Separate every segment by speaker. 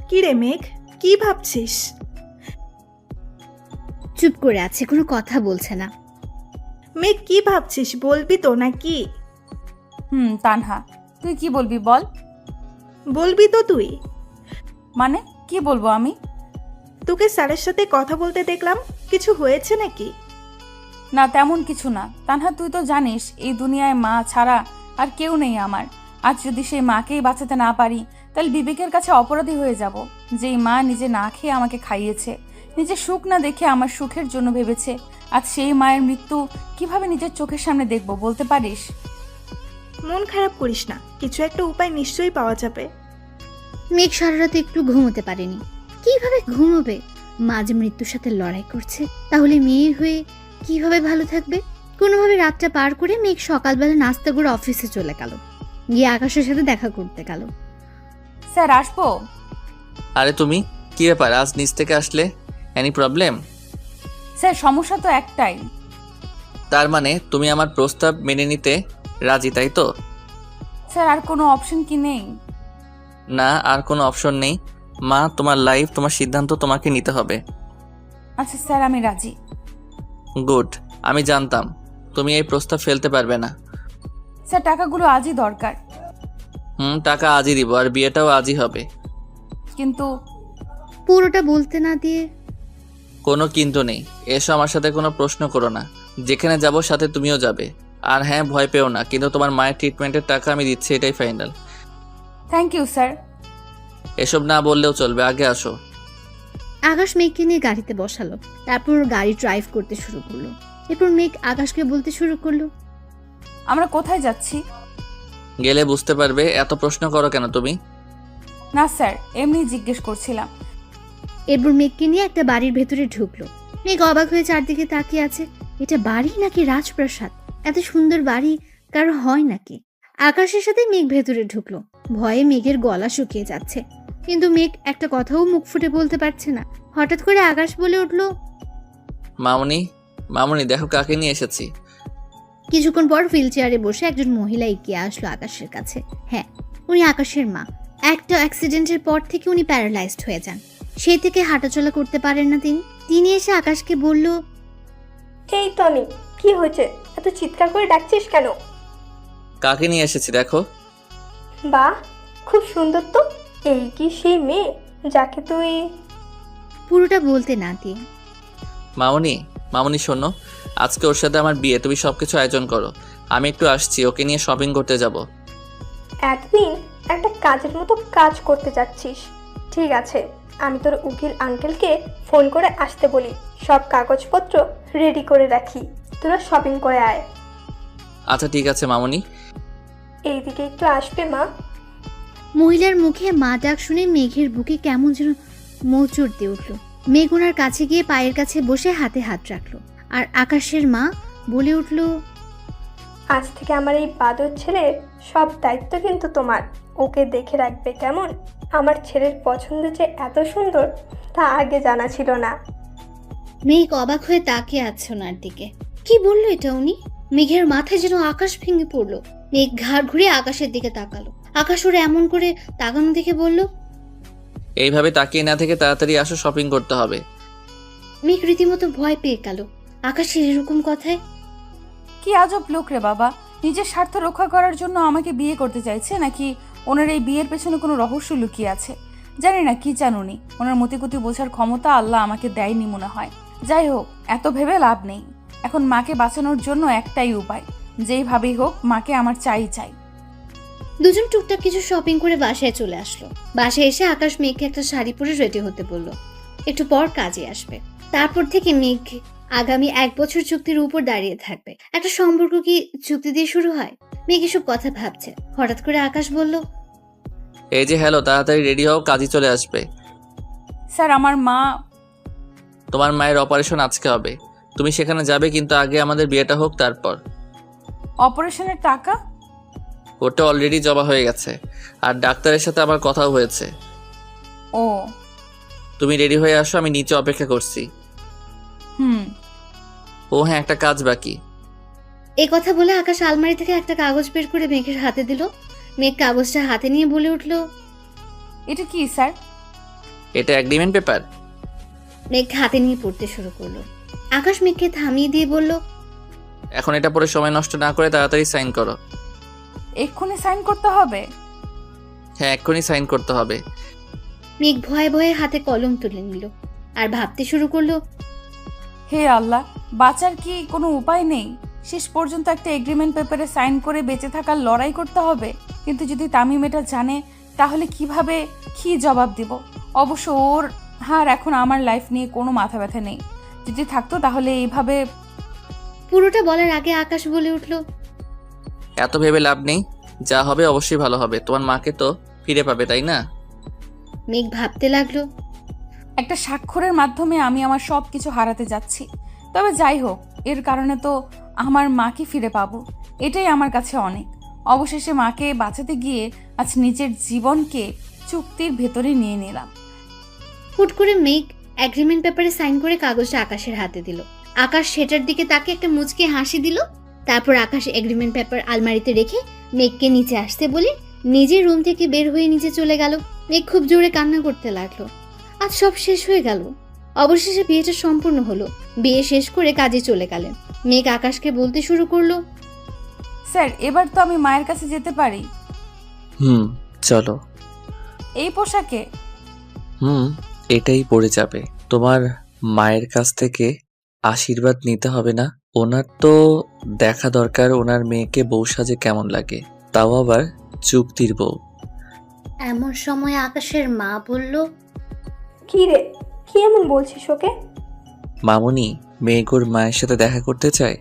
Speaker 1: কি রে মেঘ, কি ভাবছিস?
Speaker 2: চুপ করে আছে, কোনো কথা বলছে না।
Speaker 1: মেঘ কি ভাবছিস, বলবি তো নাকি?
Speaker 3: তানহা, তুই কি বলবি বল।
Speaker 1: বলবি তো তুই?
Speaker 3: মানে কি বলবো আমি?
Speaker 1: তোকে স্যারের সাথে কথা বলতে দেখলাম, কিছু হয়েছে নাকি?
Speaker 3: না, তেমন কিছু না তানহা, তুই তো জানিস এই দুনিয়ায় মা ছাড়া আর কেউ নেই আমার। আজ যদি সেই মাকেই বাঁচাতে না পারি তাহলে বিবেকের কাছে অপরাধী হয়ে যাব। যেই মা নিজে না খেয়ে আমাকে খাইয়েছে, নিজের সুখ না দেখে আমার সুখের জন্য ভেবেছে, আজ সেই মায়ের মৃত্যু কিভাবে নিজের চোখের সামনে দেখবো বলতে পারিস?
Speaker 1: মন খারাপ করিস না, কিছু একটা উপায় নিশ্চয়ই পাওয়া যাবে।
Speaker 2: মেঘ সারা রাতে একটু ঘুমোতে পারেনি। কিভাবে ঘুমোবে? মা যে মৃত্যুর সাথে লড়াই করছে, তাহলে মেয়ে হয়ে কিভাবে ভালো থাকবে? কোনোভাবে রাতটা পার করে মেঘ সকালবেলা নাস্তা করে অফিসে চলে গেল, গিয়ে আকাশের সাথে দেখা করতে গেল।
Speaker 3: স্যার আসবো?
Speaker 4: আরে তুমি, কি ব্যাপার আজ নিচ থেকে আসলে? Any problem?
Speaker 3: স্যার সমস্যা তো একটাই।
Speaker 4: তার মানে তুমি আমার প্রস্তাব মেনে নিতে রাজি, তাই তো?
Speaker 3: স্যার আর কোনো অপশন কি নেই?
Speaker 4: না, আর কোনো অপশন নেই মা, তোমার লাইফ, তোমার সিদ্ধান্ত তোমাকে নিতে হবে।
Speaker 3: আচ্ছা স্যার, আমি রাজি।
Speaker 4: গুড, আমি জানতাম তুমি এই প্রস্তাব ফেলতে পারবে না।
Speaker 3: স্যার টাকাগুলো আজই দরকার।
Speaker 4: টাকা আজই দিব, আর বিয়েটাও আজই হবে।
Speaker 3: কিন্তু
Speaker 2: পুরোটা বলতে না দিয়ে
Speaker 4: কোনো কিন্তু নেই, এসো আমার সাথে, কোনো প্রশ্ন করো না। যেখানে যাব সাথে তুমিও যাবে। আর হ্যাঁ, ভয় পেও না, কিন্তু তোমার মায়ের ট্রিটমেন্টের টাকা আমি দিচ্ছি, এটাই ফাইনাল।
Speaker 3: Thank you sir.
Speaker 4: এসব না বললেও চলবে, আগে আসো।
Speaker 2: আকাশ মেঘকে নিয়ে গাড়িতে বসালো, তারপর গাড়ি ড্রাইভ করতে শুরু করলো। এরপর মেঘ আকাশকে বলতে শুরু করলো,
Speaker 3: আমরা কোথায় যাচ্ছি?
Speaker 4: গেলে বুঝতে পারবে, এত প্রশ্ন করো কেন তুমি?
Speaker 3: না স্যার, এমনি জিজ্ঞেস করছিলাম।
Speaker 2: এরপর মেঘকে নিয়ে একটা বাড়ির ভেতরে ঢুকলো। মেঘ অবাক হয়ে চারদিকে তাকিয়ে আছে। এটা বাড়ি নাকি রাজপ্রাসাদ? এত সুন্দর বাড়ি কারো হয় নাকি? আকাশের সাথে মেঘ ভেতরে ঢুকলো। ভয়ে মেঘের গলা শুকিয়ে যাচ্ছে, কিন্তু মেঘ একটা কথাও মুখ ফুটে বলতে পারছে না। হঠাৎ করে আকাশ বলে উঠলো,
Speaker 4: মামুনি, মামুনি দেখো কাকে নিয়ে এসেছি।
Speaker 2: কিছুক্ষণ পর হুইল চেয়ারে বসে একজন মহিলা এগিয়ে আসলো আকাশের কাছে। হ্যাঁ, উনি আকাশের মা। একটা অ্যাক্সিডেন্টের পর থেকে উনি প্যারালাইজড হয়ে যান, সেই থেকে হাঁটাচলা করতে পারেন না তিনি এসে আকাশকে বলল,
Speaker 5: এই টনি, কি হয়েছে? এত চিৎকার করে ডাকছিস কেন?
Speaker 4: কাকে নিয়ে এসেছি দেখো।
Speaker 5: বাহ, খুব সুন্দর তো। এই কি সেই মেয়ে যাকে তুই...
Speaker 2: পুরোটা বলতে না দিয়ে,
Speaker 4: মামুনি, মামুনি শোনো, আজকে ওর সাথে আমার বিয়ে, তুমি সবকিছু আয়োজন করো। আমি একটু আসছি, ওকে নিয়ে শপিং করতে যাব।
Speaker 5: একদিন একটা কাজের মতো কাজ করতে যাচ্ছিস? ঠিক আছে, আমি তোর উকিল আঙ্কেলকে ফোন করে আসতে বলি, সব কাগজপত্র রেডি করে রাখি, তোরা শপিং করে আয়।
Speaker 4: আচ্ছা ঠিক আছে মামুনি।
Speaker 5: এইদিকে একটু আসবে মা?
Speaker 2: মহিলার মুখে মা ডাক শুনে মেঘের বুকে কেমন যেন মোচড় দিয়ে উঠল। মেঘ ওনার কাছে গিয়ে পায়ের কাছে বসে হাতে হাত রাখলো, আর আকাশের মা বলে উঠল,
Speaker 5: আজ থেকে আমার এই বাদর ছেলের সব দায়িত্ব কিন্তু তোমার। ওকে দেখে রাখবে কেমন? আমার ছেলের পছন্দ যে এত সুন্দর তা আগে জানা ছিল না।
Speaker 2: মেঘ অবাক হয়ে তাকিয়ে আছে ওনার দিকে। কি বললো এটা উনি? মেঘের মাথায় যেন আকাশ ভেঙে পড়লো। মেঘ ঘাড় ঘুরে আকাশের দিকে তাকালো। আকাশ ওরা এমন করে তাকানো দেখে বলল,
Speaker 4: এইভাবে তাকিয়ে না থেকে তাড়াতাড়ি আসো, শপিং করতে হবে।
Speaker 2: মেঘ রীতিমতো ভয় পেয়ে গেল আকাশের এরকম কথায়।
Speaker 3: কি আজব লোক রে বাবা, নিজের স্বার্থ রক্ষা করার জন্য আমাকে বিয়ে করতে চাইছে, নাকি ওনার এই বিয়ের পেছনে কোনো রহস্য লুকিয়ে আছে? জানি না কি চান উনি। ওনার মতিগতি বোঝার ক্ষমতা আল্লাহ আমাকে দেয়নি মনে হয়। যাই হোক, এত ভেবে লাভ নেই। এখন মাকে বাঁচানোর জন্য একটাই উপায়, যেইভাবেই হোক মাকে আমার চাই চাই।
Speaker 2: দুজন টুকটাক কিছু শপিং করে বাসায় চলে আসলো। বাসায় এসে আকাশ মেঘকে একটা শাড়ি পরে রেডি হতে বলল, একটু পর কাজে আসবে। তারপর থেকে মেঘ আগামী 1 বছর চুক্তির উপর দাঁড়িয়ে থাকবে। একটা সম্পর্ক কি চুক্তি দিয়ে শুরু হয়? মেঘ এসব কথা ভাবছে, হঠাৎ করে আকাশ বলল,
Speaker 4: এই যে হ্যালো, তাড়াতাড়ি রেডি হও, কাজই চলে আসবে।
Speaker 3: স্যার আমার মা...
Speaker 4: তোমার মায়ের অপারেশন আজকে হবে, তুমি সেখানে যাবে, কিন্তু আগে আমাদের বিয়েটা হোক তারপর।
Speaker 3: অপারেশনের টাকা?
Speaker 4: ওটা অলরেডি জমা হয়ে গেছে, আর ডাক্তারের সাথে আমার কথাও হয়েছে।
Speaker 3: ও
Speaker 4: তুমি রেডি হয়ে আসো, আমি নিচে অপেক্ষা করছি। ও হ্যাঁ, একটা কাজ বাকি।
Speaker 2: এই কথা বলে আকাশ আলমারি থেকে একটা কাগজ বের করে মেঘের হাতে দিল। মেঘ কাগজটা হাতে নিয়ে বলে উঠল,
Speaker 3: এটা কি স্যার?
Speaker 4: এটা এগ্রিমেন্ট পেপার?
Speaker 2: মেঘ হাতে নিয়ে পড়তে শুরু করলো। আকাশ মেঘকে থামিয়ে দিয়ে বলল,
Speaker 4: এখন এটা পরে সময় নষ্ট না করে তাড়াতাড়ি সাইন করো।
Speaker 3: এক্ষুনি সাইন করতে হবে?
Speaker 4: হ্যাঁ, এক্ষুনি সাইন করতে হবে।
Speaker 2: মেঘ ভয়ে ভয়ে হাতে কলম তুলে নিল আর ভাবতে শুরু করলো,
Speaker 3: হে আল্লাহ, বাঁচার কি কোনো উপায় নেই? শেষ পর্যন্ত একটা এগ্রিমেন্ট পেপারে সাইন করে বেঁচে থাকার লড়াই করতে হবে। কিন্তু যদি তামিম এটা জানে তাহলে কিভাবে কি জবাব দিব? অবশ্য ওর আর এখন আমার লাইফ নিয়ে কোনো মাথা ব্যথা নেই। যদি থাকতো তাহলে এইভাবে।
Speaker 2: পুরোটা বলার আগে আকাশ বলে উঠল,
Speaker 4: এত ভেবে লাভ নেই, যা হবে অবশ্যই ভালো হবে। তোমার মাকে তো ফিরে পাবে, তাই না?
Speaker 2: মেঘ ভাবতে লাগলো,
Speaker 3: একটা স্বাক্ষরের মাধ্যমে আমি আমার সব কিছু হারাতে যাচ্ছি। তবে যাই হোক, এর কারণে তো আমার মাকে ফিরে পাবো, এটাই আমার কাছে অনেক। অবশেষে মাকে বাঁচাতে গিয়ে আজ নিজের জীবনকে চুক্তির ভেতরে নিয়ে নিলাম।
Speaker 2: হুট করে মেঘ এগ্রিমেন্ট পেপারে সাইন করে কাগজটা আকাশের হাতে দিল। আকাশ সেটার দিকে তাকে একটা মুচকে হাসি দিল। তারপর আকাশ এগ্রিমেন্ট পেপার আলমারিতে রেখে মেঘকে নিচে আসতে বলে নিজের রুম থেকে বের হয়ে নিচে চলে গেল। মেঘ খুব জোরে কান্না করতে লাগলো। আজ সব শেষ হয়ে গেল। অবশেষে বিয়েটা সম্পূর্ণ হলো। বিয়ে শেষ করে কাজে চলে গেলেন। মেঘ আকাশকে বলতে শুরু করলো,
Speaker 3: স্যার, এবার তো আমি মায়ের কাছে যেতে পারি?
Speaker 4: চলো।
Speaker 3: এই পোশাকে?
Speaker 4: এটাই পড়ে যাবে। তোমার মায়ের কাছ থেকে আশীর্বাদ নিতে হবে না? ওনার তো দেখা দরকার ওনার মেয়েকে বউ সাজে কেমন লাগে, তাও আবার চুক্তির বউ।
Speaker 2: এমন সময় আকাশের মা বলল,
Speaker 5: কি রে, কি এমন বলছিস ওকে?
Speaker 4: মামুনি, মেঘোর মায়ের সাথে দেখা করতে চায়।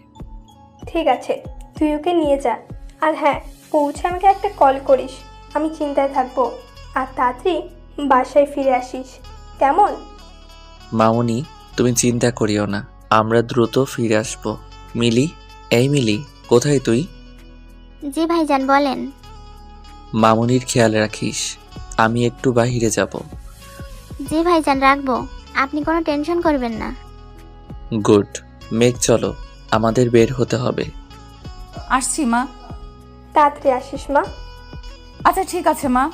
Speaker 5: ঠিক আছে, তুই ওকে নিয়ে যা। আর হ্যাঁ, পৌঁছে আমাকে একটা কল করিস। আমি চিন্তায় থাকবো। আর তাড়াতাড়ি বাসায় ফিরে আসিস, কেমন?
Speaker 4: মামুনি, তুমি চিন্তা করিও না, আমরা দ্রুত ফিরে আসবো। মিলি, এই মিলি, কোথায় তুই?
Speaker 6: জি ভাইজান, বলেন।
Speaker 4: মামুনির খেয়াল রাখিস, আমি একটু বাহিরে যাব।
Speaker 6: জি ভাইজান, রাখবো। আপনি কোনো টেনশন করবেন না।
Speaker 4: গুড। মেঘ, চলো, আমাদের বের হতে হবে।
Speaker 3: আসছি মা।
Speaker 5: তাড়াতাড়ি আসিস মা।
Speaker 3: আচ্ছা ঠিক আছে মা।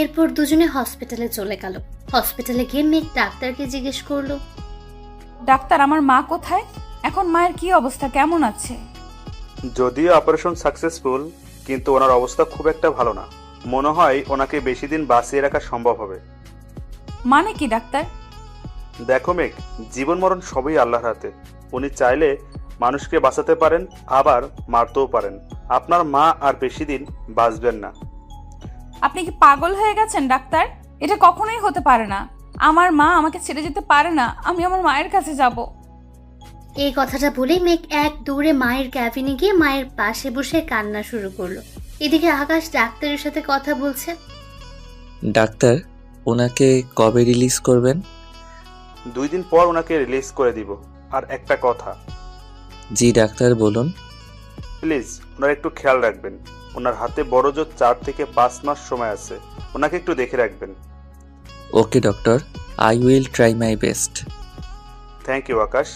Speaker 2: এরপর দুজনে হসপিটালে চলে গেল। হসপিটালে গিয়ে মেঘ ডাক্তারকে জিজ্ঞেস করলো,
Speaker 3: ডাক্তার, আমার মা কোথায়? এখন মায়ের কি অবস্থা, কেমন আছে?
Speaker 7: যদিও অপারেশন সাকসেসফুল, কিন্তু ওনার অবস্থা খুব একটা ভালো না। মনে হয় ওনাকে বেশি দিন বাঁচিয়ে রাখা সম্ভব হবে।
Speaker 3: মানে কি ডাক্তার?
Speaker 7: দেখো মেঘ, জীবন মরণ সবই আল্লাহর হাতে। উনি চাইলে মানুষকে বাঁচাতে পারেন, আবার মারতেও পারেন। আপনার মা আর বেশি দিন বাঁচবেন না।
Speaker 3: আপনি কি পাগল হয়ে গেছেন ডাক্তার? এটা কখনোই হতে পারে না। আমার মা আমাকে ছেড়ে যেতে পারে না। আমি আমার মায়ের কাছে যাব।
Speaker 2: এই কথাটা বলেই মেঘ এক দৌড়ে মায়ের ক্যাবিনে গিয়ে মায়ের পাশে বসে কান্না শুরু করলো। এদিকে আকাশ ডাক্তারের সাথে কথা বলছে।
Speaker 4: ডাক্তার, ওনাকে কবে রিলিজ করবেন?
Speaker 7: 2 দিন পর ওনাকে রিলিজ করে দিব। আর একটা কথা।
Speaker 4: জি ডাক্তার, বলুন।
Speaker 7: প্লিজ ওনার একটু খেয়াল রাখবেন। ওনার হাতে বড় জোর 4 থেকে 5 মাস সময় আছে। ওনাকে একটু দেখে রাখবেন।
Speaker 4: Okay doctor, I will try my best.
Speaker 7: Thank you Akash.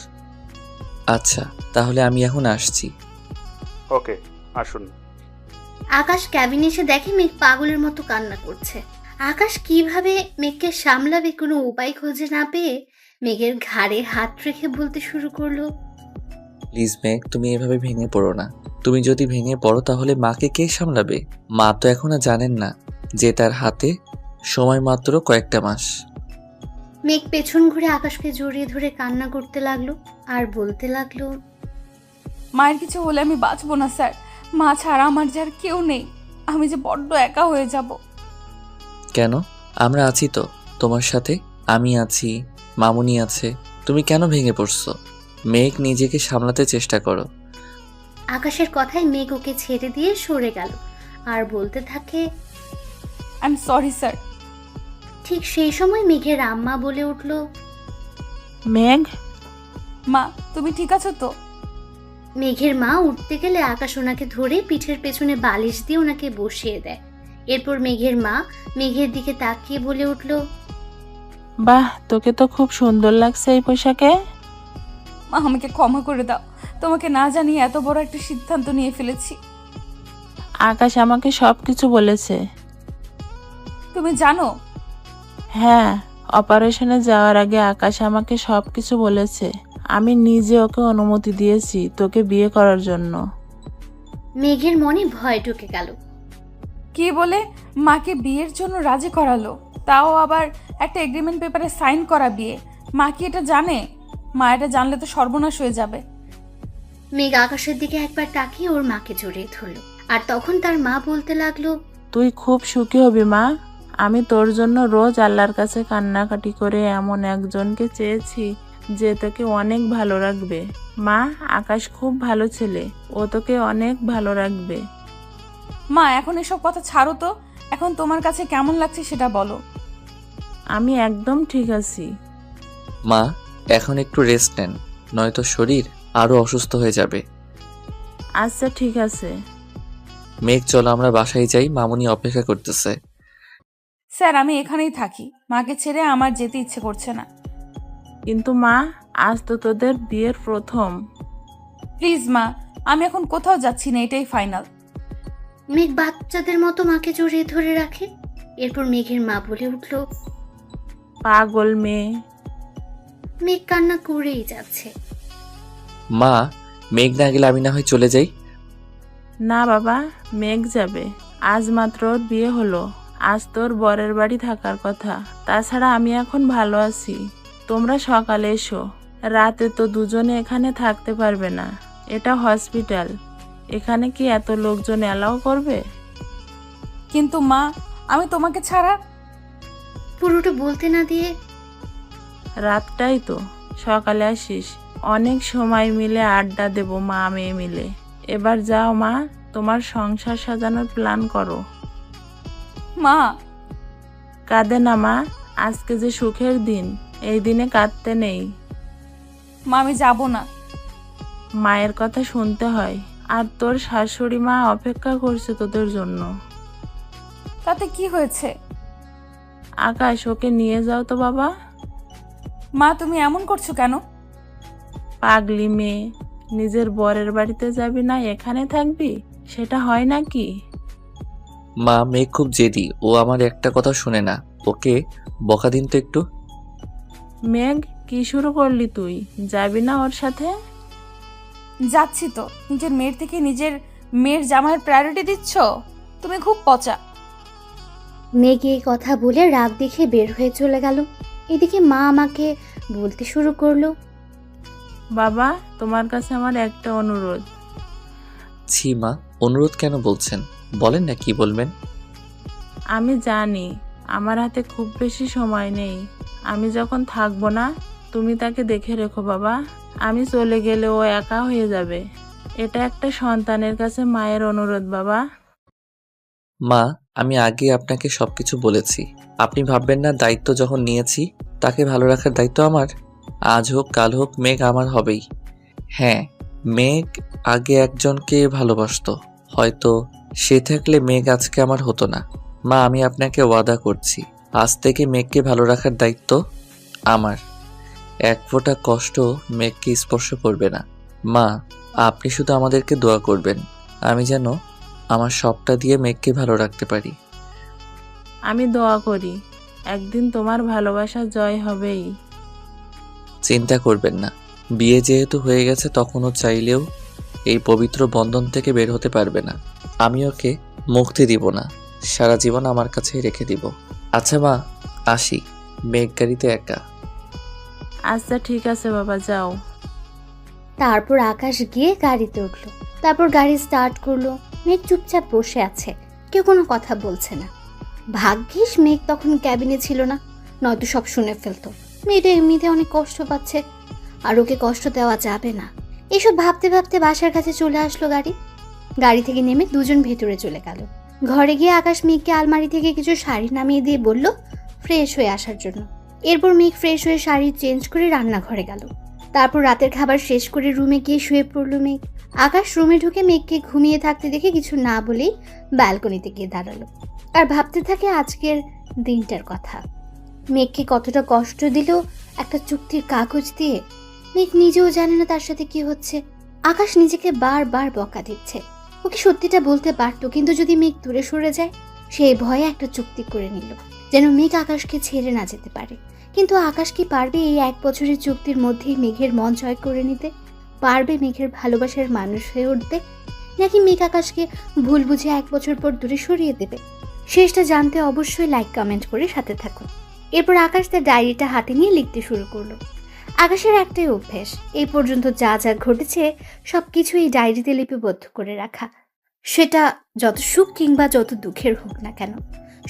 Speaker 4: আচ্ছা, তাহলে আমি এখন আসছি।
Speaker 7: ওকে, আসুন।
Speaker 2: আকাশ ক্যাবিনে এসে দেখে মেঘ পাগলের মতো কান্না করছে। আকাশ কিভাবে মেঘকে সামলাবে কোনো উপায় খুঁজে না পেয়ে মেঘের ঘাড়ে হাত রেখে বলতে শুরু করলো,
Speaker 4: প্লিজ মেঘ, তুমি এভাবে ভেঙে পড়ো না। তুমি যদি ভেঙে পড়ো তাহলে মাকে কে সামলাবে? মা তো এখনো জানেন না যে তার হাতে সময় মাত্র কয়েকটা মাস।
Speaker 2: মেঘ পেছন ঘুরে আকাশকে জড়িয়ে ধরে কান্না করতে লাগলো আর বলতে লাগলো,
Speaker 3: মায়ের কিছু হলে আমি বাঁচবো না স্যার। মা ছাড়া আমার যার কেউ নেই। আমি যে বড্ড একা হয়ে যাব।
Speaker 4: কেন? আমরা আছি তো তোমার সাথে। আমি আছি, মামুনি আছে। তুমি কেন ভেঙে পড়ছো? মেঘ, নিজেকে সামলাতে চেষ্টা করো।
Speaker 2: আকাশের কথায় মেঘ ওকে ছেড়ে দিয়ে সরে গেল আর বলতে থাকে,
Speaker 3: আই এম সরি স্যার।
Speaker 2: ঠিক সেই সময় মেঘের আম্মা বলে উঠল,
Speaker 8: মেঘ,
Speaker 3: মা, তুমি ঠিক আছো তো?
Speaker 2: মেঘের মা উঠতে গেলে আকাশ ওনাকে ধরে পিঠের পেছনে বালিশ দিয়ে ওনাকে বসিয়ে দেয়। এরপর মেঘের মা মেঘের দিকে তাকিয়ে বলে উঠল,
Speaker 8: বাহ, তোকে তো খুব সুন্দর লাগছে এই পোশাকে।
Speaker 3: মা, আমাকে ক্ষমা করে দাও। তোমাকে না জানিয়ে এত বড় একটা সিদ্ধান্ত নিয়ে ফেলেছি।
Speaker 8: আকাশ আমাকে সব কিছু বলেছে।
Speaker 3: তুমি জানো?
Speaker 8: হ্যাঁ, অপারেশনে যাওয়ার আগে আকাশ আমাকে সবকিছু বলেছে। আমি নিজে ওকে অনুমতি দিয়েছি তোকে বিয়ে করার জন্য।
Speaker 2: মেঘের মনে ভয় ঢুকে গেল।
Speaker 3: কি বলে মাকে বিয়ের জন্য রাজি করালো, তাও আবার একটা এগ্রিমেন্ট পেপারে সাইন করা বিয়ে। মা কি এটা জানে? মা এটা জানলে তো সর্বনাশ হয়ে যাবে।
Speaker 2: মেঘ আকাশের দিকে একবার তাকিয়ে ওর মাকে জড়িয়ে ধরলো। আর তখন তার মা বলতে লাগলো,
Speaker 8: তুই খুব সুখী হবি মা। আমি তোর জন্য রোজ আল্লাহর কাছে কান্নাকাটি করে এমন একজনকে চেয়েছি যে তোকে অনেক ভালো রাখবে। মা, আকাশ খুব ভালো ছেলে, ও তোকে অনেক ভালো রাখবে।
Speaker 3: মা এখন এসব কথা ছাড়ো তো, এখন তোমার কাছে কেমন লাগছে সেটা বলো।
Speaker 8: আমি একদম ঠিক আছি।
Speaker 4: মা, এখন একটু রেস্ট নেন, নয়তো শরীর আরো অসুস্থ হয়ে যাবে।
Speaker 8: আচ্ছা ঠিক আছে।
Speaker 4: মেঘ, চলো আমরা বাসায় যাই, মামুনি অপেক্ষা করতেছে।
Speaker 3: স্যার আমি এখানেই থাকি, মাকে ছেড়ে আমার যেতে ইচ্ছে করছে না।
Speaker 8: কিন্তু মা, আজ তো তোদের বিয়ের প্রথম।
Speaker 3: প্লিজ মা, আমি এখন কোথাও যাচ্ছি না, এটাই ফাইনাল।
Speaker 2: মেঘ বাচ্চাদের মতো মাকে জড়িয়ে ধরে রাখে। এরপর মেঘের মা বলে উঠল,
Speaker 8: পাগল মেয়ে।
Speaker 2: মেঘ কান্না করেই যাচ্ছে।
Speaker 4: মা, মেঘ না গেলে আমি না হয় চলে যাই।
Speaker 8: না বাবা, মেঘ যাবে। আজ মাত্র ওর বিয়ে হলো, আজ তোর বরের বাড়ি থাকার কথা। তাছাড়া আমি এখন ভালো আছি। তোমরা সকালে এসো, রাতে তো দুজনে এখানে থাকতে পারবে না, এটা হসপিটাল। এখানে কি এত লোকজন অ্যালাউ করবে?
Speaker 3: কিন্তু মা, আমি তোমাকে ছাড়া।
Speaker 2: পুরোটা বলতে না দিয়ে,
Speaker 8: রাতটাই তো, সকালে আসিস, অনেক সময় মিলে আড্ডা দেব মা মেয়ে মিলে। এবার যাও মা, তোমার সংসার সাজানোর প্ল্যান করো।
Speaker 3: মা,
Speaker 8: কাঁদে না মা, আজকে যে সুখের দিন, এই দিনে কাঁদতে নেই।
Speaker 3: মা আমি যাব না।
Speaker 8: মায়ের কথা শুনতে হয়, আর তোর শাশুড়ি মা অপেক্ষা করছে তোদের জন্য।
Speaker 3: তাতে কি হয়েছে?
Speaker 8: আকাশ, ওকে নিয়ে যাও তো বাবা।
Speaker 3: মা তুমি এমন করছো কেন?
Speaker 8: পাগলি মেয়ে, নিজের বরের বাড়িতে যাবি না এখানে থাকবি, সেটা হয় নাকি?
Speaker 4: মা, মেঘ খুব জেদি, ও আমার একটা কথা শুনে না, ওকে বকা দিন তো একটু।
Speaker 8: মেঘ, কি শুরু করলি তুই? যাবি না ওর সাথে?
Speaker 3: যাচ্ছি তো। নিজের মেয়ের থেকে নিজের মেয়ের জামাইয়ের প্রায়োরিটি দিচ্ছ? তুমি খুব পচা।
Speaker 2: মেঘ এই কথা বলে রাগ দেখে বের হয়ে চলে গেল। এদিকে মা আমাকে বলতে শুরু করলো,
Speaker 8: বাবা, তোমার কাছে আমার একটা অনুরোধ।
Speaker 4: ছি মা, অনুরোধ কেন বলছেন? বলেন না কি বলবেন।
Speaker 8: আমি জানি আমার হাতে খুব বেশি সময় নেই। আমি যখন থাকবো না, তুমি তাকে দেখে রেখো বাবা। আমি চলে গেলে ও একা হয়ে যাবে। এটা একটা সন্তানের কাছে মায়ের অনুরোধ বাবা।
Speaker 4: মা, আমি আগে আপনাকে সবকিছু বলেছি, আপনি ভাববেন না দায়িত্ব যখন নিয়েছি তাকে ভালো রাখার দায়িত্ব আমার। আজ হোক কাল হোক মেঘ আমার হবেই। হ্যাঁ, মেঘ আগে একজনকে ভালোবাসতো, হয়তো সে থাকলে মেঘ আজকে আমার হতো না। মা, আমি আপনাকে ওয়াদা করছি, আজ থেকে মেঘকে ভালো রাখার দায়িত্ব আমার। এক ফোঁটা কষ্ট মেঘকে স্পর্শ করবে না। মা, আপনি শুধু আমাদেরকে দোয়া করবেন, আমি যেন আমার সবটা দিয়ে মেঘকে ভালো রাখতে পারি।
Speaker 8: আমি দোয়া করি একদিন তোমার ভালোবাসা জয় হবেই।
Speaker 4: চিন্তা করবেন না, বিয়ে যেহেতু হয়ে গেছে তখনও চাইলেও এই পবিত্র বন্ধন থেকে বের হতে পারবে না। আমি ওকে মুক্তি দিব না, সারা জীবন আমার কাছেই রেখে দিব। আচ্ছা মা, আসি, মেঘ গাড়িতে একা।
Speaker 8: আচ্ছা ঠিক আছে বাবা, যাও।
Speaker 2: তারপর আকাশ গিয়ে গাড়িতে উঠলো। তারপর গাড়ি স্টার্ট করলো। মেঘ চুপচাপ বসে আছে, কেউ কোনো কথা বলছে না। ভাগ্যিস মেঘ তখন ক্যাবিনে ছিল না, নয়তো সব শুনে ফেলতো। মেয়েটা এমনিতে অনেক কষ্ট পাচ্ছে, আর ওকে কষ্ট দেওয়া যাবে না। এসব ভাবতে ভাবতে বাসার কাছে চলে আসলো গাড়ি। গাড়ি থেকে নেমে দুজন ভেতরে চলে গেল। ঘরে গিয়ে আকাশ মেঘকে আলমারি থেকে কিছু শাড়ি নামিয়ে দিয়ে বলল ফ্রেশ হয়ে আসার জন্য। এরপর মেঘ ফ্রেশ হয়ে শাড়ি চেঞ্জ করে রান্নাঘরে গেল। তারপর রাতের খাবার শেষ করে রুমে গিয়ে শুয়ে পড়ল মেঘ। আকাশ রুমে ঢুকে মেঘকে ঘুমিয়ে থাকতে দেখে কিছু না বলেই ব্যালকনিতে গিয়ে দাঁড়ালো আর ভাবতে থাকে আজকের দিনটার কথা। মেঘকে কতটা কষ্ট দিল একটা চুক্তির কাগজ দিয়ে। মেঘ নিজেও জানে না তার সাথে কি হচ্ছে। আকাশ নিজেকে বারবার বকা দিচ্ছে। ওকে সত্যিটা বলতে পারতো, কিন্তু যদি মেঘ দূরে সরে যায়, সেই ভয়ে একটা চুক্তি করে নিল। যেন মেঘ আকাশকে ছেড়ে না যেতে পারে। কিন্তু আকাশ কি পারবে এই 1 বছরের চুক্তির মধ্যেই মেঘের মন জয় করে নিতে? পারবে মেঘের ভালোবাসার মানুষ হয়ে উঠতে, নাকি মেঘ আকাশকে ভুল বুঝে 1 বছর পর দূরে সরিয়ে দেবে? শেষটা জানতে অবশ্যই লাইক কমেন্ট করে সাথে থাকুন। এরপর আকাশ তার ডায়েরিটা হাতে নিয়ে লিখতে শুরু করলো। আকাশের একটাই অভ্যেস, এই পর্যন্ত যা যা ঘটেছে সবকিছু এই ডায়েরিতে লিপিবদ্ধ করে রাখা। সেটা যত সুখ কিংবা যত দুঃখের হোক না কেন,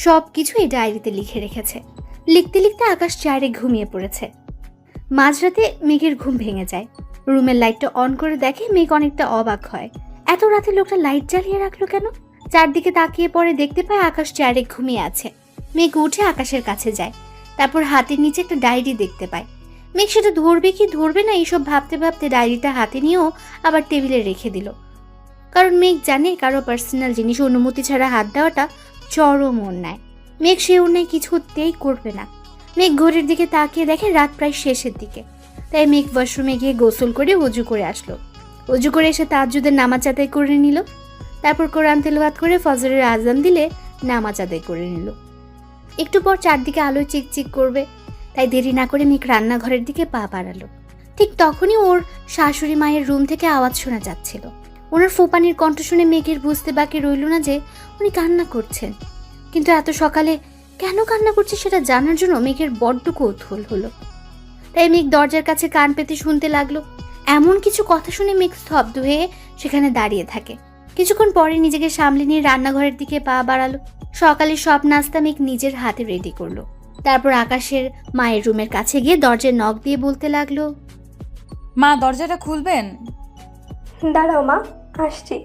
Speaker 2: সবকিছু এই ডায়েরিতে লিখে রেখেছে। লিখতে লিখতে আকাশ চেয়ারে ঘুমিয়ে পড়েছে। মাঝরাতে মেঘের ঘুম ভেঙে যায়। রুমের লাইটটা অন করে দেখে মেঘ অনেকটা অবাক হয়। এত রাতে লোকটা লাইট জ্বালিয়ে রাখলো কেন? চারদিকে তাকিয়ে পরে দেখতে পায় আকাশ চেয়ারে ঘুমিয়ে আছে। মেঘ উঠে আকাশের কাছে যায়, তারপর হাতের নিচে একটা ডায়েরি দেখতে পায়। মেঘ সেটা ধরবে কি ধরবে না এইসব ভাবতে ভাবতে ডায়েরিটা হাতে নিয়েও আবার টেবিলে রেখে দিল। কারণ মেঘ জানে কারো পার্সোনাল জিনিস অনুমতি ছাড়া হাত দেওয়াটা চরম অন্যায়। মেঘ সে অন্যায় কিছুতেই করবে না। মেঘ ঘড়ির দিকে তাকিয়ে দেখে রাত প্রায় শেষের দিকে। তাই মেঘ ওয়াশরুমে গিয়ে গোসল করে অজু করে আসলো। অজু করে এসে তাহাজ্জুদের নামাজ আদায় করে নিল। তারপর কোরআন তেলাওয়াত করে ফজরের আজান দিলে নামাজ আদায় করে নিল। একটু পর চারদিকে আলো চিকচিক করবে, তাই দেরি না করে মেঘ রান্নাঘরের দিকে পা বাড়ালো। ঠিক তখনই ওর শাশুড়ি মায়ের রুম থেকে আওয়াজ শোনা যাচ্ছিল। ওনার ফোপানির কণ্ঠ শুনে মেঘের বুঝতে বাকি রইল না যে উনি কান্না করছেন। কিন্তু এত সকালে কেন কান্না করছে সেটা জানার জন্য মেঘের বড্ড কৌতূহল হলো। তাই মেঘ দরজার কাছে কান পেতে শুনতে লাগলো। এমন কিছু কথা শুনে মেঘ স্তব্ধ হয়ে সেখানে দাঁড়িয়ে থাকে। কিছুক্ষণ পরে নিজেকে সামলে নিয়ে রান্নাঘরের দিকে পা বাড়ালো। সকালে সব নাস্তা মেঘ নিজের হাতে রেডি করলো। তারপর আকাশের মায়ের রুমের কাছে গিয়ে দরজার নক দিয়ে বলতে লাগলো,
Speaker 3: মা দরজাটা খুলবেন?
Speaker 5: দাঁড়াও মা, আসছি।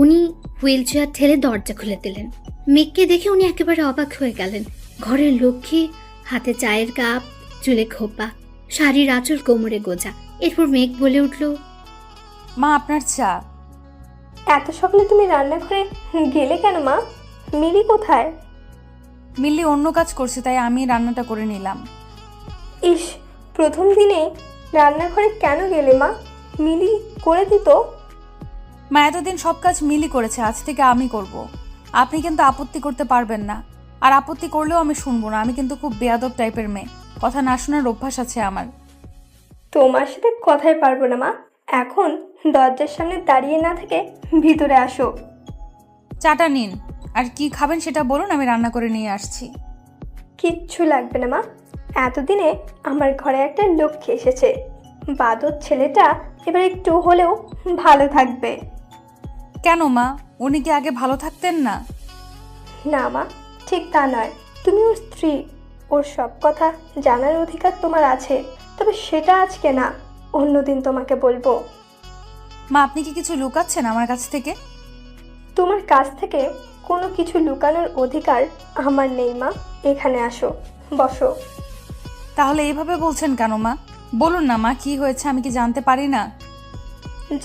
Speaker 2: উনি হুইল চেয়ার ঠেলে দরজা খুলে দিলেন। মেঘকে দেখে উনি একেবারে অবাক হয়ে গেলেন। ঘরের লক্ষ্মী, হাতে চায়ের কাপ, চুলে খোপা, শাড়ির আঁচল কোমরে গোজা। এরপর মেঘ বলে উঠল,
Speaker 3: মা আপনার চা।
Speaker 5: এত সকালে তুমি রান্নাঘরে গেলে কেন মা? মিলি কোথায়?
Speaker 3: মিল্লি অন্য কাজ করছে, তাই আমি রান্নাটা করে নিলাম।
Speaker 5: ইস, প্রথম দিনে রান্নাঘরে কেন গেলে মা? মিলি করে দিত।
Speaker 3: মা এতদিন সব কাজ মিলি করেছে, আজ থেকে আমি করব। আপনি কিন্তু আপত্তি করতে পারবেন না, আর আপত্তি করলেও আমি শুনবো না। আমি কিন্তু খুব বেয়াদব টাইপের মেয়ে, কথা না শোনার অভ্যাস আছে আমার।
Speaker 5: তোমার সাথে কথাই পারবো না মা। এখন দরজার সামনে দাঁড়িয়ে না থেকে ভিতরে আসো।
Speaker 3: চাটা নিন, আর কি খাবেন সেটা বলুন, আমি রান্না করে নিয়ে আসছি।
Speaker 5: কিচ্ছু লাগবে না মা। এতদিনে আমার ঘরে একটা লক্ষ্মী এসেছে। বাদর ছেলেটা এবার একটু হলেও ভালো থাকবে।
Speaker 3: কেন মা, উনি কি আগে ভালো থাকতেন না?
Speaker 5: না মা, ঠিক তা নয়। তুমি ওর স্ত্রী, ওর সব কথা জানার অধিকার তোমার আছে। তবে সেটা আজকে না, অন্যদিন তোমাকে বলবো।
Speaker 3: মা আপনি কি কিছু লুকাচ্ছেন আমার কাছ থেকে?
Speaker 5: তোমার কাছ থেকে কোনো কিছু লুকানোর অধিকার আমার নেই মা। এখানে আসো, বসো।
Speaker 3: তাহলে এইভাবে বলছেন কেন মা? বলুন না মা, কি হয়েছে, আমি কি জানতে পারি না?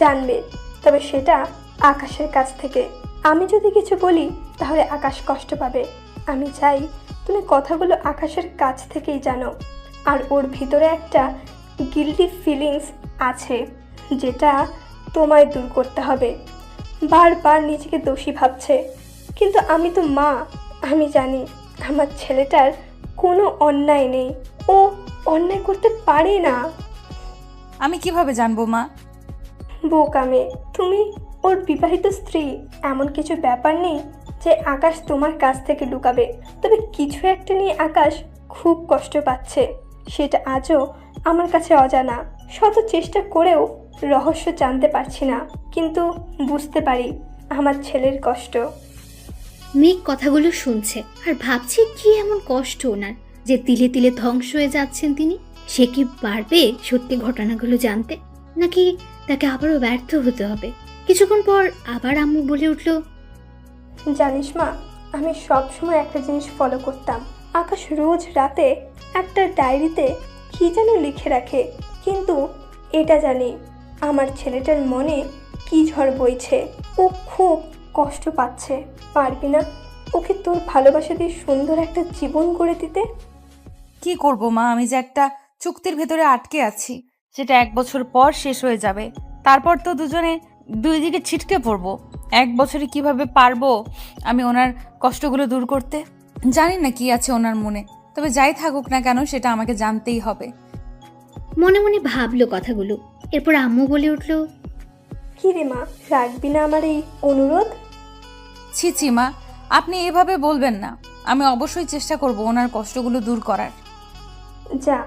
Speaker 5: জানবে, তবে সেটা আকাশের কাছ থেকে। আমি যদি কিছু বলি তাহলে আকাশ কষ্ট পাবে। আমি চাই তুমি কথাগুলো আকাশের কাছ থেকেই জানো। আর ওর ভিতরে একটা গিল্টি ফিলিংস আছে, যেটা তোমায় দূর করতে হবে। বারবার নিজেকে দোষী ভাবছে, কিন্তু আমি তো মা। আমি জানি আমার ছেলেটার কোনো অন্যায় নেই। ও অন্যায় করতে পারে না।
Speaker 3: আমি কিভাবে জানবো মা?
Speaker 5: বোকা মেয়ে তুমি, ওর বিবাহিত স্ত্রী। এমন কিছু ব্যাপার নেই যে আকাশ তোমার কাছ থেকে লুকাবে। তবে কিছু একটা নিয়ে আকাশ খুব কষ্ট পাচ্ছে, সেটা আজও আমার কাছে অজানা। শত চেষ্টা করেও রহস্য জানতে পারছি না, কিন্তু বুঝতে পারি আমার ছেলের কষ্ট।
Speaker 2: মেঘ কথাগুলো শুনছে আর ভাবছে কি এমন কষ্ট ওনার যে তিলে তিলে ধ্বংস হয়ে যাচ্ছেন তিনি। সে কি পারবে সত্যি ঘটনাগুলো জানতে, নাকি তাকে আবারও ব্যর্থ হতে হবে? কিছুক্ষণ পর আবার আম্মু বলে উঠল,
Speaker 5: জানিস মা, আমি সব সময় একটা জিনিস ফলো করতাম। আকাশ রোজ রাতে একটা ডায়েরিতে কি যেন লিখে রাখে, কিন্তু এটা জানি আমার ছেলেটার মনে কি ঝড় বইছে। ও খুব কষ্ট পাচ্ছে। পারবি না ওকে তোর ভালোবাসা দিয়ে সুন্দর একটা জীবন গড়ে দিতে?
Speaker 3: কি করব মা, আমি যে একটা চুক্তির ভেতরে আটকে আছি, সেটা 1 বছর পর শেষ হয়ে যাবে। তারপর তো দুজনে দুই দিকে ছিটকে পড়বো। 1 বছরে কিভাবে পারবো আমি ওনার কষ্টগুলো দূর করতে? জানি না কি আছে ওনার মনে, তবে যাই থাকুক না কেন সেটা আমাকে জানতেই হবে।
Speaker 2: মনে মনে ভাবলো কথাগুলো। এরপর আম্মু বলে উঠল,
Speaker 5: কি রে মা, রাখবি না আমার এই অনুরোধ?
Speaker 3: ছি ছি মা, আপনি এভাবে বলবেন না। আমি অবশ্যই চেষ্টা করব ওনার কষ্টগুলো দূর করার।
Speaker 5: যা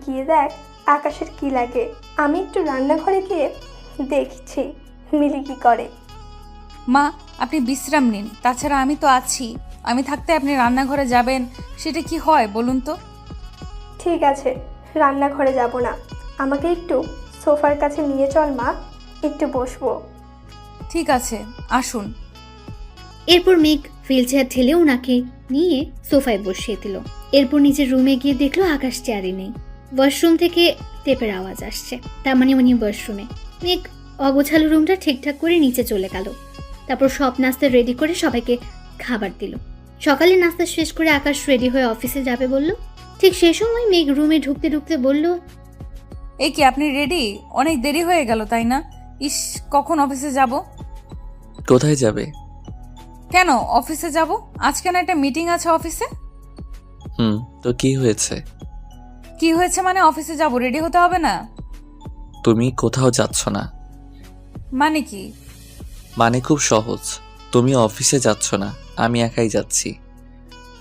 Speaker 5: গিয়ে দেখ আকাশের কি লাগে। আমি একটু রান্নাঘরে গিয়ে দেখছি মিলি কি করে।
Speaker 3: মা, আপনি বিশ্রাম নিন, তাছাড়া আমি তো আছি। আমি থাকতে আপনি রান্নাঘরে যাবেন, সেটা কি হয় বলুন তো?
Speaker 5: ঠিক আছে, রান্নাঘরে যাব না, আমাকে একটু সোফার কাছে নিয়ে চল মা, একটু বসবো।
Speaker 3: ঠিক আছে, আসুন।
Speaker 2: এরপর মেঘ হুইল চেয়ার ঠেলে ওনাকে নিয়ে সোফায় বসিয়ে দিল। এরপর নিজের রুমে গিয়ে দেখলো আকাশ চেয়ারে নেই। ওয়াশরুম থেকে টেপের আওয়াজ আসছে, তার মানে উনি ওয়াশরুমে। মেঘ অগোছালো রুমটা ঠিকঠাক করে নিচে চলে গেল। তারপর সব নাস্তা রেডি করে সবাইকে খাবার দিল। সকালে নাস্তা শেষ করে আকাশ রেডি হয়ে অফিসে যাবে বলল। ঠিক সেই সময় মেঘ রুমে ঢুকতে ঢুকতে বলল,
Speaker 3: এই কি আপনি রেডি? অনেক দেরি হয়ে গেল তাই না? ইস, কখন অফিসে যাব?
Speaker 4: কোথায় যাবে?
Speaker 3: কেন অফিসে যাব? আজকে না একটা মিটিং আছে অফিসে।
Speaker 4: তো কি হয়েছে?
Speaker 3: কি হয়েছে মানে অফিসে যাব, রেডি হতে হবে না?
Speaker 4: তুমি কোথাও যাচ্ছ না।
Speaker 3: মানে কি?
Speaker 4: মানে খুব সহজ, তুমি অফিসে যাচ্ছ না, আমি একাই যাচ্ছি।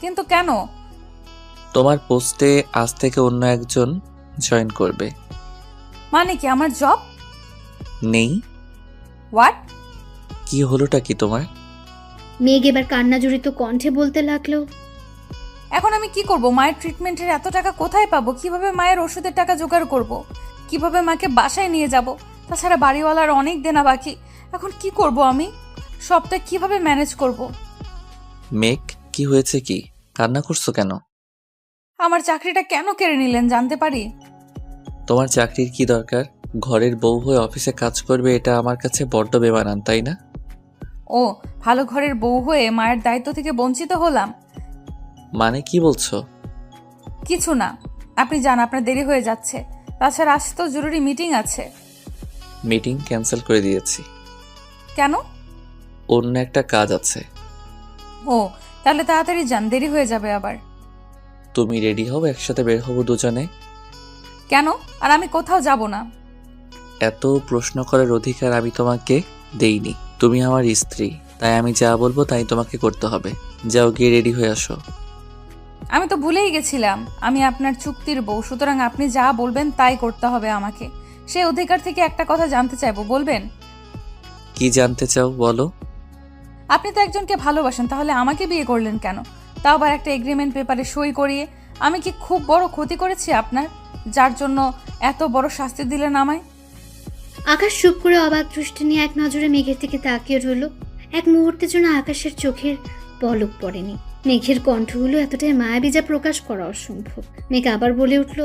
Speaker 3: কিন্তু কেন?
Speaker 4: তোমার পোস্টে আজ থেকে অন্য একজন জয়েন করবে।
Speaker 3: মানে কি, আমার জব
Speaker 4: নেই?
Speaker 3: হোয়াট?
Speaker 4: কি হলোটা কি তোমার?
Speaker 2: মেঘ এবার কান্না জড়িত কণ্ঠে বলতে লাগলো,
Speaker 3: এখন আমি কি করব? মায়ের ট্রিটমেন্টের এত টাকা কোথায় পাবো? কিভাবে মায়ের ওষুধের টাকা জোগাড় করব? কিভাবে মাকে বাসায় নিয়ে যাব? তাছাড়া বাড়িওয়ালার অনেক দেনা বাকি। এখন কি করব আমি? সবটা কিভাবে ম্যানেজ করব?
Speaker 4: মেঘ, কি হয়েছে? কি কান্না করছো কেন?
Speaker 3: আমার চাকরিটা কেন কেড়ে নিলেন জানতে পারি?
Speaker 4: তোমার চাকরির কি দরকার? ঘরের বউ হয়ে অফিসে কাজ করবে, এটা আমার কাছে বড্ড বেমানান, তাই না?
Speaker 3: ও, ভালো ঘরের বউ হয়ে মায়ের দায়িত্ব থেকে বঞ্চিত হলাম?
Speaker 4: মানে কি বলছো?
Speaker 3: কিছু না, আপনি যান, আপনার দেরি হয়ে যাচ্ছে। তাছাড়া আজ তো জরুরি মিটিং আছে।
Speaker 4: মিটিং ক্যান্সেল করে দিয়েছি।
Speaker 3: কেন?
Speaker 4: অন্য একটা কাজ আছে।
Speaker 3: ও, তাহলে তাড়াতাড়ি যান, দেরি হয়ে যাবে আবার।
Speaker 4: তুমি রেডি হও, একসাথে বের হবো দুজনে।
Speaker 3: কেন? আর আমি কোথাও যাব না।
Speaker 4: এত প্রশ্ন করার অধিকার আমি তোমাকে দেইনি। তুমি আমার স্ত্রী, তাই আমি যা বলবো তাই তোমাকে করতে হবে। যাও, গিয়ে রেডি হয়ে আসো।
Speaker 3: আমি তো ভুলেই গেছিলাম আমি আপনার চুক্তির বউ, সুতরাং আপনি যা বলবেন তাই করতে হবে আমাকে। সেই অধিকার থেকে একটা কথা জানতে চাইবো, বলবেন?
Speaker 4: কি জানতে চাও বলো।
Speaker 3: আপনি তো একজনকে ভালোবাসেন, তাহলে আমাকে বিয়ে করলেন কেন? তাও আবার একটা এগ্রিমেন্ট পেপারে সই করিয়ে। আমি কি খুব বড় ক্ষতি করেছি আপনার, যার জন্য এত বড় শাস্তি দিলেন আমায়?
Speaker 2: আকাশ চুপ করে অবাক দৃষ্টি নিয়ে এক নজরে মেঘের দিকে তাকিয়ে রইল। এক মুহূর্তের জন্য আকাশের চোখের পলক পড়েনি। মেঘের কণ্ঠগুলো এতটাই মায়াবী যা প্রকাশ করা অসম্ভব। মেঘ আবার বলে উঠল,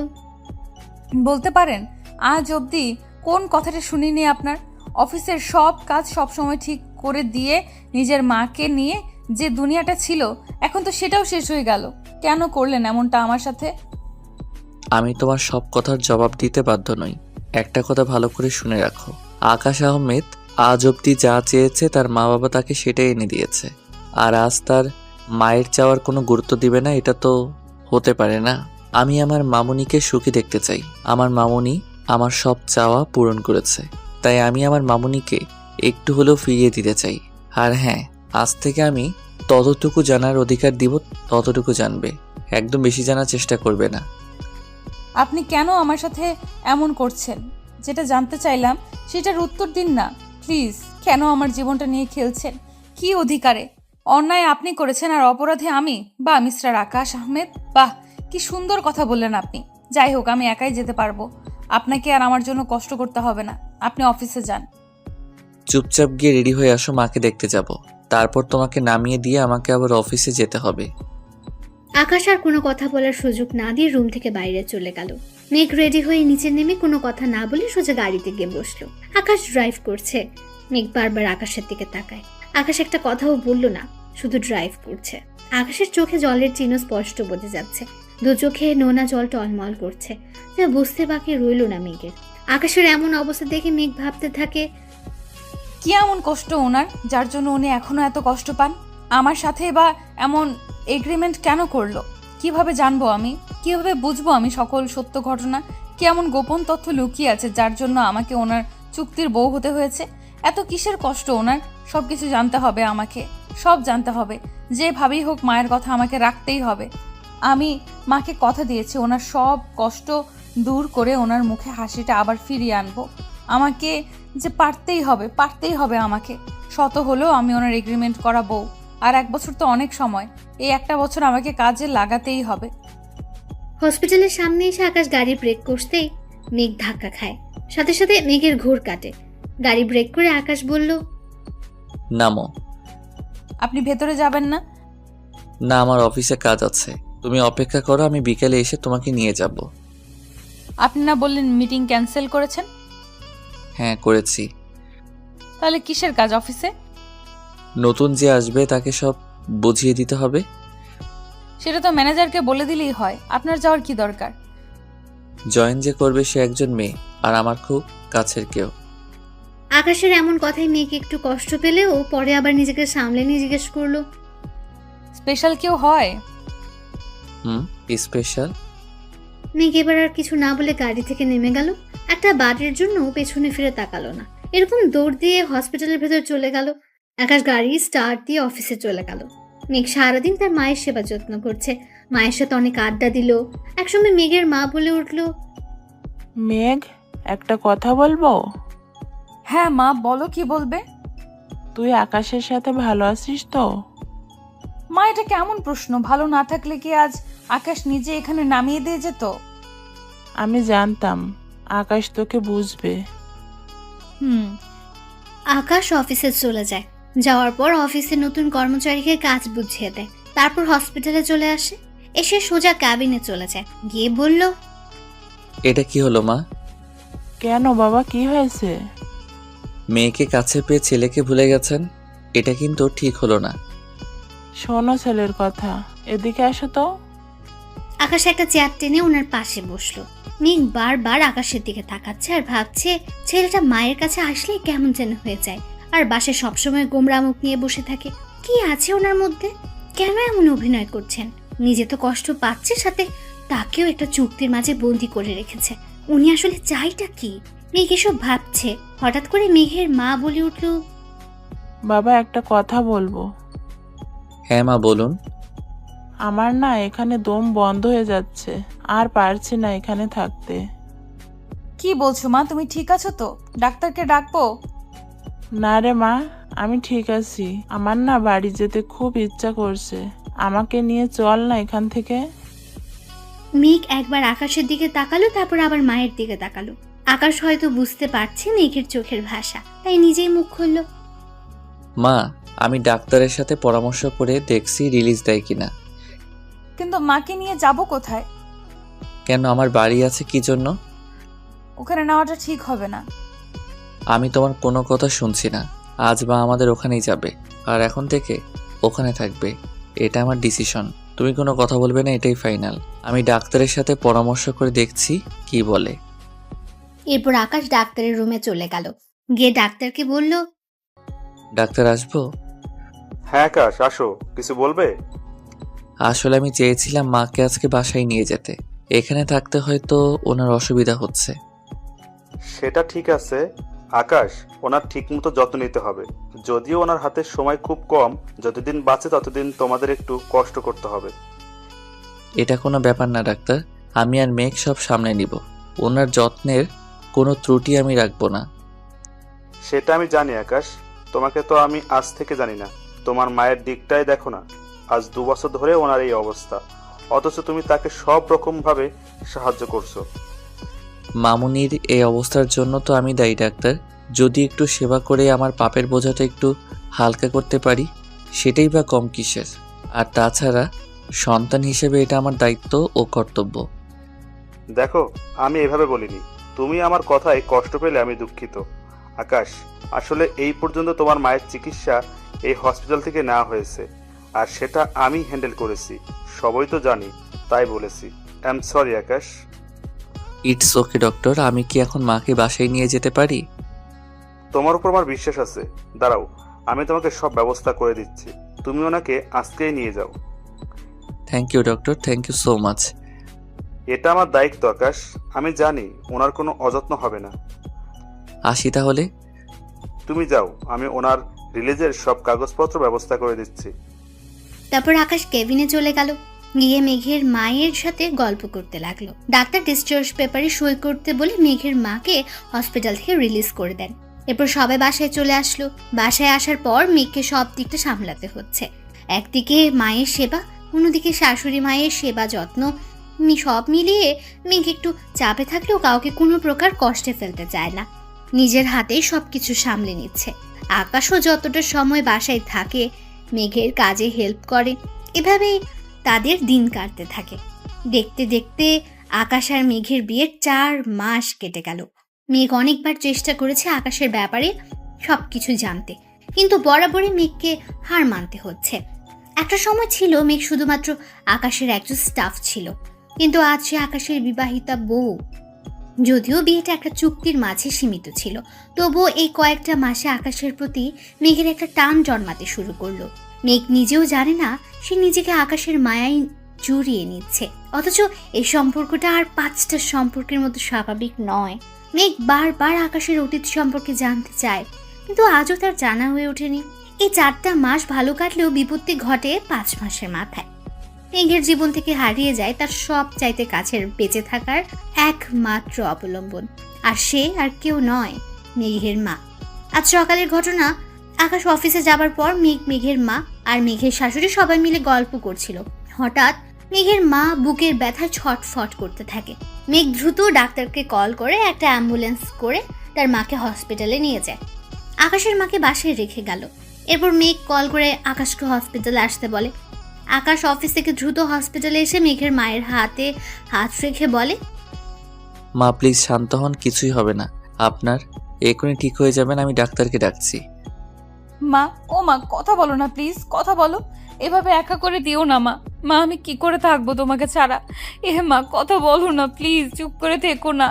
Speaker 3: বলতে পারেন আজ অবধি কোন কথাটা শুনিনি আপনার? অফিসের সব কাজ সবসময় ঠিক করে দিয়ে নিজের মাকে নিয়ে যে দুনিয়াটা ছিল, এখন তো সেটাও শেষ হয়ে গেল। কেন করলেন এমনটা আমার সাথে?
Speaker 4: আমি তোমার সব কথার জবাব দিতে বাধ্য নই। একটা কথা ভালো করে শুনে রাখো, আকাশ আহমেদ আজ অব্দি যা চেয়েছে তার মা বাবা তাকে সেটাই এনে দিয়েছে। আর আজ তার মায়ের চাওয়ার কোনো গুরুত্ব দিবে না, এটা তো হতে পারে না। আমি আমার মামুনিকে সুখী দেখতে চাই। আমার মামুনি আমার সব চাওয়া পূরণ করেছে, তাই আমি আমার মামুনিকে একটু হলেও ফিরিয়ে দিতে চাই। আর হ্যাঁ, আজ থেকে আমি ততটুকু জানার অধিকার দিব, ততটুকু জানবে, একদম বেশি জানার চেষ্টা করবে না।
Speaker 3: আপনি কেন আমার সাথে এমন করছেন? যেটা জানতে চাইলাম সেটার উত্তর দিন না প্লিজ। কেন আমার জীবনটা নিয়ে খেলছেন? কি অধিকারে? অন্যায় আপনি করেছেন আর অপরাধী আমি? বাহ মিস্টার আকাশ আহমেদ, বাহ, কি সুন্দর কথা বললেন আপনি। যাই হোক, আমি একাই যেতে পারবো, আপনাকে আর আমার জন্য কষ্ট করতে হবে না। আপনি অফিসে যান।
Speaker 4: চুপচাপ গিয়ে রেডি হয়ে আসো, মাকে দেখতে যাব। তারপর তোমাকে নামিয়ে দিয়ে আমাকে আবার অফিসে যেতে হবে।
Speaker 2: আকাশ আর কোনো কথা বলার সুযোগ না দিয়ে রুম থেকে বাইরে চলে গেল। মেঘ রেডি হয়ে নিচে নেমে কোনো কথা না বলে সোজা গাড়িতে গিয়ে বসলো। আকাশ ড্রাইভ করছে। মেঘ বারবার আকাশের দিকে তাকায়। আকাশ একটা কথাও বলল না, শুধু ড্রাইভ করছে। আকাশের চোখে জলের চিহ্ন স্পষ্ট বোঝা যাচ্ছে। দু চোখে নোনা জল টলমল করছে, যা বুঝতে বাকি রইল না মেঘের। আকাশের এমন অবস্থা দেখে মেঘ ভাবতে থাকে,
Speaker 3: কি এমন কষ্ট ওনার, যার জন্য উনি এখনো এত কষ্ট পান? আমার সাথে বা এমন এগ্রিমেন্ট কেন করলো? কিভাবে জানবো আমি? কিভাবে বুঝবো আমি সকল সত্য ঘটনা? কি এমন গোপন তথ্য লুকিয়ে আছে যার জন্য আমাকে ওনার চুক্তির বউ হতে হয়েছে? এত কিসের কষ্ট ওনার? সব কিছু জানতে হবে আমাকে, সব জানতে হবে। যেভাবেই হোক মায়ের কথা আমাকে রাখতেই হবে। আমি মাকে কথা দিয়েছি ওনার সব কষ্ট দূর করে ওনার মুখে হাসিটা আবার ফিরিয়ে আনবো। আমাকে যে পারতেই হবে আমাকে। শত হলেও আমি ওনার এগ্রিমেন্ট করা বউ। আর 1 বছর তো অনেক সময়। এই 1টা বছর আমাকে কাজে লাগাতেই হবে।
Speaker 2: হসপিটালের সামনে এসে আকাশ গাড়ি ব্রেক করতেই মেঘ ধাক্কা খায়। সাথে সাথে মেঘের ঘোর কাটে। গাড়ি ব্রেক করে আকাশ বলল,
Speaker 4: নামো।
Speaker 3: আপনি ভেতরে যাবেন না?
Speaker 4: না, আমার অফিসে কাজ আছে, তুমি অপেক্ষা করো, আমি বিকেলে এসে তোমাকে নিয়ে যাব।
Speaker 3: আপনি না বললেন মিটিং ক্যান্সেল করেছেন?
Speaker 4: হ্যাঁ, করেছি।
Speaker 3: তাহলে কিসের কাজ অফিসে?
Speaker 4: নতুন যে আসবে তাকে সব বুঝিয়ে দিতে হবে।
Speaker 3: সেটা তো ম্যানেজারকে বলে দিলেই হয়, আপনার যাওয়ার কি দরকার?
Speaker 4: জয়েন যে করবে সে একজন মেয়ে, আর আমার খুব কাছের কেউ।
Speaker 2: আকাশের এমন কথায় মেঘ একটু কষ্ট পেলেও পরে আবার নিজেকে সামলে নিয়ে জিজ্ঞেস করলো,
Speaker 3: স্পেশাল কেউ হয়?
Speaker 4: স্পেশাল?
Speaker 2: মেঘ এবার আর কিছু না বলে গাড়ি থেকে নেমে গেল। একটা বারের জন্য পেছনে ফিরে তাকালো না। এরকম দৌড় দিয়ে হসপিটালের ভেতর চলে গেল। আকাশ গাড়ি স্টার্ট দিয়ে অফিসে চলে গেল। মেঘ সারাদিন তার মায়ের সেবা যত্ন করছে। মায়ের সাথে অনেক আড্ডা দিল। একসময় মেঘের মা বলে উঠল,
Speaker 8: মেঘ, একটা কথা বলবো?
Speaker 3: হ্যাঁ মা, বলো, কি বলবে?
Speaker 8: তুই আকাশের সাথে ভালো আছিস তো?
Speaker 3: মা, এটা কেমন প্রশ্ন? ভালো না থাকলে কি আজ আকাশ নিজে এখানে নামিয়ে দিয়ে যেত?
Speaker 8: আমি জানতাম আকাশ তোকে বুঝবে।
Speaker 2: আকাশ অফিসে চলে যায়। যাওয়ার পর অফিসে নতুন কর্মচারীকে কাজ বুঝিয়ে দেয়। তারপর হসপিটালে চলে আসে। এসে সোজা ক্যাবিনে চলে যায়। গিয়ে বলল,
Speaker 4: এটা কি হলো মা?
Speaker 8: কেন বাবা, কি হয়েছে?
Speaker 4: মেয়েকে কাছে পেয়ে ছেলেকে ভুলে গেছেন, এটা কিন্তু ঠিক হলো না।
Speaker 8: শোনো ছেলের কথা, এদিকে আসো তো।
Speaker 2: আকাশ একটা চেয়ার টেনে ওনার পাশে বসলো। মেঘ বারবার আকাশের দিকে তাকাচ্ছে আর ভাবছে ছেলেটা মায়ের কাছে আসলে কেমন যেন হয়ে যায়। আর বাসে সবসময় গোমরা মুখ নিয়ে বসে থাকে। কি আছে ওনার মধ্যে? কেন এমন অভিনয় করছেন? নিজে তো কষ্ট পাচ্ছে, সাথে তাকেও একটা চুক্তির মাঝে বন্দি করে রেখেছে। উনি আসলে চাইটা কি? মেঘ এসব ভাবছে। হঠাৎ করে মেঘের মা বলে উঠল,
Speaker 8: বাবা, একটা কথা বলবো।
Speaker 4: হ্যাঁ মা, বলুন।
Speaker 8: আমার না এখানে দম বন্ধ হয়ে যাচ্ছে, আর পারছি না এখানে থাকতে।
Speaker 3: কি বলছো মা? তুমি ঠিক আছো তো? ডাক্তারকে ডাকবো?
Speaker 8: না রে মা, আমি ঠিক আছি। আমার না বাড়ি যেতে খুব ইচ্ছা করছে। আমাকে নিয়ে চল না এখান থেকে।
Speaker 2: মেঘ একবার আকাশের দিকে তাকালো, তারপর আবার মায়ের দিকে তাকালো। আকাশ হয়তো বুঝতে পারছে মেঘের চোখের ভাষা, তাই নিজেই মুখ খুলল,
Speaker 4: মা, আমি ডাক্তারের সাথে পরামর্শ করে দেখছি রিলিজ দেয় কিনা।
Speaker 3: কিন্তু মাকে নিয়ে যাব কোথায়?
Speaker 4: কেন, আমার বাড়ি আছে, কি জন্য?
Speaker 3: ওখানে নেওয়াটা ঠিক হবে না।
Speaker 4: আমি তোমার কোনো কথা শুনছি না। আজ মা আমাদের ওখানেই যাবে, আর এখন থেকে ওখানে থাকবে। এটা আমার ডিসিশন, তুমি কোনো কথা বলবে না, এটাই ফাইনাল। আমি ডাক্তারের সাথে পরামর্শ করে দেখছি কি বলে।
Speaker 2: এরপর আকাশ ডাক্তারের রুমে চলে গেল। গিয়ে ডাক্তারকে বলল,
Speaker 4: ডাক্তার, আসবো?
Speaker 7: হ্যাঁ আকাশ, আসো। কিছু বলবে?
Speaker 4: আসলে আমি চেয়েছিলাম মাকে আজকে বাসায় নিয়ে যেতে। এখানে থাকতে হয়তো ওনার অসুবিধা হচ্ছে।
Speaker 7: সেটা ঠিক আছে আকাশ, ওনার ঠিক মতো যত্ন নিতে হবে। যদিও ওনার হাতে সময় খুব কম, যতদিন বাঁচে ততদিন তোমাদের একটু কষ্ট করতে হবে।
Speaker 4: এটা কোনো ব্যাপার না ডাক্তার, আমি আর মেঘ সব সামনে নিব। ওনার যত্নের কোনো ত্রুটি আমি রাখবো না।
Speaker 7: সেটা আমি জানি আকাশ, তোমাকে তো আমি আজ থেকে জানি না। তোমার মায়ের দিকটাই দেখো না, আজ 2 বছর ধরে ওনার এই অবস্থা, অথচ তুমি তাকে সব রকম ভাবে সাহায্য করছো।
Speaker 4: মামুনির এই অবস্থার জন্য তো আমি দায়ী ডাক্তার। যদি একটু সেবা করে আমার পাপের বোঝাটা একটু হালকা করতে পারি, সেটাই বা কম কিসের। আর তাছাড়া সন্তান হিসেবে এটা আমার দায়িত্ব ও কর্তব্য।
Speaker 7: দেখো, আমি এভাবে বলিনি। তুমি আমার কথায় কষ্ট পেলে আমি দুঃখিত আকাশ। আসলে এই পর্যন্ত তোমার মায়ের চিকিৎসা এই হসপিটাল থেকে নেওয়া হয়েছে, আর সেটা আমি হ্যান্ডেল করেছি। সবই তো জানি, তাই বলেছি। I am sorry Akash.
Speaker 4: It's okay doctor, আমি কি এখন মাকে বাসায় নিয়ে যেতে পারি?
Speaker 7: তোমার উপর আমার বিশ্বাস আছে। দাঁড়াও, আমি তোমাকে সব ব্যবস্থা করে দিচ্ছি। তুমি ওনাকে আজকেই নিয়ে যাও।
Speaker 4: Thank you doctor, thank you so much.
Speaker 7: এটা আমার দায়িত্ব আকাশ, আমি জানি ওনার কোনো অযত্ন হবে না।
Speaker 4: আসি তাহলে।
Speaker 7: তুমি যাও, আমি ওনার রিলিজের সব কাগজপত্র ব্যবস্থা করে দিচ্ছি।
Speaker 2: তারপর আকাশ কেবিনে চলে গেল, গিয়ে মেঘের মায়ের সাথে গল্প করতে লাগলো। ডাক্তার ডিসচার্জ পেপারে সই করতে বলে মেঘের মাকে হসপিটাল থেকে রিলিজ করে দেন। এরপর সবাই বাসায় চলে আসলো। বাসায় আসার পর মেঘকে সব দিকটা সামলাতে হচ্ছে। একদিকে মায়ের সেবা, অন্যদিকে শাশুড়ি মায়ের সেবা যত্ন, সব মিলিয়ে মেঘ একটু চাপে থাকলেও কাউকে কোনো প্রকার কষ্টে ফেলতে চায় না। নিজের হাতেই সবকিছু সামলে নিচ্ছে। আকাশও যতটা সময় বাসায় থাকে মেঘের কাজে হেল্প করে। এভাবেই তাদের দিন কাটতে থাকে। দেখতে দেখতে আকাশ আর মেঘের বিয়ের 4 মাস কেটে গেল। মেঘ অনেকবার চেষ্টা করেছে আকাশের ব্যাপারে সবকিছু জানতে, কিন্তু বরাবরই মেঘকে হার মানতে হচ্ছে। একটা সময় ছিল মেঘ শুধুমাত্র আকাশের একজন স্টাফ ছিল, কিন্তু আজ সে আকাশের বিবাহিতা বউ। যদিও বিয়েটা একটা চুক্তির মাঝে সীমিত ছিল, তবুও এই কয়েকটা মাসে আকাশের প্রতি মেঘের একটা টান জন্মাতে শুরু করলো। মেঘ নিজেও জানে না সে নিজেকে আকাশের মায়ায় জড়িয়ে নিচ্ছে, অথচ এই সম্পর্কটা আর 5টা সম্পর্কের মতো স্বাভাবিক নয়। মেঘ বারবার আকাশের অতীত সম্পর্কে জানতে চায়, কিন্তু আজও তার জানা হয়ে ওঠেনি। এই 4টা মাস ভালো কাটলেও বিপত্তি ঘটে 5 মাসের মাথায়। মেঘের জীবন থেকে হারিয়ে যায় তার সব চাইতে কাছের বেঁচে থাকার একমাত্র অবলম্বন, আর সে আর কেউ নয়, মেঘের মা। আজ সকালের ঘটনা। আকাশ অফিসে যাবার পর মেঘের মা আর মেঘের শাশুড়ি সবাই মিলে গল্প করছিল। হঠাৎ মেঘের মা বুকের ব্যথায় ছটফট করতে থাকে। মেঘ দ্রুত ডাক্তারকে কল করে একটা অ্যাম্বুলেন্স করে তার মাকে হসপিটালে নিয়ে যায়। আকাশের মাকে বাসায় রেখে গেল। এরপর মেঘ কল করে আকাশকে হসপিটালে আসতে বলে। আকাশ অফিস থেকে দ্রুত হসপিটালে এসে মেঘের মায়ের হাতে হাত রেখে বলে,
Speaker 4: মা প্লিজ শান্ত হন, কিছুই হবে না আপনার, এখনই ঠিক হয়ে যাবেন, আমি ডাক্তারকে ডাকছি।
Speaker 3: মা, ও মা, কথা বলো না প্লিজ, কথা বলো। এভাবে একা করে দিও না মা। মা, আমি কি করে থাকবো তোমাকে ছাড়া? মা, কথা বলো না প্লিজ, চুপ করে থেকো না।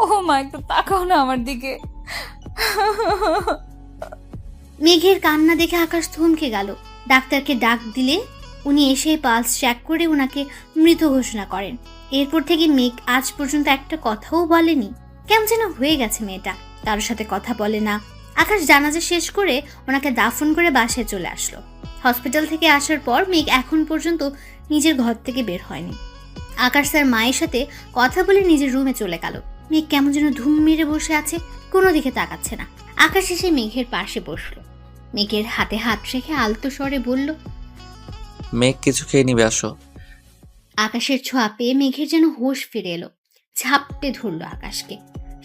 Speaker 3: ও মা, একটু তাকাও না আমার দিকে।
Speaker 2: মেঘের কান্না দেখে আকাশ থমকে গেল। ডাক্তারকে ডাক দিলে উনি এসে পালস চেক করে ওনাকে মৃত ঘোষণা করেন। এরপর থেকে মেঘ আজ পর্যন্ত একটা কথাও বলেনি। কেমন যেন হয়ে গেছে মেয়েটা, কারোর সাথে কথা বলে না। আকাশ জানাজা শেষ করে ওনাকে দাফন করে বাসায় চলে আসলো। হসপিটাল থেকে আসার পর মেঘ এখন পর্যন্ত নিজের ঘর থেকে বের হয়নি। আকাশ তার মায়ের সাথে কথা বলে নিজের রুমে চলে গেল। মেঘ কেমন যেন ধুম মেরে বসে আছে, কোনো দিকে তাকাচ্ছে না। আকাশ এসে মেঘের পাশে বসলো। মেঘের হাতে হাত রেখে আলতো স্বরে বলল,
Speaker 4: মেঘ কিছু খেয়ে নিবে, আসো।
Speaker 2: আকাশের ছোঁয়া পেয়ে মেঘের যেন হোশ ফিরে এলো। ঝাপটে ধরলো আকাশকে।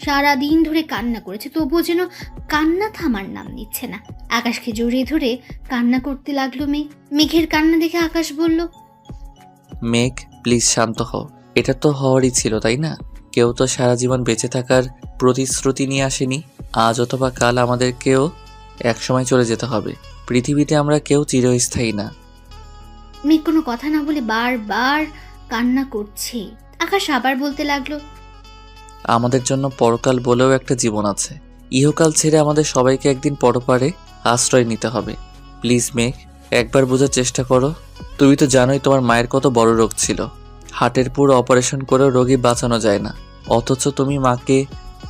Speaker 2: সারাদিন ধরে কান্না করেছে, তবুও যেন কান্না থামার নাম নিচ্ছে না। আকাশকে জড়িয়ে ধরে কান্না করতে লাগলো মেঘ। মেঘের কান্না দেখে আকাশ বলল,
Speaker 4: মেঘ প্লিজ শান্ত হও, এটা তো হওয়ারই ছিল, তাই না? কেউ তো সারা জীবন বেঁচে থাকার প্রতিশ্রুতি নিয়ে আসেনি। আজ অথবা কাল আমাদেরকেও একসময় চলে যেতে হবে। পৃথিবীতে আমরা কেউ চিরস্থায়ী না।
Speaker 2: মেঘ কোনো কথা না বলে বারবার কান্না করছে। আকাশ আবার বলতে লাগলো,
Speaker 4: আমাদের জন্য পরকাল বলেও একটা জীবন আছে। ইহকাল ছেড়ে আমাদের সবাইকে একদিন পরপারে আশ্রয় নিতে হবে। প্লিজ মেঘ, একবার বোঝার চেষ্টা করো। তুমি তো জানোই তোমার মায়ের কত বড় রোগ ছিল। হার্টের পুরো অপারেশন করেও রোগী বাঁচানো যায় না, অথচ তুমি মাকে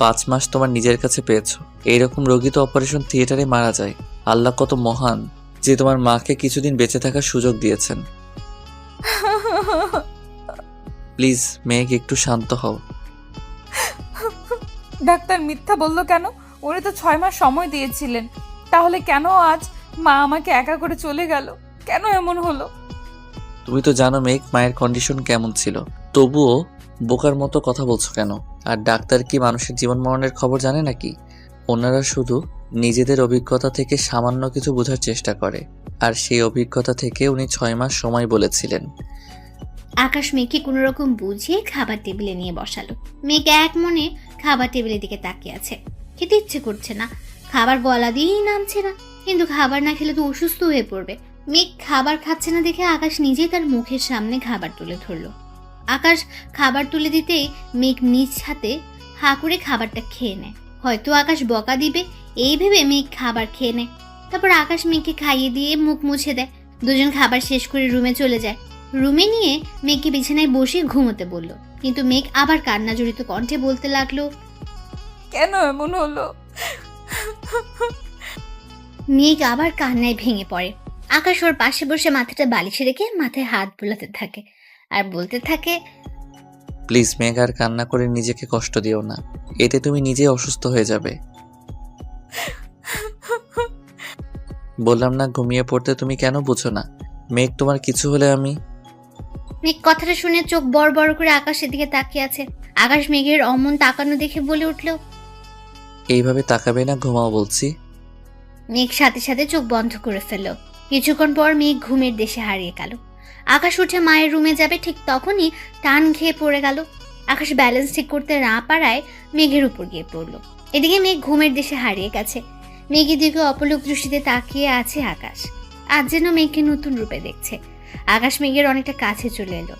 Speaker 4: 5 মাস তোমার নিজের কাছে পেয়েছো। এইরকম রোগী তো অপারেশন থিয়েটারে মারা যায়। আল্লাহ কত মহান যে তোমার মাকে কিছুদিন বেঁচে থাকার সুযোগ দিয়েছেন। প্লিজ মেঘ, একটু শান্ত হও।
Speaker 3: ডাক্তার মিথ্যা বললো কেন? উনি তো 6 মাস সময় দিয়েছিলেন। তাহলে কেন আজ মা আমাকে একা করে চলে গেল? কেন এমন হলো?
Speaker 4: তুমি তো জানো মেঘ মায়ের কন্ডিশন কেমন ছিল, তবুও বোকার মতো কথা বলছো কেন? আর ডাক্তার কি মানুষের জীবন মরণের খবর জানে নাকি? ওনারা শুধু নিজেদের অভিজ্ঞতা থেকে সামান্য কিছু বোঝার চেষ্টা করে, আর সেই অভিজ্ঞতা থেকে উনি 6 মাস সময় বলেছিলেন।
Speaker 2: আকাশ মেঘকে কোনো রকম বুঝিয়ে খাবার টেবিলে নিয়ে বসালো। মেঘ এক মনে খাবার টেবিলের দিকে তাকিয়ে আছে। খেতে ইচ্ছে করছে না, খাবার গলা দিয়েই নামছে না, কিন্তু খাবার না খেলে তো অসুস্থ হয়ে পড়বে। মেঘ খাবার খাচ্ছে না দেখে আকাশ নিজেই তার মুখের সামনে খাবার তুলে ধরলো। আকাশ খাবার তুলে দিতেই মেঘ নিজ হাতে হা করে খাবারটা খেয়ে নেয়। হয়তো আকাশ বকা দিবে এই ভেবে মেঘ খাবার খেয়ে নেয়। তারপর আকাশ মেঘকে খাইয়ে দিয়ে মুখ মুছে দেয়। দুজন খাবার শেষ করে রুমে চলে যায়। রুমে নিয়ে মেঘকে বিছানায় বসে ঘুমোতে বলল, কিন্তু মেঘ আবার কান্না জড়িত কণ্ঠে বলতে লাগলো।
Speaker 3: কেন এমন হলো?
Speaker 2: মেঘ আবার কান্নায় ভেঙে পড়ে। আকাশ ওর পাশে বসে মাথাটা বালিশে রেখে মাথায় হাত বোলাতে থাকে আর বলতে থাকে,
Speaker 4: প্লিজ মেঘ, আর কান্না করে নিজেকে কষ্ট দিও না, এতে তুমি নিজেই অসুস্থ হয়ে যাবে। বললাম না ঘুমিয়ে পড়তে, তুমি কেন বুঝো না? মেঘ, তোমার কিছু হলে আমি।
Speaker 2: মেঘ কথাটা শুনে চোখ বড় বড় করে আকাশের দিকে তাকিয়ে আছে। আকাশ মেঘের অমন তাকানো দেখে বলে উঠল।
Speaker 4: এইভাবে তাকাবে না, ঘুমাও বলছি।
Speaker 2: মেঘ সাথে সাথে চোখ বন্ধ করে ফেলল। কিছুক্ষণ পর মেঘ ঘুমের দেশে হারিয়ে গেল। আকাশ উঠে মায়ের রুমে যাবে, ঠিক তখনই টান খেয়ে পড়ে গেল। আকাশ ব্যালেন্স ঠিক করতে না পারায় মেঘের উপর গিয়ে পড়ল। এদিকে মেঘ ঘুমের দেশে হারিয়ে গেছে। মেঘের দিকে অপলক দৃষ্টিতে তাকিয়ে আছে আকাশ। আজ যেন মেঘকে নতুন রূপে দেখছে। আকাশ মেঘের অনেকটা কাছে চলে এলো।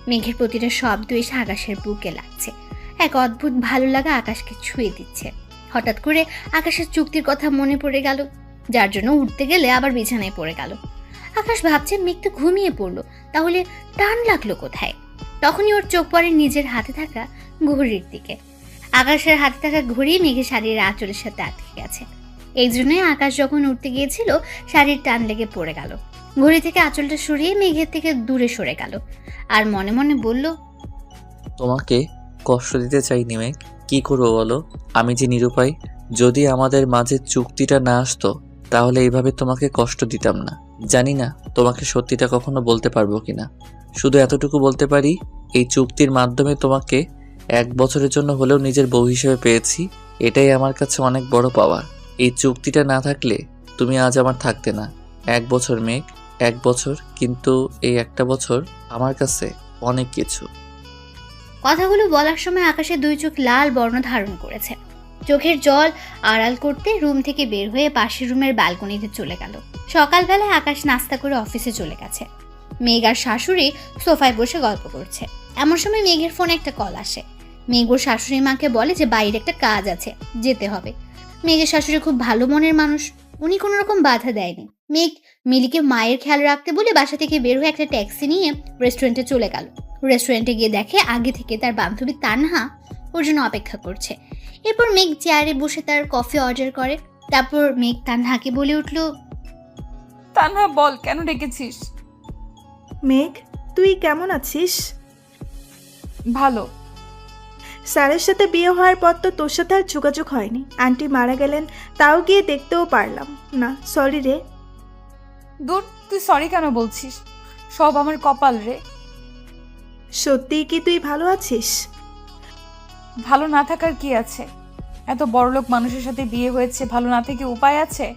Speaker 2: মেঘের প্রতিটা শব্দ এসে আকাশের বুকে লাগছে। এক অদ্ভুত ভালো লাগা আকাশকে ছুঁয়ে দিচ্ছে। হঠাৎ করে আকাশের চুক্তির কথা মনে পড়ে গেল, যার জন্য উঠতে গেলে আবার বিছানায় পড়ে গেল। আকাশ ভাবছে মেঘ তো ঘুমিয়ে পড়লো, তাহলে টান লাগলো কোথায়? তখনই ওর চোখ পড়ে নিজের হাতে থাকা ঘড়ির দিকে। আকাশের হাতে থাকা ঘড়ি মেঘের শাড়ির আঁচলের সাথে আটকে গেছে। এই জন্যই আকাশ যখন উঠতে গিয়েছিল শাড়ির টান লেগে পড়ে গেল। ঘড়ি থেকে আঁচলটা সরিয়ে মেঘের থেকে দূরে সরে গেল আর মনে মনে বলল,
Speaker 4: তোমাকে কষ্ট দিতে চাইনি মেঘ, কি করবো বলো? আমি যে নিরুপায়। যদি আমাদের মাঝে চুক্তিটা না আসতো তাহলে এইভাবে তোমাকে কষ্ট দিতাম না। জানি না তোমাকে সত্যিটা কখনো বলতে পারবো কিনা, শুধু এতটুকু বলতে পারি, এই চুক্তির মাধ্যমে তোমাকে 1 বছরের জন্য হলেও নিজের বউ হিসেবে পেয়েছি। এটাই আমার কাছে অনেক বড় পাওয়া। এই চুক্তিটা না থাকলে তুমি আজ আমার থাকতে না। 1 বছর মেঘ, 1 বছর, কিন্তু এই একটা বছর আমার কাছে অনেক কিছু।
Speaker 2: কথাগুলো বলার সময় আকাশের 2 চোখ লাল বর্ণ ধারণ করেছে। চোখের জল আড়াল করতে রুম থেকে বের হয়ে পাশের রুমের ব্যালকনিতে চলে গেল। সকালবেলায় আকাশ নাস্তা করে অফিসে চলে গেছে। মেঘ আর শাশুড়ি সোফায় বসে গল্প করছে। এমন সময় মেঘের ফোনে একটা কল আসে। মেঘ ওর শাশুড়ি মাকে বলে যে বাইরে একটা কাজ আছে, যেতে হবে। মেঘের শাশুড়ি খুব ভালো মনের মানুষ, উনি কোনো রকম বাধা দেয়নি। মেঘ মিলিকে মায়ের খেয়াল রাখতে বলে বাসা থেকে বের হয়ে একটা ট্যাক্সি নিয়ে রেস্টুরেন্টে চলে গেল। রেস্টুরেন্টে গিয়ে দেখে আগে থেকে তার বান্ধবী তানহা ওর জন্য অপেক্ষা করছে। এরপর মেঘ চেয়ারে বসে তার কফি অর্ডার করে। তারপর মেঘ তানহাকে বলে উঠল,
Speaker 3: তানহা বল, কেন ডেকেছিস?
Speaker 1: মেঘ, তুই কেমন আছিস?
Speaker 3: ভালো।
Speaker 1: স্যারের সাথে বিয়ে হওয়ার পর তো তোর সাথে আর যোগাযোগ হয়নি। আন্টি মারা গেলেন, তাও গিয়ে দেখতেও পারলাম না। সরি রে।
Speaker 3: দূর, তুই সরি কেন বলছিস? সব আমার কপাল রে।
Speaker 1: সত্যিই কি তুই ভালো আছিস?
Speaker 3: ভালো না থাকার কি আছে? এত বড়লোক মানুষের সাথে বিয়ে হয়েছে, ভালো না থেকে উপায় আছে?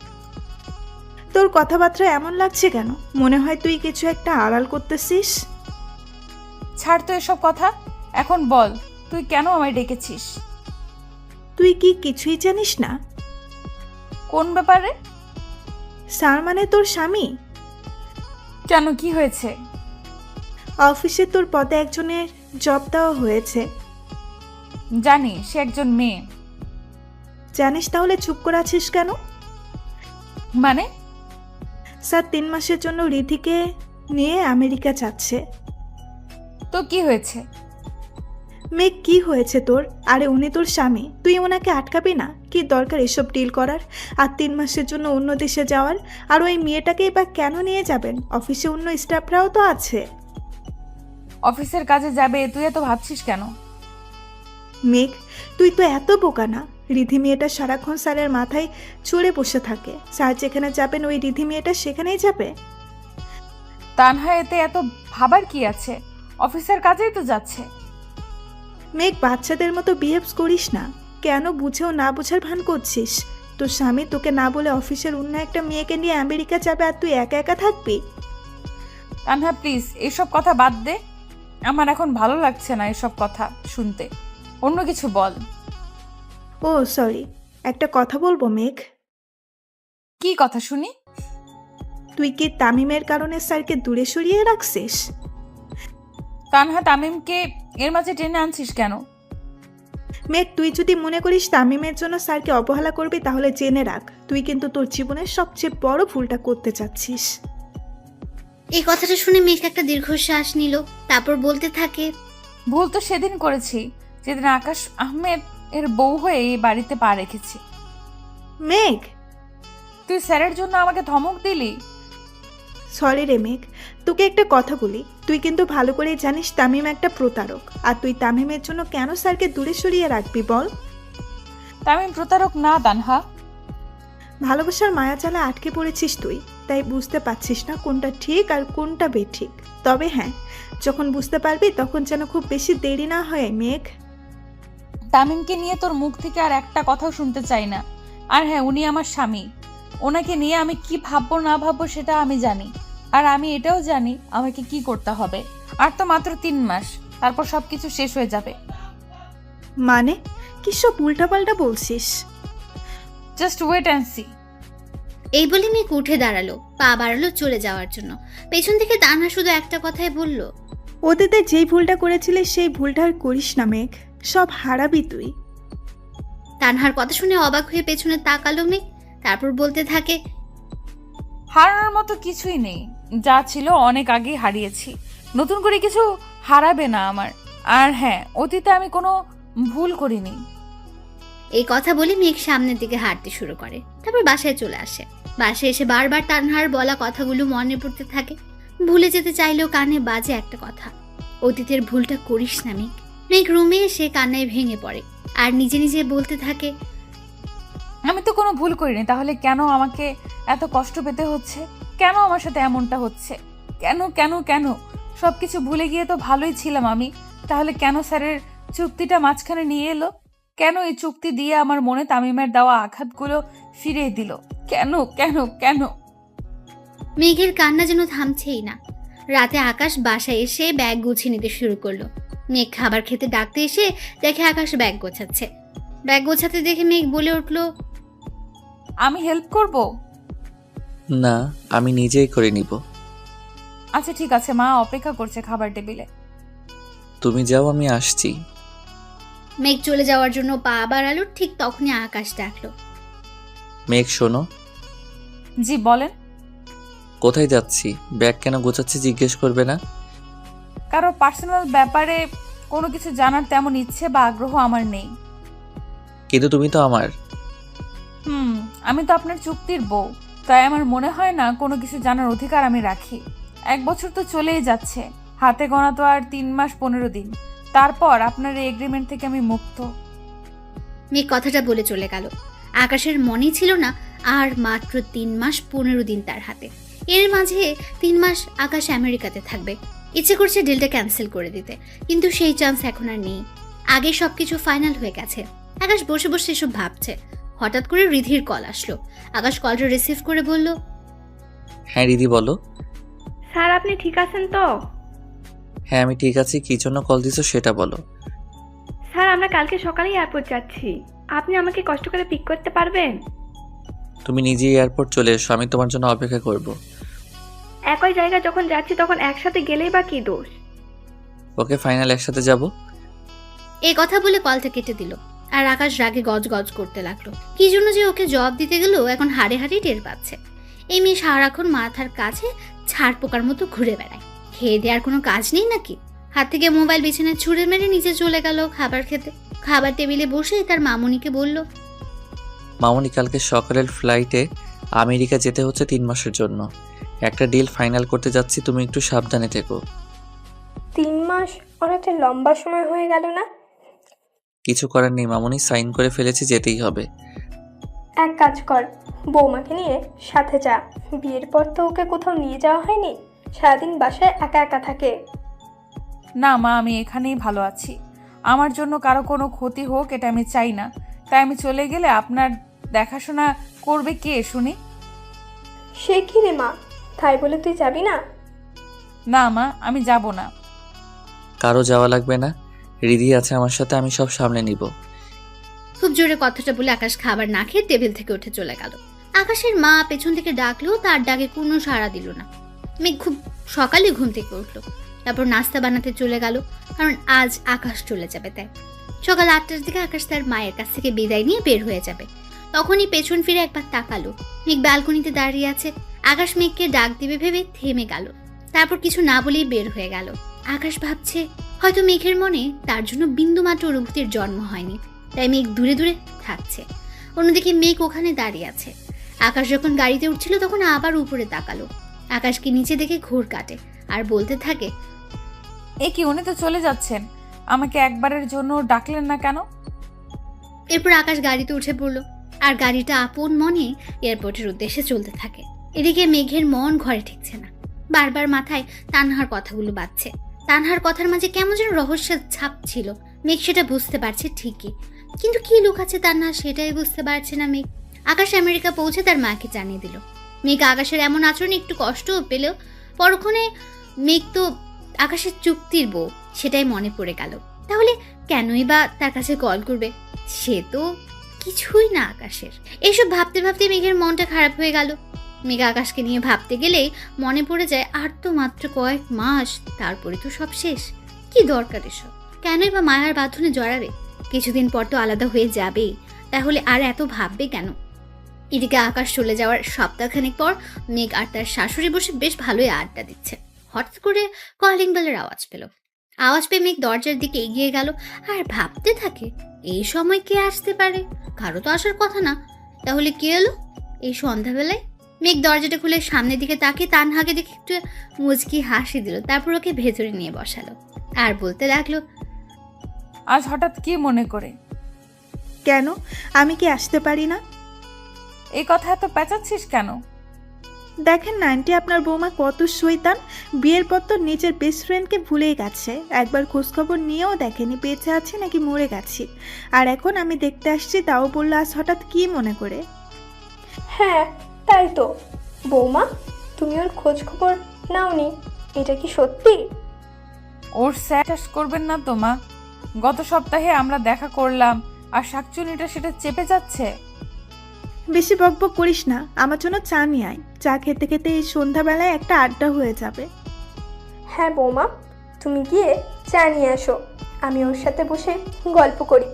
Speaker 1: তোর কথাবার্তা এমন লাগছে কেন? মনে হয় তুই কিছু একটা আড়াল করতেছিস।
Speaker 3: ছাড় তো এসব কথা। এখন বল, তুই কেন আমায় ডেকেছিস?
Speaker 1: তুই কি কিছুই জানিস না?
Speaker 3: কোন ব্যাপারে?
Speaker 1: স্যার মানে তোর স্বামী।
Speaker 3: কেন, কি হয়েছে?
Speaker 1: অফিসে তোর পদে একজনের জব দেওয়া হয়েছে।
Speaker 3: জানি, সে একজন মেয়ে।
Speaker 1: জানিস, তাহলে চুপ করে আছিস কেন?
Speaker 3: মানে?
Speaker 1: স্যার 3 মাসের জন্য রিধিকে নিয়ে আমেরিকা যাচ্ছে।
Speaker 3: তো কি হয়েছে?
Speaker 1: মেঘ, কি হয়েছে তোর? আরে উনি তোর স্বামী, তুই ওনাকে আটকাবি না? কি দরকার এসব ডিল করার? আর 3 মাসের জন্য অন্য দেশে যাওয়ার? আর ওই মেয়েটাকে এবার কেন নিয়ে যাবেন? অফিসে অন্য স্টাফরাও তো আছে।
Speaker 3: অফিসের কাজে যাবে, তুই এত ভাবছিস কেন?
Speaker 1: মেঘ, তুই তো এত বোকা না। রিধি মেয়েটা সারাক্ষণ স্যারের মাথায় চড়ে বসে থাকে। স্যার যেখানে যাবেন ওই রিধি মেয়েটা সেখানেই যাবে।
Speaker 3: তানহা, এতে এত ভাবার কি আছে? অফিসের কাজেই তো যাচ্ছে।
Speaker 1: মেঘ, বাচ্চাদের মতো বিহেভ করিস না। কেন বুঝেও না বোঝার ভান করছিস? তোর স্বামী তোকে না বলে অফিসের অন্য একটা মেয়েকে নিয়ে আমেরিকা যাবে আর তুই একা একা থাকবি?
Speaker 3: তানহা প্লিজ, এসব কথা বাদ দে। আমার এখন ভালো লাগছে না এসব কথা শুনতে। অন্য কিছু বল।
Speaker 1: ও সরি, একটা কথা বলবো মেঘ?
Speaker 3: কি কথা শুনি?
Speaker 1: তুই কি তামিমের কারণে স্যারকে দূরে সরিয়ে রাখছিস?
Speaker 3: তানহা, তামিমকে এর মাঝে টেনে আনছিস কেন?
Speaker 1: মেঘ, তুই যদি মনে করিস তামিমের জন্য স্যারকে অবহেলা করবি তাহলে জেনে রাখ তুই কিন্তু তোর জীবনের সবচেয়ে বড় ভুলটা করতে চাচ্ছিস।
Speaker 2: এই কথাটা শুনে মেঘ একটা দীর্ঘশ্বাস নিল, তারপর বলতে থাকে,
Speaker 3: ভুল তো সেদিন করেছি যেদিন আকাশ আহমেদ এর বউ হয়ে এই বাড়িতে পা রেখেছি।
Speaker 1: মেঘ,
Speaker 3: তুই স্যারের জন্য আমাকে ধমক দিলি।
Speaker 1: সরি রে মেঘ, তোকে একটা কথা বলি, তুই কিন্তু ভালো করেই জানিস তামিম একটা প্রতারক, আর তুই তামিমের জন্য কেন স্যারকে দূরে সরিয়ে রাখবি বল?
Speaker 3: তামিম প্রতারক না তানহা।
Speaker 1: ভালোবাসার মায়াজালে আটকে পড়েছিস তুই, তাই বুঝতে পারছিস না কোনটা ঠিক আর কোনটা বেঠিক। তবে হ্যাঁ, যখন বুঝতে পারবি তখন যেন খুব বেশি দেরি না হয় মেঘ।
Speaker 3: তামিমকে নিয়ে তোর মুখ থেকে আর একটা কথাও শুনতে চাই না। আর হ্যাঁ, উনি আমার স্বামী, ওনাকে নিয়ে আমি কি ভাববো না ভাববো সেটা আমি জানি। আর আমি এটাও জানি আমাকে কি করতে হবে। আর তো মাত্র 3 মাস, তারপর সবকিছু শেষ হয়ে যাবে।
Speaker 1: মানে কি সব উল্টাপাল্টা বলছিস?
Speaker 3: Just wait and see.
Speaker 2: এই বলে মেঘ উঠে দাঁড়ালো, পা বাড়ালো চলে যাওয়ার জন্য। পেছন থেকে তানহা শুধু একটা কথাই বলল,
Speaker 1: অতীতে যেই ভুলটা করেছিলিস সেই ভুলটা আর করিস না মেঘ, সব হারাবি তুই।
Speaker 2: তানহার কথা শুনে অবাক হয়ে পেছনে তাকালো মেঘ, তারপর বলতে থাকে,
Speaker 3: হারানোর মতো কিছুই নেই, যা ছিল অনেক আগেই হারিয়েছি, নতুন করে কিছু হারাবে না আমার। আর হ্যাঁ, অতীতে আমি কোনো ভুল করিনি।
Speaker 2: এই কথা বলে মেঘ সামনের দিকে হাঁটতে শুরু করে, তারপর বাসায় চলে আসে। বাসায় এসে বারবার তানহার বলা কথাগুলো মনে পড়তে থাকে। ভুলে যেতে চাইলেও কানে বাজে একটা কথা, অতীতের ভুলটা করিস না মেঘ। মেঘ রুমে এসে কান্নায় ভেঙে পড়ে আর নিজে নিজে বলতে থাকে,
Speaker 3: আমি তো কোনো ভুল করিনি, তাহলে কেন আমাকে এত কষ্ট পেতে হচ্ছে? কেন আমার সাথে এমনটা হচ্ছে? কেন কেন কেন? সবকিছু ভুলে গিয়ে তো ভালোই ছিলাম আমি, তাহলে কেন স্যারের চুক্তিটা মাঝখানে নিয়ে এলো? কেন এই চুক্তি দিয়ে আমার মনে তামিমের দেওয়া আঘাতগুলো ফিরিয়ে দিল? কেন কেন কেন?
Speaker 2: মেঘের কান্না যেন থামছেই না। রাতে আকাশ বাসায় এসে ব্যাগ গুছিয়ে নিতে শুরু করলো। মেঘ খাবার খেতে ডাকতে এসে দেখে আকাশ ব্যাগ গোছাচ্ছে। ব্যাগ গোছাতে দেখে মেঘ বলে উঠল,
Speaker 3: আমি হেল্প করব?
Speaker 4: না, আমি নিজেই করে নিব।
Speaker 3: আচ্ছা ঠিক আছে, মা অপেক্ষা করছে খাবার টেবিলে।
Speaker 4: তুমি যাও, আমি আসছি।
Speaker 2: মেঘ চলে যাওয়ার জন্য পা বাড়ালো, ঠিক তখনই আকাশ ডাকলো,
Speaker 4: মেঘ শোনো।
Speaker 3: জি বলেন।
Speaker 4: কোথায় যাচ্ছি, ব্যাগ কেন গোছাচ্ছি জিজ্ঞেস করবে না?
Speaker 3: কারো পার্সোনাল ব্যাপারে কোনো কিছু জানার তেমন ইচ্ছে বা আগ্রহ আমার নেই।
Speaker 4: কিন্তু তুমি তো আমার।
Speaker 3: আমি তো আপনার চুক্তির বউ, তাই আমার মনে হয় না কোনো কিছু জানার অধিকার আমি রাখি। 1 বছর তো চলেই যাচ্ছে, হাতে গোনা তো আর 3 মাস 15 দিন। তারপর আপনার এই এগ্রিমেন্ট থেকে আমি মুক্ত।
Speaker 2: মেঘ কথাটা বলে চলে গেল। আকাশের মনেই ছিল না আর মাত্র 3 মাস 15 দিন তার হাতে। এর মাঝে 3 মাস আকাশ আমেরিকাতে থাকবে। ইচ্ছে করছে ডিলটা ক্যান্সেল করে দিতে, কিন্তু সেই চান্স এখন আর নেই। আগে সবকিছু ফাইনাল হয়ে গেছে। আকাশ বসে বসে এসব ভাবছে। হঠাৎ করে রিধির কল আসলো। আকাশ কলটা রিসিভ করে বলল,
Speaker 4: হ্যাঁ রিদি বলো।
Speaker 5: স্যার আপনি ঠিক আছেন তো?
Speaker 4: হ্যাঁ আমি ঠিক আছি, কি জন্য কল দিছো সেটা বলো।
Speaker 5: স্যার আমরা কালকে সকালেই এয়ারপোর্ট যাচ্ছি, আপনি আমাকে কষ্ট করে পিক করতে পারবেন?
Speaker 4: তুমি নিজেই এয়ারপোর্ট চলে এসো, আমি তোমার জন্য অপেক্ষা করব।
Speaker 5: একই জায়গায় যখন যাচ্ছি তখন একসাথে গেলেই বা কি দোষ?
Speaker 4: ওকে ফাইনাল, একসাথে যাব।
Speaker 2: এই কথা বলে কলটা কেটে দিল। আর আকাশ রাগে গজগজ করতে লাগলো। কি জন্য যে ওকে জবাব দিতে গেল এখন হাড়ে হাড়ে টের পাচ্ছে। এই মেয়ে সারাক্ষণ মাথার কাছে ছাড় পোকার মতো ঘুরে বেড়ায়। খেয়ে দেওয়ার কোনো কাজ নেই নাকি? হাত থেকে মোবাইল বিছানায় ছুঁড়ে মেরে নিচে চলে গেল খাবার খেতে। খাবার টেবিলে বসে তার মামুনিকে বলল,
Speaker 4: মামুনি কালকে সকালের ফ্লাইটে আমেরিকা যেতে হচ্ছে 3 মাসের জন্য। একটা ডিল ফাইনাল করতে যাচ্ছি, তুমি একটু সাবধানে থেকো।
Speaker 5: 3 মাস অনেকটা লম্বা সময় হয়ে গেল না?
Speaker 4: কিছু করার নেই মামুনি, সাইন করে ফেলেছি, যেতেই হবে।
Speaker 5: এক কাজ কর, বৌমাকে নিয়ে সাথে যা। বিয়ের পর তো ওকে কোথাও নিয়ে যাওয়া হয়নি, সারাদিন বাসায় একা একা থাকে।
Speaker 3: না মা, আমি এখানেই ভালো আছি। আমার জন্য কারো কোনো ক্ষতি হোক এটা আমি চাই না। তাই আমি চলে গেলে আপনার দেখাশোনা করবে কে শুনি?
Speaker 5: সে কি রে মা, তাই বলে তুই যাবি না?
Speaker 3: না মা, আমি যাব না।
Speaker 4: কারো যাওয়া লাগবে না, রিধি আছে আমার সাথে, আমি সব সামলে নিব।
Speaker 2: খুব জোরে কথাটা বলে আকাশ খাবার না খেয়ে টেবিল থেকে উঠে চলে গেল। আকাশের মা পেছন থেকে ডাকলেও তার ডাকে কোনো সাড়া দিল না। মেঘ খুব সকালে ঘুম থেকে উঠলো, তারপর নাস্তা বানাতে চলে গেল, কারণ আজ আকাশ চলে যাবে তাই। সকাল 8টার দিকে আকাশ তার মায়ের কাছ থেকে বিদায় নিয়ে বের হয়ে যাবে। তখনই পেছন ফিরে একবার তাকালো। মেঘ ব্যালকনিতে দাঁড়িয়ে আছে। আকাশ মেঘকে ডাক দিবে ভেবে থেমে গেল। তারপর কিছু না বলেই বের হয়ে গেল। আকাশ ভাবছে হয়তো মেঘের মনে তার জন্য বিন্দুমাত্র অনুভূতির জন্ম হয়নি, তাই মেঘ দূরে দূরে থাকছে। অন্যদিকে মেঘ ওখানে দাঁড়িয়ে আছে। আকাশ যখন গাড়িতে উঠছিল তখন আবার উপরে তাকালো। আকাশকে নিচে দেখে ঘোর কাটে আর বলতে থাকে,
Speaker 3: এ কি, উনি তো চলে যাচ্ছেন, আমাকে একবারের জন্য ডাকলেন না কেন?
Speaker 2: এরপর আকাশ গাড়িতে উঠে পড়লো আর গাড়িটা আপন মনে এয়ারপোর্টের উদ্দেশ্যে চলতে থাকে। এদিকে মেঘের মন ঘরে ঠিকছে না, বারবার মাথায় তানহার কথাগুলো বাজছে। তানহার কথার মাঝে কেমন যেন রহস্যের ছাপ ছিল। মেঘ সেটা বুঝতে পারছে ঠিকই, কিন্তু কি লুকাচ্ছে তানহা সেটাই বুঝতে পারছে না মেঘ। আকাশ আমেরিকা পৌঁছে তার মাকে জানিয়ে দিল। মেঘ আকাশের এমন আচরণে একটু কষ্টও পেল। পরক্ষণে মেঘ তো আকাশের চুক্তির বউ, সেটাই মনে পড়ে গেল। তাহলে কেনই বা তার কাছে কল করবে? সে তো কিছুই না আকাশের। এইসব ভাবতে ভাবতে মেঘের মনটা খারাপ হয়ে গেল। মেঘ আকাশকে নিয়ে ভাবতে গেলেই মনে পড়ে যায় আর তো মাত্র কয়েক মাস, তারপরে তো সব শেষ। কি দরকার এসব? কেনই বা মায়ার বাঁধনে জড়াবে? কিছুদিন পর তো আলাদা হয়ে যাবেই, তাহলে আর এত ভাববে কেন? এদিকে আকাশ চলে যাওয়ার সপ্তাহখানেক পর মেঘ আর তার শাশুড়ি বসে বেশ ভালোই আড্ডা দিচ্ছে। হঠাৎ করে কলিং বেলের আওয়াজ পেল। আওয়াজ পেয়ে মেঘ দরজার দিকে এগিয়ে গেল আর ভাবতে থাকে, এই সময় কে আসতে পারে? কারো তো আসার কথা না, তাহলে কে এলো এই সন্ধ্যাবেলায়? মেঘ দরজাটা খুলে সামনের দিকে তাকিয়ে তানহাকে দেখে একটু মুচকি হাসি দিল। তারপর ওকে ভেতরে নিয়ে বসালো আর বলতে লাগলো,
Speaker 3: আজ হঠাৎ কি মনে করে?
Speaker 1: কেন, আমি কি আসতে পারি না?
Speaker 3: এই কথা এত পেঁচাচ্ছিস কেন?
Speaker 1: দেখেন না আন্টি, আপনার বৌমা কত শয়তান। বিয়ের পর তো নিজের বেস্ট ফ্রেন্ডকে ভুলেই গেছে, একবার খোঁজখবর নিয়েও দেখেনি বেঁচে আছে নাকি মরে গেছি। আর এখন আমি দেখতে আসছি, তাও বললো আজ হঠাৎ কি মনে করে?
Speaker 5: হ্যাঁ তাই তো। বৌমা, তুমি ওর খোঁজ খবর নাওনি, এটা কি সত্যি?
Speaker 3: ওর স্যাটাস করবেন না তো মা? গত সপ্তাহে আমরা দেখা করলাম আর শাকচুনিটা সেটা চেপে যাচ্ছে।
Speaker 1: বেশি বকবক করিস না, আমার জন্য চা নিয়ে আয়। চা খেতে খেতে এই সন্ধ্যাবেলায় একটা আড্ডা হয়ে যাবে।
Speaker 5: হ্যাঁ বৌমা, তুমি গিয়ে চা নিয়ে আসো, আমি ওর সাথে বসে গল্প করি।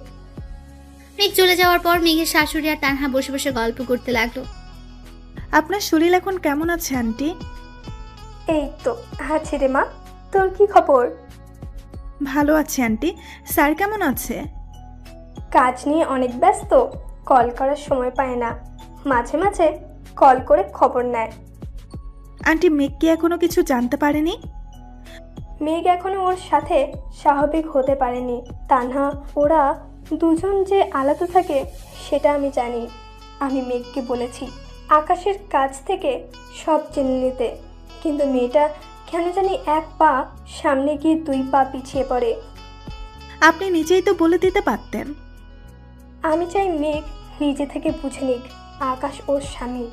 Speaker 2: মেঘ চলে যাওয়ার পর মেঘের শাশুড়ি আর তানহা বসে বসে গল্প করতে লাগলো।
Speaker 1: আপনার শরীর এখন কেমন আছে আন্টি?
Speaker 5: এই তো আছি রে মা, তোর কি খবর?
Speaker 1: ভালো আছে আন্টি। স্যার কেমন আছে?
Speaker 5: কাজ নিয়ে অনেক ব্যস্ত, কল করার সময় পায় না, মাঝে মাঝে কল করে খবর নেয়।
Speaker 1: আন্টি, মেঘ কি এখনো কিছু জানতে পারেনি?
Speaker 5: মেঘ এখনো ওর সাথে স্বাভাবিক হতে পারেনি। তানহা ওরা দুজন যে আলাদা থাকে সেটা আমি জানি। আমি মেঘকে বলেছি আকাশের কাছ থেকে সব জেনে নিতে, কিন্তু মেয়েটা কেন জানি এক পা সামনে গিয়ে 2 পা পিছিয়ে পড়ে।
Speaker 1: আপনি নিজেই তো বলে দিতে পারতেন।
Speaker 5: আমি চাই মেঘ নিজে থেকে বুঝে নিক আকাশ ওর স্বামী।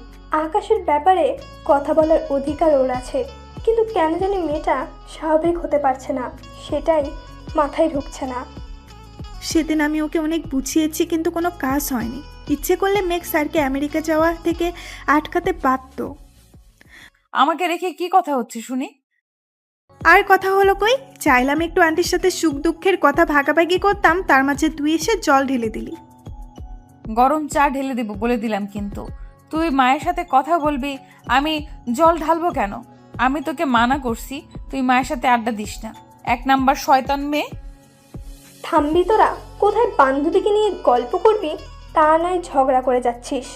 Speaker 5: আকাশের ব্যাপারে কথা বলার অধিকার ওর আছে, কিন্তু কেন জানি মেয়েটা স্বাভাবিক হতে পারছে না, সেটাই মাথায় ঢুকছে না।
Speaker 1: সেদিন আমি ওকে অনেক বুঝিয়েছি, কিন্তু কোনো কাজ হয়নি। ইচ্ছে করলে মেঘ স্যারকে আমেরিকা যাওয়া থেকে আটকাতে পারত।
Speaker 3: আমাকে রেখে কি কথা হচ্ছে শুনি?
Speaker 1: আর কথা হলো কই? চাইলাম একটু আন্টির সাথে সুখ দুঃখের কথা ভাগাভাগি করতাম, তার মাঝে তুই এসে জল ঢেলে দিলি।
Speaker 3: গরম চা ঢেলে দেবো বলে দিলাম, কিন্তু তুই মায়ের সাথে কথা বলবি, আমি জল ঢালবো কেন? আমি তোকে মানা করছি তুই মায়ের সাথে আড্ডা দিস না। 1 নাম্বার শয়তান মেয়ে।
Speaker 5: থামবি তোরা? কোথায় বান্ধবীকে নিয়ে গল্প করবি, তা নয় ঝগড়া করে যাচ্ছিস।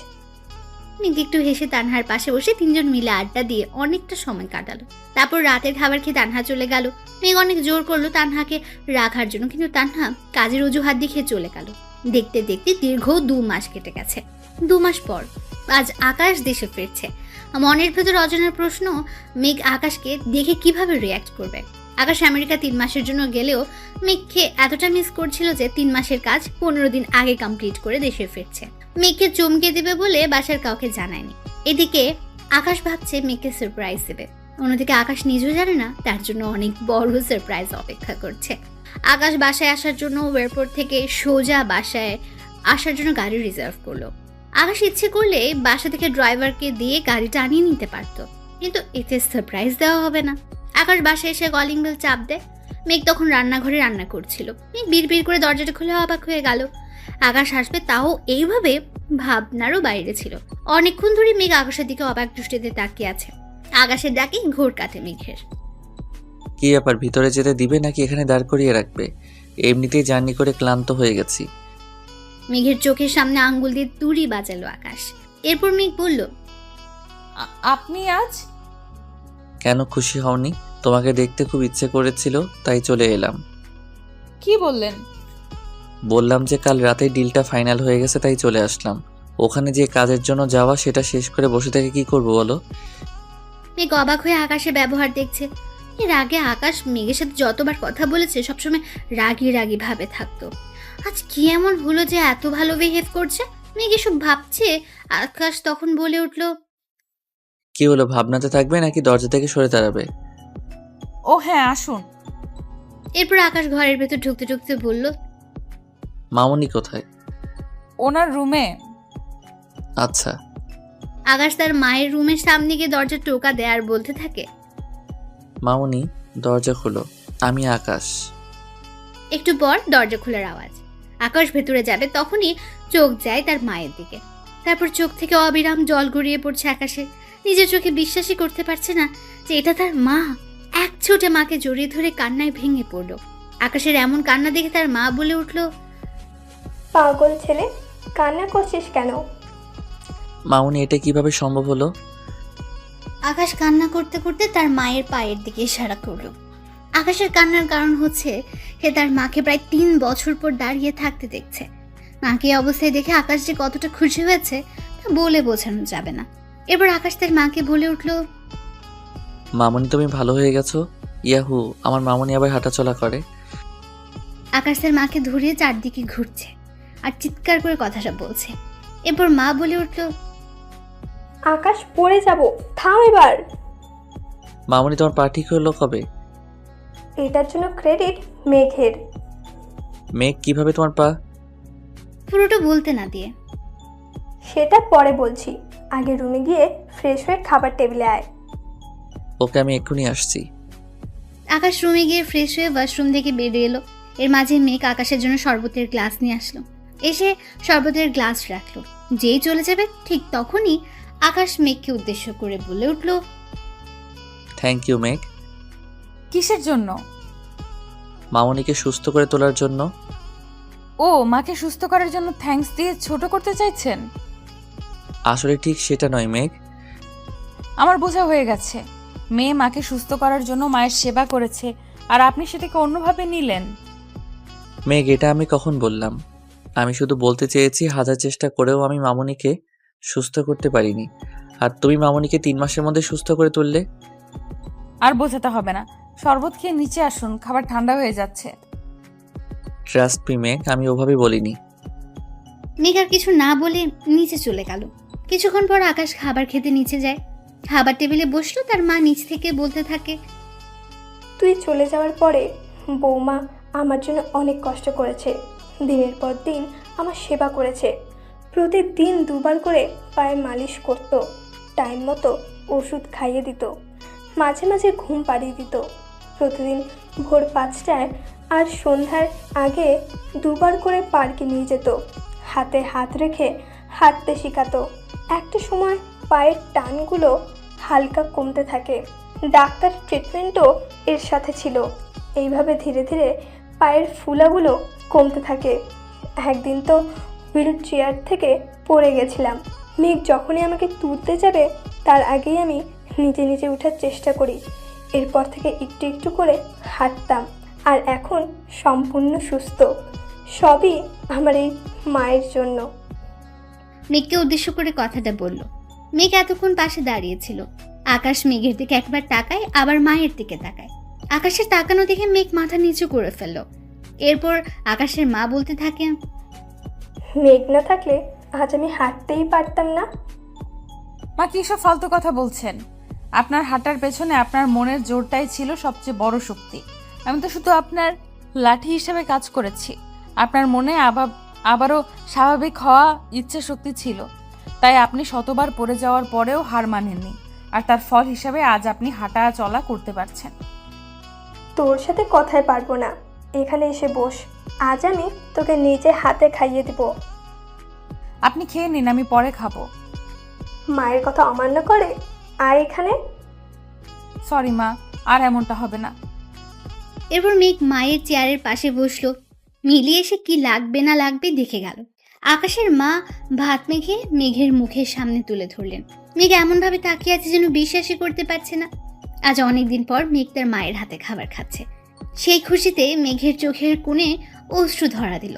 Speaker 2: মেঘ একটু হেসে তানহার পাশে বসে তিনজন মিলে আড্ডা দিয়ে অনেকটা সময় কাটালো। তারপর রাতের খাবার খেয়ে তানহা চলে গেল। মেঘ অনেক জোর করলো তানহাকে রাখার জন্য, কিন্তু তানহা কাজের অজুহাত দেখিয়ে চলে গেল। দেখতে দেখতে দীর্ঘ 2 মাস কেটে গেছে। 2 মাস পর আজ আকাশ দেশে ফিরছে। মনের ভেতর অজানার প্রশ্ন, মেঘ আকাশকে দেখে কিভাবে রিয়াক্ট করবে। আকাশ আমেরিকা 3 মাসের জন্য গেলেও মেঘকে এতটা মিস করছিল যে 3 মাসের কাজ 15 দিন আগে কমপ্লিট করে দেশে ফিরছে। মেঘকে চমকে দেবে বলে বাসার কাউকে জানায়নি। এদিকে আকাশ ভাবছে মেঘকে সারপ্রাইজ দেবে, অন্যদিকে আকাশ নিজেও জানে না তার জন্য অনেক বড় সারপ্রাইজ অপেক্ষা করছে। আকাশ বাসায় আসার জন্য এয়ারপোর্ট থেকে সোজা বাসায় আসার জন্য গাড়ি রিজার্ভ করলো। আকাশ ইচ্ছে করলে বাসা থেকে ড্রাইভারকে দিয়ে গাড়িটা আনিয়ে নিতে পারতো, কিন্তু এতে সারপ্রাইজ দেওয়া হবে না। আকাশ বাসায় এসে কলিং বেল চাপ দেয়। মেঘ তখন রান্নাঘরে রান্না করছিল। মেঘ বিড়বিড় করে দরজাটা খুলে অবাক হয়ে গেল। আকাশ আসবে তাও এইভাবে ভাবনারও বাইরে ছিল। অনেকক্ষণ ধরে মেঘ আকাশের দিকে অবাক দৃষ্টিতে তাকিয়ে আছে। আকাশের ডাকে ঘোর কাটে মেঘের।
Speaker 4: কি ব্যাপার, ভিতরে যেতে দিবে নাকি এখানে দাঁড় করিয়ে রাখবে? এমনিতেই জার্নি করে ক্লান্ত হয়ে গেছি।
Speaker 2: মেঘের চোখের সামনে আঙ্গুল দিয়ে তুড়ি বাজালো আকাশ। এরপর মেঘ বলল,
Speaker 3: আপনি আজ?
Speaker 4: কেন খুশি হওনি? তোমাকে দেখতে খুব ইচ্ছে করেছিল, তাই চলে এলাম।
Speaker 3: কি বললেন?
Speaker 4: বললাম যে কাল রাতে ডিলটা ফাইনাল হয়ে গেছে, তাই চলে আসলাম। ওখানে যে কাজের জন্য যাওয়া, সেটা শেষ করে বসে থেকে কি করবো বলো?
Speaker 2: মেঘ অবাক হয়ে আকাশের ব্যবহার দেখছে। এর আগে আকাশ মেঘের সাথে যতবার কথা বলেছে সবসময় রাগী রাগী ভাবে থাকতো। আজ কি এমন হলো যে এত ভালো বিহেভ করছে? মেঘ এসব ভাবছে। আকাশ তখন বলে উঠল,
Speaker 4: কি হলো, ভাবনাতে থাকবে নাকি দরজা থেকে সরে দাঁড়াবে?
Speaker 3: ও হ্যাঁ, আসুন।
Speaker 2: এরপর আকাশ ঘরের ভেতর ঢুকতে ঢুকতে বলল,
Speaker 4: মামুনি কোথায়?
Speaker 3: ওনার রুমে।
Speaker 4: আচ্ছা।
Speaker 2: আকাশ তার মায়ের রুমের সামনে গিয়ে দরজা টোকা দেয় আর বলতে থাকে,
Speaker 4: মামুনি, দরজা খোলো, আমি আকাশ।
Speaker 2: একটু পর দরজা খোলার আওয়াজ। আকাশ ভেতরে যাবে তখনই চোখ যায় তার মায়ের দিকে। তারপর চোখ থেকে অবিরাম জল গড়িয়ে পড়ছে আকাশের। নিজের চোখে বিশ্বাসই করতে পারছে না যে এটা তার মা। এক ছোটে মাকে জড়িয়ে ধরে কান্নায় ভেঙে পড়ল। আকাশের এমন কান্না দেখে তার মা বলে উঠল,
Speaker 5: পাগল ছেলে, কান্না করছিস কেন?
Speaker 4: মামুনি, এটা কিভাবে সম্ভব হলো?
Speaker 2: আকাশ কান্না করতে করতে তার মায়ের পায়ের দিকে ইশারা করলো। আকাশের কান্নার কারণ হচ্ছে সে তার মাকে প্রায় 3 বছর পর দাঁড়িয়ে থাকতে দেখছে। মাকে এই অবস্থায় দেখে আকাশ যে কতটা খুশি হয়েছে তা বলে বোঝানো যাবে না। এবার আকাশ তার মাকে বলে উঠল,
Speaker 4: মামুনি, তুমি ভালো হয়ে গেছো? ইয়াহু, আমার মামুনি আবার হাঁটাচলা করে।
Speaker 2: আকাশ তার মাকে ধরিয়ে চারদিকে ঘুরছে আর চিৎকার করে কথাটা বলছে। এরপর মা বলে উঠল,
Speaker 5: আকাশ, পড়ে যাব, থাম এবার।
Speaker 4: মামুনি, তোমার পা ঠিক হলো কবে?
Speaker 5: এটার জন্য ক্রেডিট মেঘের।
Speaker 4: মেঘ, কিভাবে তোমার পা?
Speaker 2: পুরোটা বলতে না দিয়ে,
Speaker 5: সেটা পরে বলছি, আগে রুমে গিয়ে ফ্রেশ হয়ে খাবার টেবিলে আয়।
Speaker 4: ওকে, আমি এক্ষুনি আসছি।
Speaker 2: আকাশ রুমে গিয়ে ফ্রেশ হয়ে ওয়াশরুম থেকে বেরিয়ে এলো। এর মাঝে মেঘ আকাশের জন্য শরবতের গ্লাস নিয়ে আসলো। এসে শরবতের গ্লাস রাখলো। যেই চলে যাবে ঠিক তখনই আকাশ মেঘকে উদ্দেশ্য করে বলে উঠল,
Speaker 4: থ্যাংক ইউ মেঘ।
Speaker 3: কিসের জন্য?
Speaker 4: মামুনিকে সুস্থ করে তোলার জন্য।
Speaker 3: ও, মাকে সুস্থ করার জন্য থ্যাঙ্কস দিয়ে ছোট করতে চাইছেন?
Speaker 4: আসলে ঠিক সেটা নয় মেঘ।
Speaker 3: আমার বোঝা হয়ে গেছে। মেয়ে মাকে সুস্থ করার জন্য মায়ের সেবা করেছে, আর আপনি সেটাকে অন্যভাবে নিলেন।
Speaker 4: মেঘ, এটা আমি কখন বললাম? আমি শুধু বলতে চেয়েছি, হাজার চেষ্টা করেও আমি মামুনিকে সুস্থ করতে পারিনি, আর তুমি মামুনিকে 3 মাসের মধ্যে সুস্থ করে তুললে।
Speaker 3: আর বোঝাতে হবে না। শরবত খেয়ে নিচে আসুন, খাবার ঠান্ডা হয়ে যাচ্ছে।
Speaker 4: ট্রাস্ট মি মেঘ, আমি ওভাবে বলিনি।
Speaker 2: মেঘ আর কিছু না বলে নিচে চলে গেল। কিছুক্ষণ পর আকাশ খাবার খেতে নিচে যায়। খাবার টেবিলে বসলো। তার মা নিচ থেকে বলতে থাকে,
Speaker 5: তুই চলে যাওয়ার পরে বৌমা আমার জন্য অনেক কষ্ট করেছে। দিনের পর দিন আমার সেবা করেছে। প্রতিদিন 2 বার করে পায়ে মালিশ করত, টাইম মতো ওষুধ খাইয়ে দিত, মাঝে মাঝে ঘুম পাড়িয়ে দিত। প্রতিদিন ভোর 5টায় আর সন্ধ্যার আগে 2 বার করে পার্কে নিয়ে যেত। হাতে হাত রেখে হাঁটতে শেখাতো। একটা সময় পায়ের টানগুলো হালকা কমতে থাকে। ডাক্তার ট্রিটমেন্টও এর সাথে ছিল। এইভাবে ধীরে ধীরে পায়ের ফুলাগুলো কমতে থাকে। একদিন তো হুইল চেয়ার থেকে পড়ে গেছিলাম। মেঘ যখনই আমাকে তুলতে যাবে তার আগেই আমি নিজে নিজে ওঠার চেষ্টা করি। এরপর থেকে একটু একটু করে হাঁটতাম, আর এখন সম্পূর্ণ সুস্থ। সবই আমার এই মায়ের জন্য।
Speaker 2: মেঘকে উদ্দেশ্য করে কথাটা বলল। মেঘ এতক্ষণ পাশে দাঁড়িয়েছিল। আকাশ মেঘের দিকে একবার তাকায়, আবার মায়ের দিকে তাকায়। আকাশের তাকানো দেখে মেঘ মাথা নিচু করে ফেলল। এরপর আকাশের মা বলতে থাকে,
Speaker 5: মেঘ না থাকলে আজ আমি হাঁটতেই পারতাম না।
Speaker 3: মা, কি সব ফালতু কথা বলছেন? আপনার হাঁটার পেছনে আপনার মনের জোরটাই ছিল সবচেয়ে বড় শক্তি। আমি তো শুধু আপনার লাঠি হিসেবে কাজ করেছি। আপনার মনে আবারও স্বাভাবিক হওয়া ইচ্ছে শক্তি ছিল, তাই আপনি শতবার পড়ে যাওয়ার পরেও হার মানেননি, আর তার ফল হিসেবে আজ আপনি হাঁটা চলা করতে পারছেন।
Speaker 5: তোর সাথে কথায় পারবো না, এখানে এসে বস। আজ আমি তোকে নিজে হাতে খাইয়ে দিব।
Speaker 3: আপনি খেয়ে নিন, আমি পরে খাবো।
Speaker 5: মায়ের কথা অমান্য করে? আয় এখানে।
Speaker 3: সরি মা, আর এমনটা হবে না।
Speaker 2: এরপর মেঘ মায়ের চেয়ারের পাশে বসলো। মিলি এসে কি লাগবে না লাগবে দেখে গেল। আকাশের মা ভাত মেখে মেঘের মুখের সামনে তুলে ধরলেন। মেঘ এমনভাবে তাকিয়ে আছে যেন বিশ্বাসই করতে পারছে না। আজ অনেকদিন পর মেঘ তার মায়ের হাতে খাবার খাচ্ছে। সেই খুশিতে মেঘের চোখের কোণে অশ্রু ধরা দিল।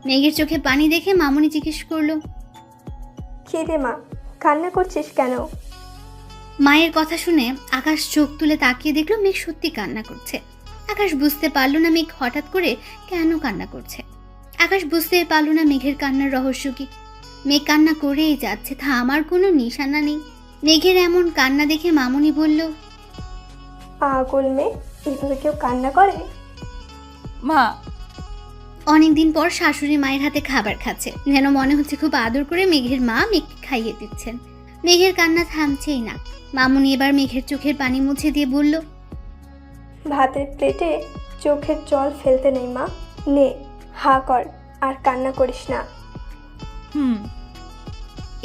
Speaker 2: মেঘের চোখে পানি দেখে মামুনি জিজ্ঞেস করলো,
Speaker 5: কে রে মা, কান্না করছিস কেন?
Speaker 2: মায়ের কথা শুনে আকাশ চোখ তুলে তাকিয়ে দেখলো মেঘ সত্যি কান্না করছে। আকাশ বুঝতে পারলো না মেঘ হঠাৎ করে কেন কান্না করছে। আকাশ বুঝতে পারলো না মেঘের কান্নার রহস্য কি। মেঘ কান্না করেই যাচ্ছে, থামার কোনো নিশানা নেই। মেঘের এমন কান্না দেখে মামুনি বলল,
Speaker 5: পাগল মেয়ে, এভাবে কেউ কান্না করে?
Speaker 3: মা,
Speaker 2: অনেকদিন পর শাশুড়ি মায়ের হাতে খাবার খাচ্ছে, যেন মনে হচ্ছে খুব আদর করে মেঘের মা মেঘকে খাইয়ে দিচ্ছেন। মেঘের কান্না থামছেই না। মামুনি এবার মেঘের চোখের পানি মুছে দিয়ে বলল,
Speaker 5: ভাতের প্লেটে চোখের জল ফেলতে নেই মা, নে হা কর আর কান্না করিস না।
Speaker 3: হুম।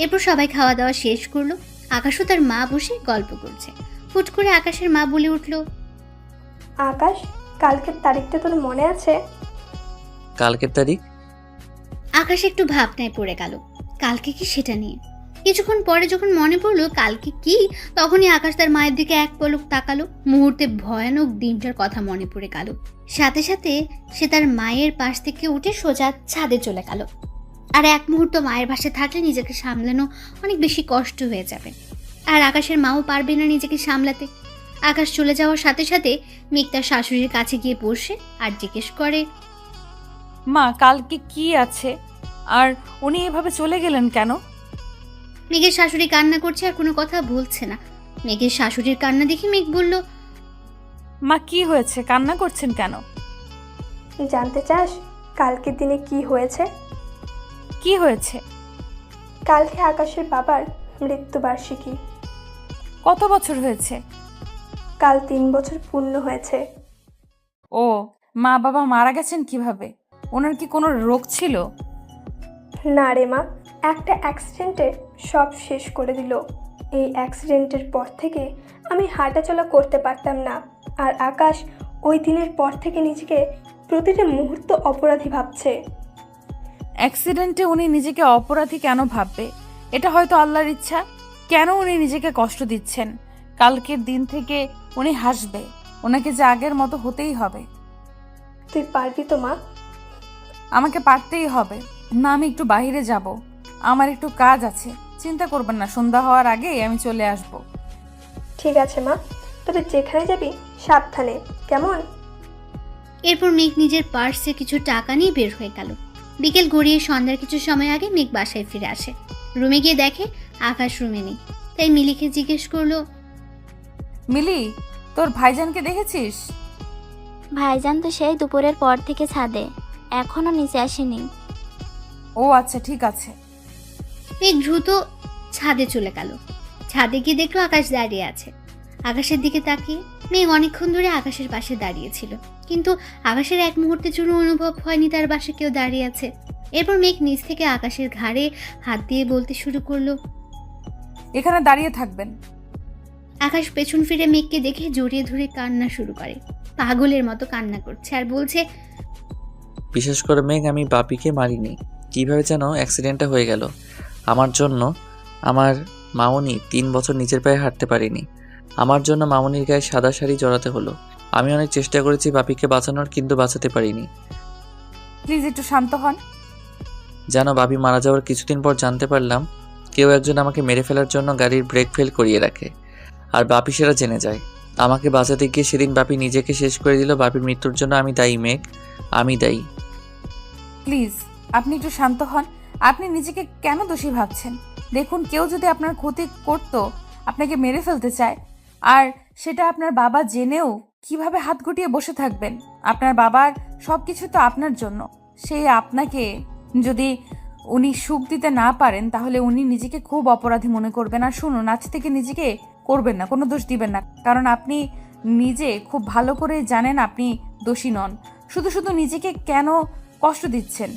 Speaker 2: এরপর সবাই খাওয়া দাওয়া শেষ করলো। আকাশও তার মা বসে গল্প করছে। হুট করে আকাশের মা বলে উঠল,
Speaker 5: আকাশ, কালকের তারিখটা তোর মনে আছে?
Speaker 4: কালকের তারিখ?
Speaker 2: আকাশ একটু ভাবনায় পড়ে গেল। কালকে কি সেটা নিয়ে। কিছুক্ষণ পরে যখন মনে পড়লো কালকে কি, তখনই আকাশ তার মায়ের দিকে এক পলক তাকালো। মুহূর্তে ভয়ানক দিনটার কথা মনে পড়ে গেল। সাথে সাথে সে তার মায়ের পাশ থেকে উঠে সোজা ছাদে চলে গেল। আর এক মুহূর্ত মায়ের পাশে থাকলে নিজেকে সামলানো অনেক বেশি কষ্ট হয়ে যাবে। আর আকাশের মাও পারবে না নিজেকে সামলাতে। আকাশ চলে যাওয়ার সাথে সাথে মেঘ তার শাশুড়ির কাছে গিয়ে বসে আর জিজ্ঞেস করে,
Speaker 3: মা, কালকে কি আছে? আর উনি এভাবে চলে গেলেন কেন?
Speaker 2: মেঘের শাশুড়ি কান্না করছে আর কোনো কথা বলছে না। মেঘের শাশুড়ির কান্না দেখে মেঘ বলল,
Speaker 3: মা, কি হয়েছে? কান্না করছেন কেন?
Speaker 5: জানতে চাস কালকের দিনে কি হয়েছে?
Speaker 3: কি হয়েছে?
Speaker 5: কালকে আকাশের বাবার মৃত্যুবার্ষিকী।
Speaker 3: কত বছর হয়েছে?
Speaker 5: কাল 3 বছর পূর্ণ হয়েছে।
Speaker 3: ও, মা বাবা মারা গেছেন কিভাবে? ওনার কি কোনো রোগ ছিল?
Speaker 5: না রে মা, একটা অ্যাক্সিডেন্টে সব শেষ করে দিল। এই অ্যাক্সিডেন্টের পর থেকে আমি হাঁটাচলা করতে পারতাম না। আর আকাশ ওই দিনের পর থেকে নিজেকে প্রতিটা মুহূর্ত অপরাধী ভাবছে।
Speaker 3: অ্যাক্সিডেন্টে উনি নিজেকে অপরাধী কেন ভাববে? এটা হয়তো আল্লাহর ইচ্ছা। কেন উনি নিজেকে কষ্ট দিচ্ছেন? কালকের দিন থেকে উনি হাসবে। ওনাকে যে আগের মতো হতেই হবে।
Speaker 5: তুই পারবি তো মা?
Speaker 3: আমাকে পারতেই হবে। না, আমি একটু বাইরে যাব, আমার একটু কাজ আছে। চিন্তা করবেন না, সন্ধ্যা হওয়ার আগেই আমি চলে আসব।
Speaker 5: ঠিক আছে মা, তবে যেখানে যাবি সাবধানে, কেমন?
Speaker 2: এরপর মেঘ নিজের পার্সে কিছু টাকা নিয়ে বের হয়ে গেল। বিকেল গড়িয়ে সন্ধ্যার কিছু সময় আগে মেঘ বাসায় ফিরে আসে। রুমে গিয়ে দেখে আকাশ রুমে নেই। তাই মিলিকে জিজ্ঞেস করলো,
Speaker 3: মিলি, তোর ভাইজানকে দেখেছিস?
Speaker 6: ভাইজান তো সেই দুপুরের পর থেকে ছাদে, এখনো নিচে আসেনি।
Speaker 3: ও আচ্ছা, ঠিক আছে।
Speaker 2: মেঘ দ্রুত ছাদে চলে গেল। ছাদে গিয়ে দেখলো আকাশ দাঁড়িয়ে আছে। আকাশের দিকে তাকিয়ে মেঘ অনেকক্ষণ ধরে আকাশের পাশে দাঁড়িয়েছিল, কিন্তু আকাশের এক মুহূর্তের জন্য অনুভব হয়নি তার পাশে কেউ দাঁড়িয়ে আছে। এরপর মেঘ নিচ থেকে আকাশের ঘাড়ে হাত দিয়ে বলতে শুরু করলো,
Speaker 3: এখানে দাঁড়িয়ে থাকবেন।
Speaker 2: আকাশ পেছন ফিরে মেঘকে দেখে জড়িয়ে ধরে কান্না শুরু করে। পাগলের মতো কান্না করছে আর বলছে,
Speaker 4: বিশেষ করে মেঘ, আমি বাপিকে মারিনি। কিভাবে যেন অ্যাক্সিডেন্টটা হয়ে গেল আমার জন্য। আমার মামুনি 3 বছর নিজের পায়ে হাঁটতে পারিনি। আমার জন্য মামুনির গায়ে সাদা শাড়ি জড়াতে হলো। আমি অনেক চেষ্টা করেছি বাপিকে বাঁচানোর, কিন্তু বাঁচাতে পারিনি।
Speaker 3: প্লিজ একটু শান্ত হন।
Speaker 4: জানো, বাপি মারা যাওয়ার কিছুদিন পর জানতে পারলাম কেউ একজন আমাকে মেরে ফেলার জন্য গাড়ির ব্রেক ফেল করিয়ে রাখে, আর বাপি সেটা জেনে যায়। আমাকে বাঁচাতে গিয়ে সেদিন বাপি নিজেকে শেষ করে দিল। বাপির মৃত্যুর জন্য আমি দায়ী মেঘ, আমি দায়ী।
Speaker 3: প্লিজ আপনি একটু শান্ত হন। আপনি নিজেকে কেন দোষী ভাবছেন? দেখুন, কেউ যদি আপনার ক্ষতি করত, আপনাকে মেরে ফেলতে চায়, আর সেটা আপনার বাবা জেনেও কিভাবে হাত গুটিয়ে বসে থাকবেন? আপনার বাবার সব কিছু তো আপনার জন্য। সেই আপনাকে যদি উনি সুখ দিতে না পারেন, তাহলে উনি নিজেকে খুব অপরাধী মনে করবেন। আর শুনুন, আজ থেকে নিজেকে করবেন না, কোনো দোষ দিবেন না, কারণ আপনি নিজে খুব ভালো করে জানেন আপনি দোষী নন। শুধু শুধু নিজেকে কেন কষ্ট দিচ্ছেন?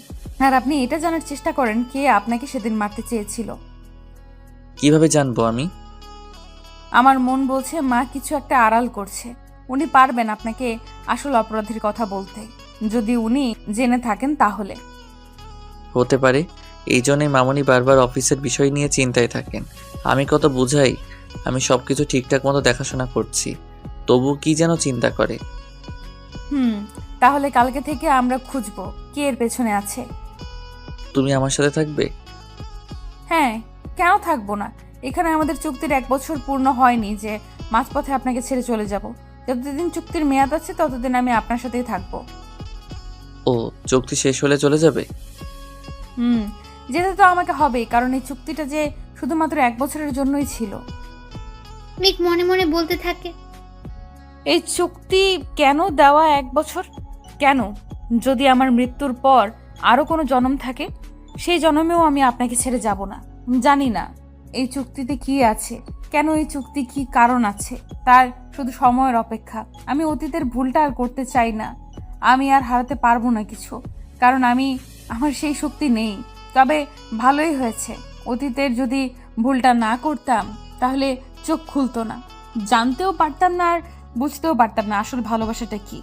Speaker 3: আর আপনি এটা জানার চেষ্টা করেন কে আপনাকে সেদিন মারতে চেয়েছিল।
Speaker 4: কিভাবে জানবো আমি?
Speaker 3: আমার মন বলছে মা কিছু একটা আড়াল করছে। উনি পারবেন আপনাকে আসল অপরাধীর কথা বলতে, যদি উনি জেনে থাকেন তাহলে।
Speaker 4: হতে পারে, এই জন্যই মামুনি বারবার অফিসের বিষয় নিয়ে চিন্তায় থাকেন। আমি কত বুঝাই, আমি সবকিছু ঠিকঠাক মতো দেখাশোনা করছি, তবু কি যেন চিন্তা করে।
Speaker 3: তাহলে কালকে থেকে আমরা খুঁজবো কে এর পেছনে আছে।
Speaker 4: তুমি আমার সাথে থাকবে?
Speaker 3: হ্যাঁ, কেন থাকবো না। এখানে আমাদের চুক্তির 1 বছর পূর্ণ হয়নি যে মাঝপথে আপনাকে ছেড়ে চলে যাব। যতদিন চুক্তির মেয়াদ আছে ততদিন আমি আপনার সাথেই থাকবো।
Speaker 4: ও, চুক্তি শেষ হলে চলে যাবে?
Speaker 3: যেতে তো আমাকে হবেই, কারণ এই চুক্তিটা যে শুধুমাত্র 1 বছরের জন্যই ছিল।
Speaker 2: মেঘ মনে মনে বলতে থাকে,
Speaker 3: এই চুক্তি কেন দেওয়া 1 বছর? কেন? যদি আমার মৃত্যুর পর আরো কোনো জন্ম থাকে, সেই জন্মেও আমি আপনাকে ছেড়ে যাব না। জানি না এই চুক্তিতে কি আছে, কেন এই চুক্তি, কি কারণ আছে, তার শুধু সময়ের অপেক্ষা। আমি অতীতের ভুলটা আর করতে চাই না। আমি আর হারাতে পারবো না কিছু, কারণ আমার সেই শক্তি নেই। তবে ভালোই হয়েছে, অতীতের যদি ভুলটা না করতাম তাহলে চোখ খুলতো না, জানতেও পারতাম না আর বুঝতেও পারতাম না আসল ভালোবাসাটা কি।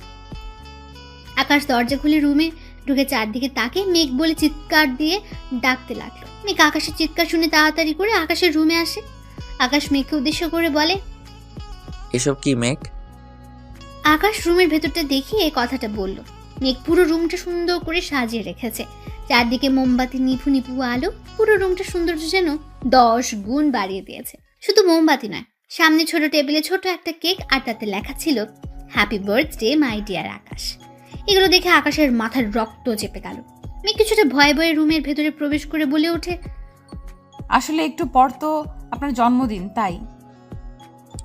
Speaker 2: আকাশ দরজা খুলে রুমে ঢুকে চারদিকে তাকে মেঘ বলে চিৎকার দিয়ে ডাকতে লাগলো। মেঘ আকাশের চিৎকার শুনে তাড়াতাড়ি করে আকাশের রুমে আসে। আকাশ মেঘকে উদ্দেশ্য করে বলে,
Speaker 4: এসব কি মেঘ?
Speaker 2: আকাশ রুমের ভেতরটা দেখিয়ে এই কথাটা বলল। মেঘ পুরো রুমটা সুন্দর করে সাজিয়ে রেখেছে, চারদিকে মোমবাতি নিভু নিভু আলো, পুরো রুমটা সৌন্দর্য যেন 10 গুণ বাড়িয়ে দিয়েছে। শুধু মোমবাতি নয়, সামনে ছোট টেবিলে ছোট একটা কেক, আর তাতে লেখা ছিল হ্যাপি বার্থডে মাই ডিয়ার আকাশ। এগুলো দেখে আকাশের মাথার রক্ত চেপে গেল। মেঘ কিছুটা ভয়ে ভয়ে রুমের ভেতরে প্রবেশ করে বলে ওঠে,
Speaker 3: আসলে একটু পর তো আপনার জন্মদিন, তাই।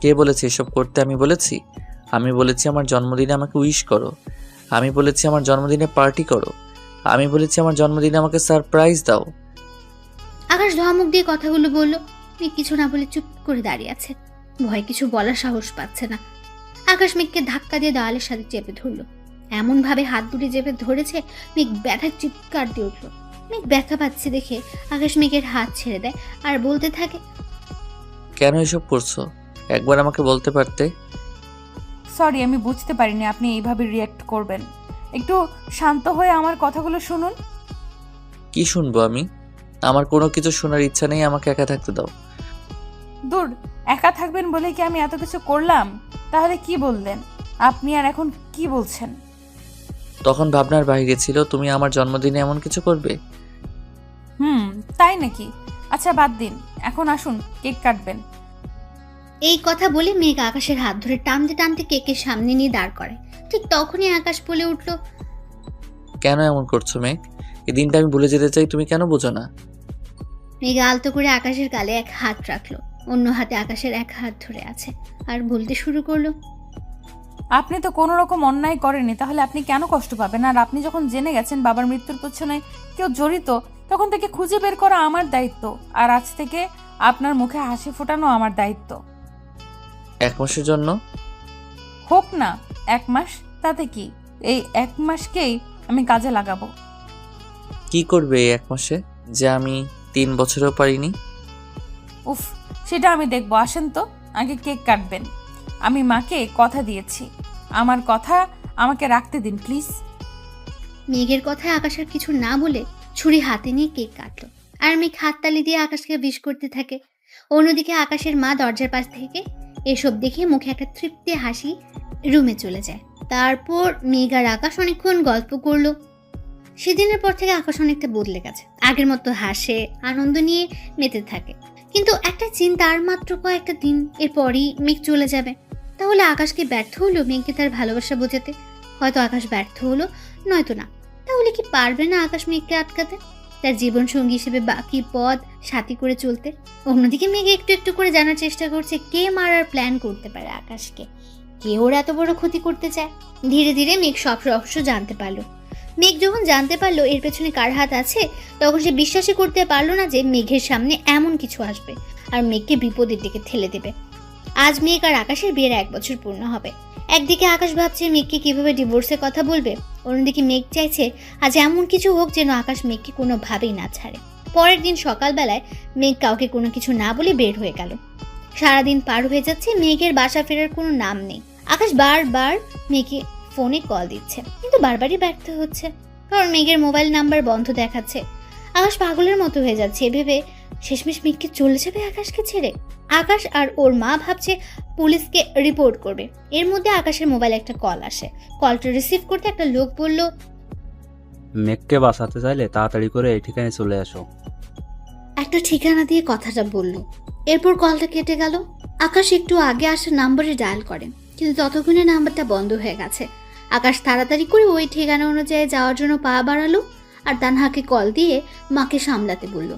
Speaker 4: কে বলেছে এসব করতে? আমি বলেছি? আমি বলেছি আমার জন্মদিনে আমাকে উইশ করো, আমি বলেছি আমার জন্মদিনে পার্টি করো, আমি বলেছি আমার জন্মদিনে আমাকে সারপ্রাইজ দাও।
Speaker 2: আকাশ ধমক দিয়ে কথাগুলো বলল। মেঘ কিছু না বলে চুপ করে দাঁড়িয়ে আছে, ভয় কিছু বলার সাহস পাচ্ছে না। আকাশ মেঘকে ধাক্কা দিয়ে দেওয়ালের সাথে চেপে ধরলো। এমন ভাবে হাত দুটি চেপে ধরেছে, মেঘ ব্যথার চিৎকার দিয়ে উঠলো। মেঘ ব্যথা পাচ্ছে দেখে আকাশ মেঘের হাত ছেড়ে দেয় আর বলতে থাকে,
Speaker 4: কেন এসব করছো? একবার আমাকে বলতে পারতে।
Speaker 3: সরি, আমি বুঝতে পারিনি আপনি এইভাবে রিয়্যাক্ট করবেন। একটু শান্ত হয়ে আমার কথাগুলো শুনুন।
Speaker 4: কি শুনবো আমি? আমার কোনো কিছু শোনার ইচ্ছা নেই, আমাকে একা থাকতে দাও।
Speaker 3: দূর, একা থাকবেন বলে কি আমি এত কিছু করলাম? তাহলে কি বললেন আপনি, আর এখন কি বলছেন?
Speaker 4: তখন ভাবনার বাইরে ছিল তুমি আমার জন্মদিনে এমন কিছু করবে।
Speaker 3: তাই নাকি? আচ্ছা বাদ দিন, এখন আসুন কেক কাটবেন।
Speaker 2: এই কথা বলে মেঘ আকাশের হাত ধরে টানতে টানতে কেকের সামনে নিয়ে দাঁড় করে। ঠিক তখনই আকাশ বলে উঠল,
Speaker 4: কেন এমন করছো মেঘ? এই দিনটা আমি ভুলে যেতে চাই, তুমি কেন বোঝো না?
Speaker 2: মেঘ আলতো করে আকাশের গালে এক হাত রাখলো, অন্য হাতে আকাশের এক হাত ধরে আছে আর বলতে শুরু করলো,
Speaker 3: আপনি তো কোনো রকম অন্যায় করেননি, তাহলে আপনি কেন কষ্ট পাবেন? আর আপনি যখন জেনে গেছেন বাবার মৃত্যুর পেছনে কেউ জড়িত, তখন থেকে খুঁজে বের করা আমার দায়িত্ব, আর আজ থেকে আপনার মুখে হাসি ফোটানো আমার দায়িত্ব।
Speaker 4: 1 মাসের জন্য
Speaker 3: হোক না 1 মাস, তাতে কি? এই 1 মাসকেই আমি কাজে লাগাবো।
Speaker 4: কি করবে এই 1 মাসে, যে আমি 3 বছরেও পারিনি?
Speaker 3: উফ, সেটা আমি দেখবো। আসেন তো, আগে কেক কাটবেন। আমি মাকে কথা দিয়েছি, আমার কথা আমাকে রাখতে দিন প্লিজ।
Speaker 2: মেঘের কথায় আকাশ আর কিছু না বলে ছুরি হাতে নিয়ে কেক কাটলো, আর মেঘ হাততালি দিয়ে আকাশকে উইশ করতে থাকে। অন্যদিকে আকাশের মা দরজার পাশ থেকে এসব দেখে মুখে একটা তৃপ্তি হাসি রুমে চলে যায়। তারপর মেঘ আর আকাশ অনেকক্ষণ গল্প করলো। সেদিনের পর থেকে আকাশ অনেকটা বদলে গেছে, আগের মতো হাসে, আনন্দ নিয়ে মেতে থাকে। কিন্তু একটা চিন্তা, আর মাত্র কয়েকটা দিন এরপরই মেঘ চলে যাবে। তাহলে আকাশকে ব্যর্থ হলো মেঘকে তার ভালোবাসা বোঝাতে? হয়তো আকাশ ব্যর্থ হলো, নয়তো না। তাহলে কি পারবে না আকাশ মেঘকে আটকাতে, তার জীবন সঙ্গী হিসেবে বাকি পথ সাথী করে চলতে? অন্যদিকে মেঘ একটু একটু করে জানার চেষ্টা করছে কে মারার প্ল্যান করতে পারে আকাশকে, কে ওর এত বড় ক্ষতি করতে চায়। ধীরে ধীরে মেঘ সব রহস্য জানতে পারলো। মেঘ যখন জানতে পারলো এর পেছনে কার হাত আছে, তখন সে বিশ্বাসই করতে পারলো না যে মেঘের সামনে এমন কিছু আসবে আর মেঘকে বিপদের দিকে ঠেলে দেবে। আজ মেঘ আর আকাশের বিয়ের 1 বছর পূর্ণ হবে। একদিকে আকাশ ভাবছে মেঘকে কিভাবে ডিভোর্সের কথা বলবে, অন্যদিকে মেঘ চাইছে আজ এমন কিছু হোক যেন আকাশ মেঘকে কোনোভাবেই না ছাড়ে। পরের দিন সকালবেলায় মেঘ কাউকে কোনো কিছু না বলে বের হয়ে গেল। সারাদিন পার হয়ে যাচ্ছে, মেঘের বাসা ফেরার কোনো নাম নেই। আকাশ বারবার মেয়েকে ফোনে কল দিচ্ছে, কিন্তু বারবারই ব্যর্থ হচ্ছে, কারণ মেঘের মোবাইল নাম্বার বন্ধ দেখাচ্ছে। আকাশ পাগলের মতো হয়ে যাচ্ছে ভেবে শেষমেশ মেঘকে চলে যাবে আকাশকে ছেড়ে। আকাশ আর ওর মা ভাবছে পুলিশকে রিপোর্ট করবে। এর মধ্যে আকাশের মোবাইলে একটা কল আসে। কলটা রিসিভ করতে একটা লোক বলল,
Speaker 9: মেঘকে বাঁচাতে চাইলে তাড়াতাড়ি করে এই ঠিকানায় চলে আসো।
Speaker 2: একটা ঠিকানা দিয়ে কথাটা বলল। এরপর কলটা কেটে গেল। আকাশ একটু আগে আসা নাম্বারে ডায়াল করে, কিন্তু ততক্ষণে নাম্বারটা বন্ধ হয়ে গেছে। আকাশ তাড়াতাড়ি করে ওই ঠিকানা অনুযায়ী যাওয়ার জন্য পা বাড়ালো আর তানহাকে কল দিয়ে মাকে সামলাতে বলল।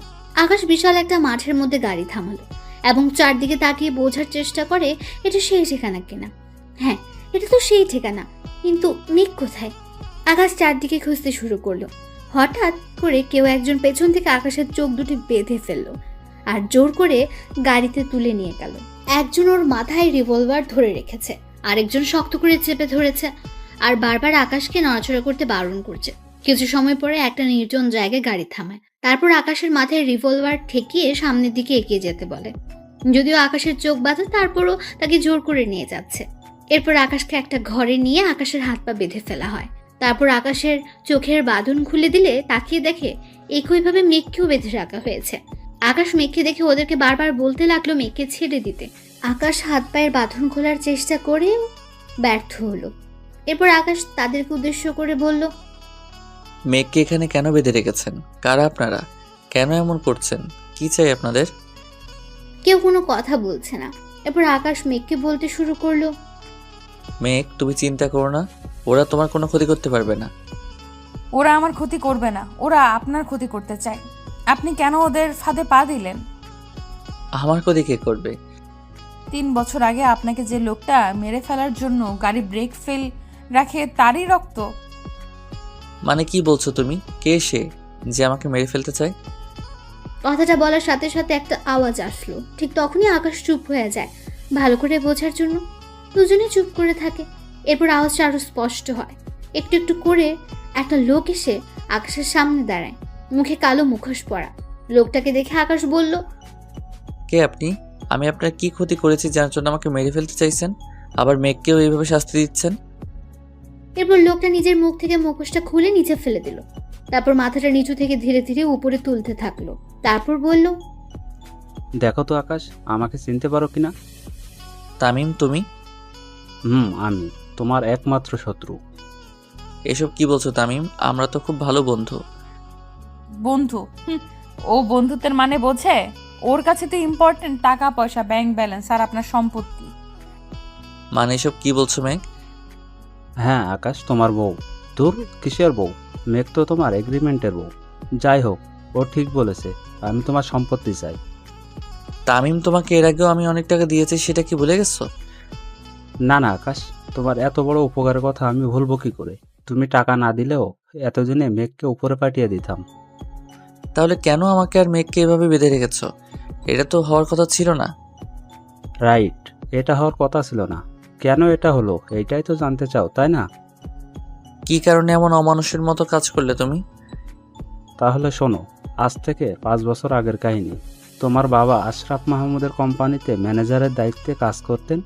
Speaker 2: আকাশ বিশাল একটা মাঠের মধ্যে গাড়ি থামালো এবং চারদিকে তাকিয়ে বোঝার চেষ্টা করে এটা সেই ঠিকানা কিনা। হ্যাঁ, এটা তো সেই ঠিকানা, কিন্তু মেঘ কোথায়? আকাশ চারদিকে খুঁজতে শুরু করলো। হঠাৎ করে কেউ একজন পেছন থেকে আকাশের চোখ দুটি বেঁধে ফেললো আর জোর করে গাড়িতে তুলে নিয়ে গেল। একজন ওর মাথায় রিভলভার ধরে রেখেছে, আরেকজন শক্ত করে চেপে ধরেছে আর বারবার আকাশকে নড়াচড়া করতে বারণ করছে। কিছু সময় পরে একটা নির্জন জায়গায় গাড়ি থামায়। তারপর আকাশের মাথায় রিভলভার ঠেকিয়ে সামনের দিকে এগিয়ে যেতে বলে। যদিও আকাশের চোখ বাঁধা, তারপরও তাকে জোর করে নিয়ে যাচ্ছে। এরপর আকাশকে একটা ঘরে নিয়ে আকাশের হাত পা বেঁধে ফেলা হয়। তারপর আকাশের চোখের বাঁধন খুলে দিলে তাকিয়ে দেখে একইভাবে মেঘকেও বেঁধে রাখা হয়েছে। আকাশ মেঘকে দেখে ওদেরকে বারবার বলতে লাগলো মেঘকে ছেড়ে দিতে। আকাশ হাত পায়ের বাঁধন খোলার চেষ্টা করে ব্যর্থ হলো। এরপর আকাশ তাদেরকে উদ্দেশ্য করে বলল,
Speaker 4: মেঘকে এখানে কেন বেঁধে রেখেছেন? কারা আপনারা? কেন এমন করছেন? কি চাই আপনাদের?
Speaker 2: কেউ কোনো কথা বলছে না। এরপর আকাশ মেঘকে বলতে শুরু করলো,
Speaker 4: মেঘ, তুমি চিন্তা করো না, ওরা তোমার কোনো ক্ষতি করতে পারবে না।
Speaker 3: ওরা আমার ক্ষতি করবে না, ওরা আপনার ক্ষতি করতে চায়। আপনি কেন ওদের ফাঁদে পা দিলেন?
Speaker 4: আমার ক্ষতি কে করবে?
Speaker 3: 3 বছর আগে আপনাকে যে লোকটা মেরে ফেলার জন্য গাড়ি ব্রেক ফেল রাখে, তারই রক্ত।
Speaker 4: মানে কি বলছো তুমি? কে সে যে আমাকে মেরে ফেলতে চায়?
Speaker 2: কথাটা বলার সাথে সাথে একটা আওয়াজ আসলো। ঠিক তখনই আকাশ চুপ হয়ে যায় ভালো করে বোঝার জন্য। দুজনে চুপ করে থাকে। এরপর আওয়াজটা আরো স্পষ্ট হয়। একটু একটু করে একটা লোক এসে আকাশের সামনে দাঁড়ায়, মুখে কালো মুখোশ পরা। লোকটাকে দেখে আকাশ বলল,
Speaker 4: কে আপনি? আমি আপনার কি ক্ষতি করেছি যার জন্য আমাকে মেরে ফেলতে চাইছেন? আবার মেঘকেও এইভাবে শাস্তি দিচ্ছেন?
Speaker 2: এরপর লোকটা নিজের মুখ থেকে মুখোশটা খুলে নিচে ফেলে দিল। তারপর মাথাটা নিচু থেকে ধীরে ধীরে উপরে তুলতে থাকলো। তারপর বলল,
Speaker 9: দেখো তো আকাশ, আমাকে চিনতে পারো কিনা?
Speaker 4: তামিম, তুমি?
Speaker 9: আমি তোমার একমাত্র শত্রু।
Speaker 4: এসব কি বলছো তামিম? আমরা তো খুব ভালো বন্ধু।
Speaker 3: বন্ধু? ও বন্ধুত্বের মানে বোঝে? ওর কাছে তো ইম্পর্টেন্ট টাকা পয়সা, ব্যাংক ব্যালেন্স আর আপনার সম্পত্তি।
Speaker 4: মানে এসব কি বলছো মেঘ?
Speaker 9: হ্যাঁ আকাশ, তোমার বউ। দূর, কিসের বউ? মেঘ তো তোমার এগ্রিমেন্টের বউ। যাই হোক, ও ঠিক বলেছে, আমি তোমার সম্পত্তি চাই।
Speaker 4: তামিম, তোমাকে এর আগেও আমি অনেক টাকা দিয়েছি, সেটা কি ভুলে গেছো?
Speaker 9: না না আকাশ, তোমার এত বড় উপকারের কথা আমি ভুলবো কি করে? তুমি টাকা না দিলেও এতদিনে মেঘকে উপরে পাঠিয়ে দিতাম।
Speaker 4: তাহলে কেন আমাকে আর মেঘকে এভাবে বেঁধে রেখেছো? এটা তো হওয়ার কথা ছিল না।
Speaker 9: রাইট, এটা হওয়ার কথা ছিল না। কেন এটা হলো এইটাই তো জানতে চাও, তাই না?
Speaker 4: কি কারণে এমন অমানুষের মতো কাজ করলে তুমি?
Speaker 9: তাহলে শোনো, আজ থেকে 5 বছর আগের কাহিনী। তোমার বাবা আশরাফ মাহমুদের কোম্পানিতে ম্যানেজারের দায়িত্বে কাজ করতেন।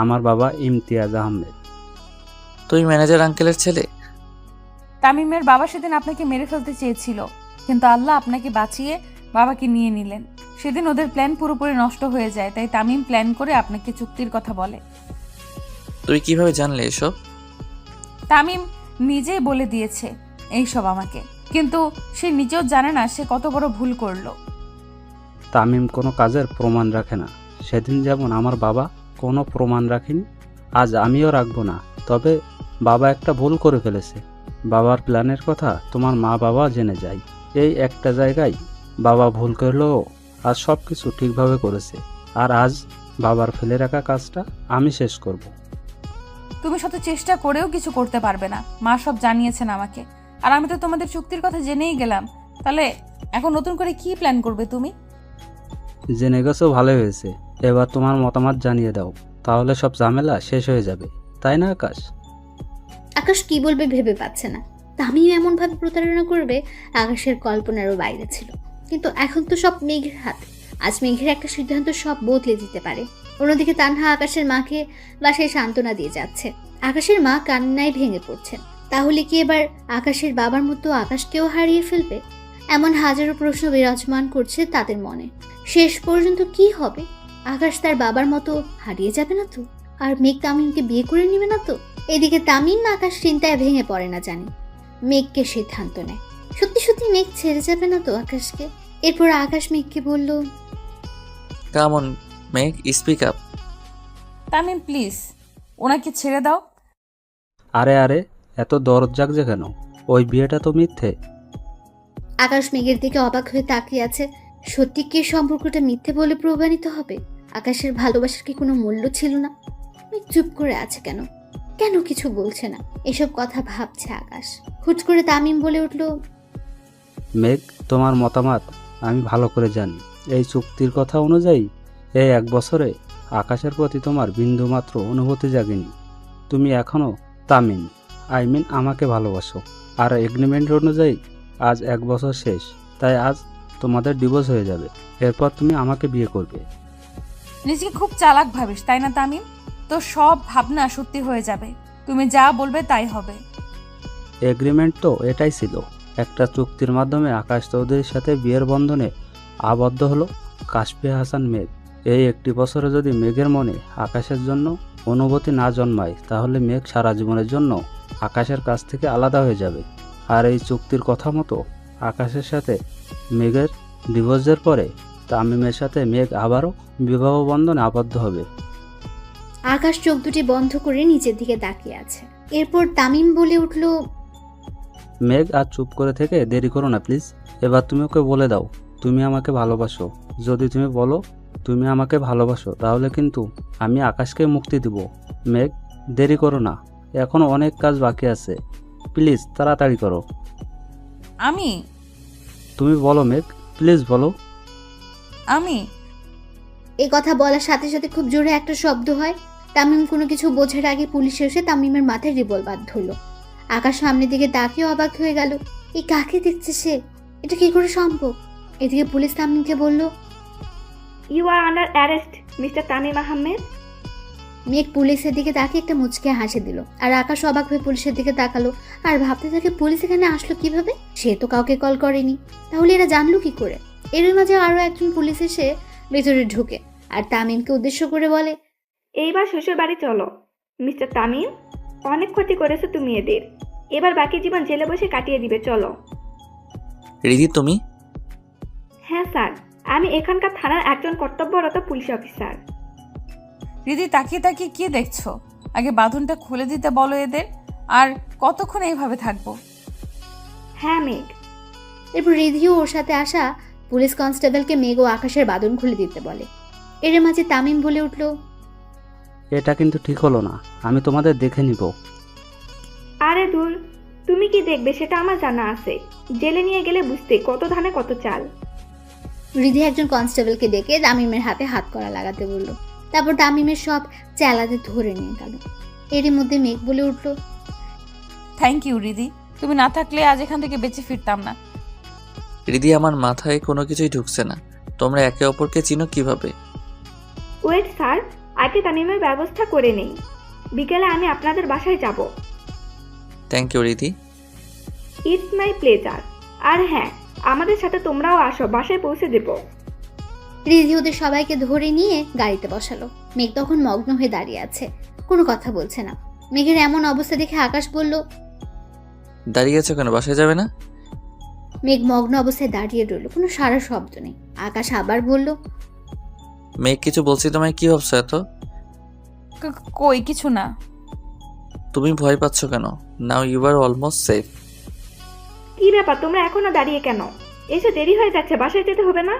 Speaker 9: আমার বাবা ইমতিয়াজ আহমেদ।
Speaker 4: তুমি ম্যানেজার আঙ্কেলের ছেলে?
Speaker 3: তামিমের বাবা সেদিন আপনাকে মেরে ফেলতে চেয়েছিল, কিন্তু আল্লাহ আপনাকে বাঁচিয়ে বাবাকে নিয়ে নিলেন। সেদিন ওদের প্ল্যান পুরোপুরি নষ্ট হয়ে যায়, তাই তামিম প্ল্যান করে আপনাকে চুক্তির কথা বলে।
Speaker 4: তুই কিভাবে জানলে এসব?
Speaker 3: তামিম নিজেই বলে দিয়েছে এইসব আমাকে, কিন্তু সে নিজেও জানে না সে কত বড় ভুল করলো।
Speaker 9: তামিম কোনো কাজের প্রমাণ রাখে না। সেদিন যেমন আমার বাবা কোনো প্রমাণ রাখেনি, আজ আমিও রাখবো না। তবে বাবা একটা ভুল করে ফেলেছে। বাবার প্ল্যানের কথা তোমার মা বাবা জেনে যায়। এই একটা জায়গায় বাবা ভুল করলেও আজ সব কিছু ঠিকভাবে করেছে। আর আজ বাবার ফেলে রাখা কাজটা আমি শেষ করব।
Speaker 3: তুমি শত চেষ্টা করেও কিছু করতে পারবে না। মা সব জানিয়েছেন আমাকে, আর আমি তো তোমাদের চুক্তির কথা জেনেই গেলাম। তাহলে এখন নতুন করে কি প্ল্যান করবে তুমি?
Speaker 9: জেনে গেছো, ভালো হয়েছে। এবার তোমার মতামত জানিয়ে দাও, তাহলে সব ঝামেলা শেষ হয়ে যাবে, তাই না আকাশ?
Speaker 2: আকাশ কি বলবে ভেবে পাচ্ছে না। তামিম এমন ভাবে প্রতারণা করবে আকাশের কল্পনারও বাইরে ছিল। কিন্তু এখন তো সব মেঘের হাতে। আজ মেঘের একটা সিদ্ধান্ত সব বদলে দিতে পারে। অন্যদিকে তানহা আকাশের মাকে বাসায় সান্ত্বনা দিয়ে যাচ্ছে। আকাশের মা কান্নায় ভেঙে পড়ছেন। তাহলে কি এবার আকাশের বাবার মতো আকাশকেও হারিয়ে ফেলবে? এমন হাজারো প্রশ্ন বিরাজমান করছে তাদের মনে। শেষ পর্যন্ত কি হবে? আকাশ তার বাবার মতো হারিয়ে যাবে না তো? আর মেঘ তামিমকে বিয়ে করে নেবে না তো? এদিকে তামিম আকাশ চিন্তায় ভেঙে পড়ে না জানি। মেঘকে সিদ্ধান্ত নেয়। সত্যি সত্যি মেঘ ছেড়ে যাবে না তো আকাশকে? এরপর আকাশ মেঘকে বলল,
Speaker 4: কেমন মেঘ, স্পিক আপ।
Speaker 3: তামিম প্লিজ ওনাকে ছেড়ে দাও।
Speaker 9: আরে আরে, এত দরদ জাগছে কেন? ওই বিয়েটা তো মিথ্যে।
Speaker 2: আকাশ মেঘের দিকে অবাক হয়ে তাকিয়ে আছে। সত্যি কি সম্পর্কটা মিথ্যে বলে প্রমাণিত হবে? আকাশের ভালোবাসার কি কোনো মূল্য ছিল না? মেঘ চুপ করে আছে কেন? কেন কিছু বলছে না? এসব কথা ভাবছে আকাশ। হুট করে তামিম বলে উঠল,
Speaker 9: মেঘ, তোমার মতামত আমি ভালো করে জানি। এই চুক্তির কথা অনুযায়ী এই 1 বছরে আকাশের প্রতি তোমার বিন্দুমাত্র অনুভূতি জাগেনি। তুমি এখনও তামিম, আমাকে ভালোবাসো। আর এগ্রিমেন্ট অনুযায়ী আজ 1 বছর শেষ, তাই আজ তোমাদের ডিভোর্স হয়ে যাবে। এরপর তুমি আমাকে বিয়ে করবে।
Speaker 3: নিজেকে খুব চালাক ভাবিস তাই না তামিম? তোর সব ভাবনা সত্যি হয়ে যাবে। তুমি যা বলবে তাই হবে।
Speaker 9: এগ্রিমেন্ট তো এটাই ছিল। একটা চুক্তির মাধ্যমে আকাশ চৌধুরীর সাথে বিয়ের বন্ধনে আবদ্ধ হলো কাশফিয়া হাসান মেঘ। এই 1 বছরে যদি মেঘের মনে আকাশের জন্য অনুভূতি না জন্মায়, তাহলে মেঘ সারা জীবনের জন্য আকাশের কাছ থেকে আলাদা হয়ে যাবে। আর এই চুক্তির কথা মতো আকাশের সাথে মেঘের ডিভোর্সের পরে তামিমের সাথে মেঘ আবারও বিবাহ বন্ধনে আবদ্ধ হবে।
Speaker 2: আকাশ চোখ দুটি বন্ধ করে নিচের দিকে তাকিয়ে আছে। এরপর তামিম বলে উঠল,
Speaker 9: মেঘ আর চুপ করে থেকে দেরি করো না প্লিজ। এবার তুমি ওকে বলে দাও তুমি আমাকে ভালোবাসো। যদি তুমি বলো তুমি আমাকে ভালোবাসো, তাহলে কিন্তু আমি আকাশকে মুক্তি দিব। মেঘ, দেরি করো না, এখনো অনেক কাজ বাকি আছে। প্লিজ তাড়াতাড়ি করো। তুমি বলো মেঘ, প্লিজ বলো।
Speaker 2: এই কথা বলার সাথে সাথে খুব জোরে একটা শব্দ হয়। তামিম কোনো কিছু বোঝার আগে পুলিশ এসে তামিমের মাথায় রিভলভার ধরল। আকাশ সামনের দিকে তাকিয়ে অবাক হয়ে গেল। এই কাকে দেখছে সে? এটা কি করে সম্ভব? এদিকে পুলিশ তামিমকে বলল,
Speaker 5: you are under arrest mister Tamim Ahmed.
Speaker 2: মেঘ পুলিশের দিকে তাকিয়ে একটা মুচকে হাসি দিল। আর আকাশ অবাক হয়ে পুলিশের দিকে তাকালো আর ভাবতে থাকে পুলিশ এখানে আসলো কিভাবে? সে তো কাউকে কল করেনি, তাহলে এরা জানলো কি করে? এর মাঝে আরো একজন পুলিশ এসে ভেতরে ঢুকে আর তামিমকে উদ্দেশ্য করে বলে,
Speaker 5: এইবার শ্বশুর বাড়ি চলো মিস্টার তামিম। অনেক ক্ষতি করেছো তুমি এদের, এবার বাকি জীবন জেলে বসে কাটিয়ে দিবে, চলো।
Speaker 4: রিধি তুমি?
Speaker 5: হ্যাঁ স্যার, আমি এখানকার থানার একজন কর্তব্যরত পুলিশ অফিসার।
Speaker 3: রিধি তাকিয়ে তাকিয়ে কি দেখছো? আগে বাঁধনটা খুলে দিতে বলো এদের। আর কতক্ষণ এইভাবে থাকবো?
Speaker 5: হ্যাঁ মেঘ।
Speaker 2: এরপর রিধিও ওর সাথে আসা পুলিশ কনস্টেবলকে মেঘ ও আকাশের বাঁধন খুলে দিতে বলে। এর মাঝে তামিম বলে উঠল,
Speaker 9: এটা কিন্তু ঠিক হলো না, আমি তোমাদের দেখে নিব।
Speaker 5: আরে দূর, তুমি কি দেখবে সেটা আমার জানা আছে। জেলে নিয়ে গেলে বুঝতে কত ধানে কত চাল।
Speaker 2: রিধি একজন কনস্টেবলকে ডেকে তামিমের হাতে হাত করা লাগাতে বলল। তারপর তামিমের সব চেলাতে ধরে নিয়ে গেল। এরই মধ্যে মেঘ বলে উঠল,
Speaker 3: থ্যাংক ইউ রিধি, তুমি না থাকলে আজ এখান থেকে বেঁচে ফিরতাম না।
Speaker 4: রিধি, আমার মাথায় কোনো কিছুই ঢুকছে না। তোমরা একে অপরকে চিনো কিভাবে?
Speaker 5: ওয়েট স্যার, আগে তামিমের ব্যবস্থা করে নেই। বিকেলে আমি আপনাদের বাসায় যাব।
Speaker 4: Thank you Ridhi.
Speaker 5: It's my pleasure. আর হ্যাঁ, আমাদের সাথে তোমরাও আসো, বাসায় পৌঁছে দেব।
Speaker 2: রিধি ওদের সবাইকে ধরে নিয়ে গাড়িতে বসালো। মেঘ তখন মগ্ন হয়ে দাঁড়িয়ে আছে, কোনো কথা বলছে না। মেঘের এমন অবস্থা দেখে আকাশ বলল,
Speaker 4: দাঁড়িয়ে আছো কেন, বাসায় যাবে না?
Speaker 2: মেঘ মগ্ন অবস্থায় দাঁড়িয়ে রইল, কোনো সারা শব্দ নেই। আকাশ আবার বলল,
Speaker 4: মেঘ, কিছু বলছি তোমায়, কি ভাবছো এত?
Speaker 3: কই কিছু না।
Speaker 4: তুমি ভয় পাচ্ছ কেন? Now you are almost safe.
Speaker 5: কি ব্যাপার, তোমরা এখনো দাঁড়িয়ে কেন? এসে দেরি হয়ে যাচ্ছে, বাসায় যেতে হবে না?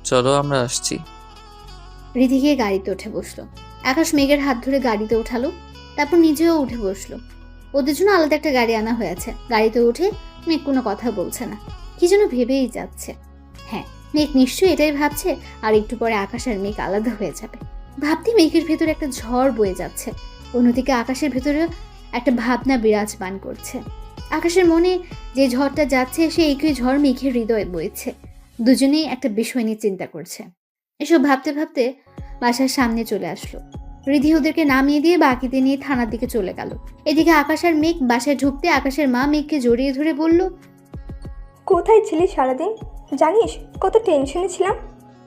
Speaker 4: চলো আমরা আসছি।
Speaker 2: রিধি গিয়ে গাড়িতে উঠে বসলো। আকাশ মেঘের হাত ধরে গাড়িতে উঠালো, তারপর নিজেও উঠে বসলো। ওদের জন্য আলাদা একটা গাড়ি আনা হয়েছে। গাড়িতে উঠে মেঘ কোনো কথা বলছে না, কি যেন ভেবেই যাচ্ছে। হ্যাঁ, মেঘ নিশ্চয়ই এটাই ভাবছে আর একটু পরে আকাশ আর মেঘ আলাদা হয়ে যাবে। ভাবতে মেঘের ভেতরে একটা ঝড় বয়ে যাচ্ছে। অন্যদিকে আকাশের ভেতরেও একটা ভাবনা বিরাজমান করছে। আকাশের মনে যে ঝড়টা যাচ্ছে সে একই ঝড় মেঘের হৃদয়ে বইছে। দুজনেই একটা বিষয় নিয়ে চিন্তা করছে। এসব ভাবতে ভাবতে বাসার সামনে চলে আসলো। রিধি ওদেরকে নামিয়ে দিয়ে বাকিতে নিয়ে থানার দিকে চলে গেল। এদিকে আকাশ আর মেঘ বাসায় ঢুকতে আকাশের মা মেঘকে জড়িয়ে ধরে বলল,
Speaker 5: কোথায় ছিলি সারাদিন? জানিস কত টেনশনে ছিলাম।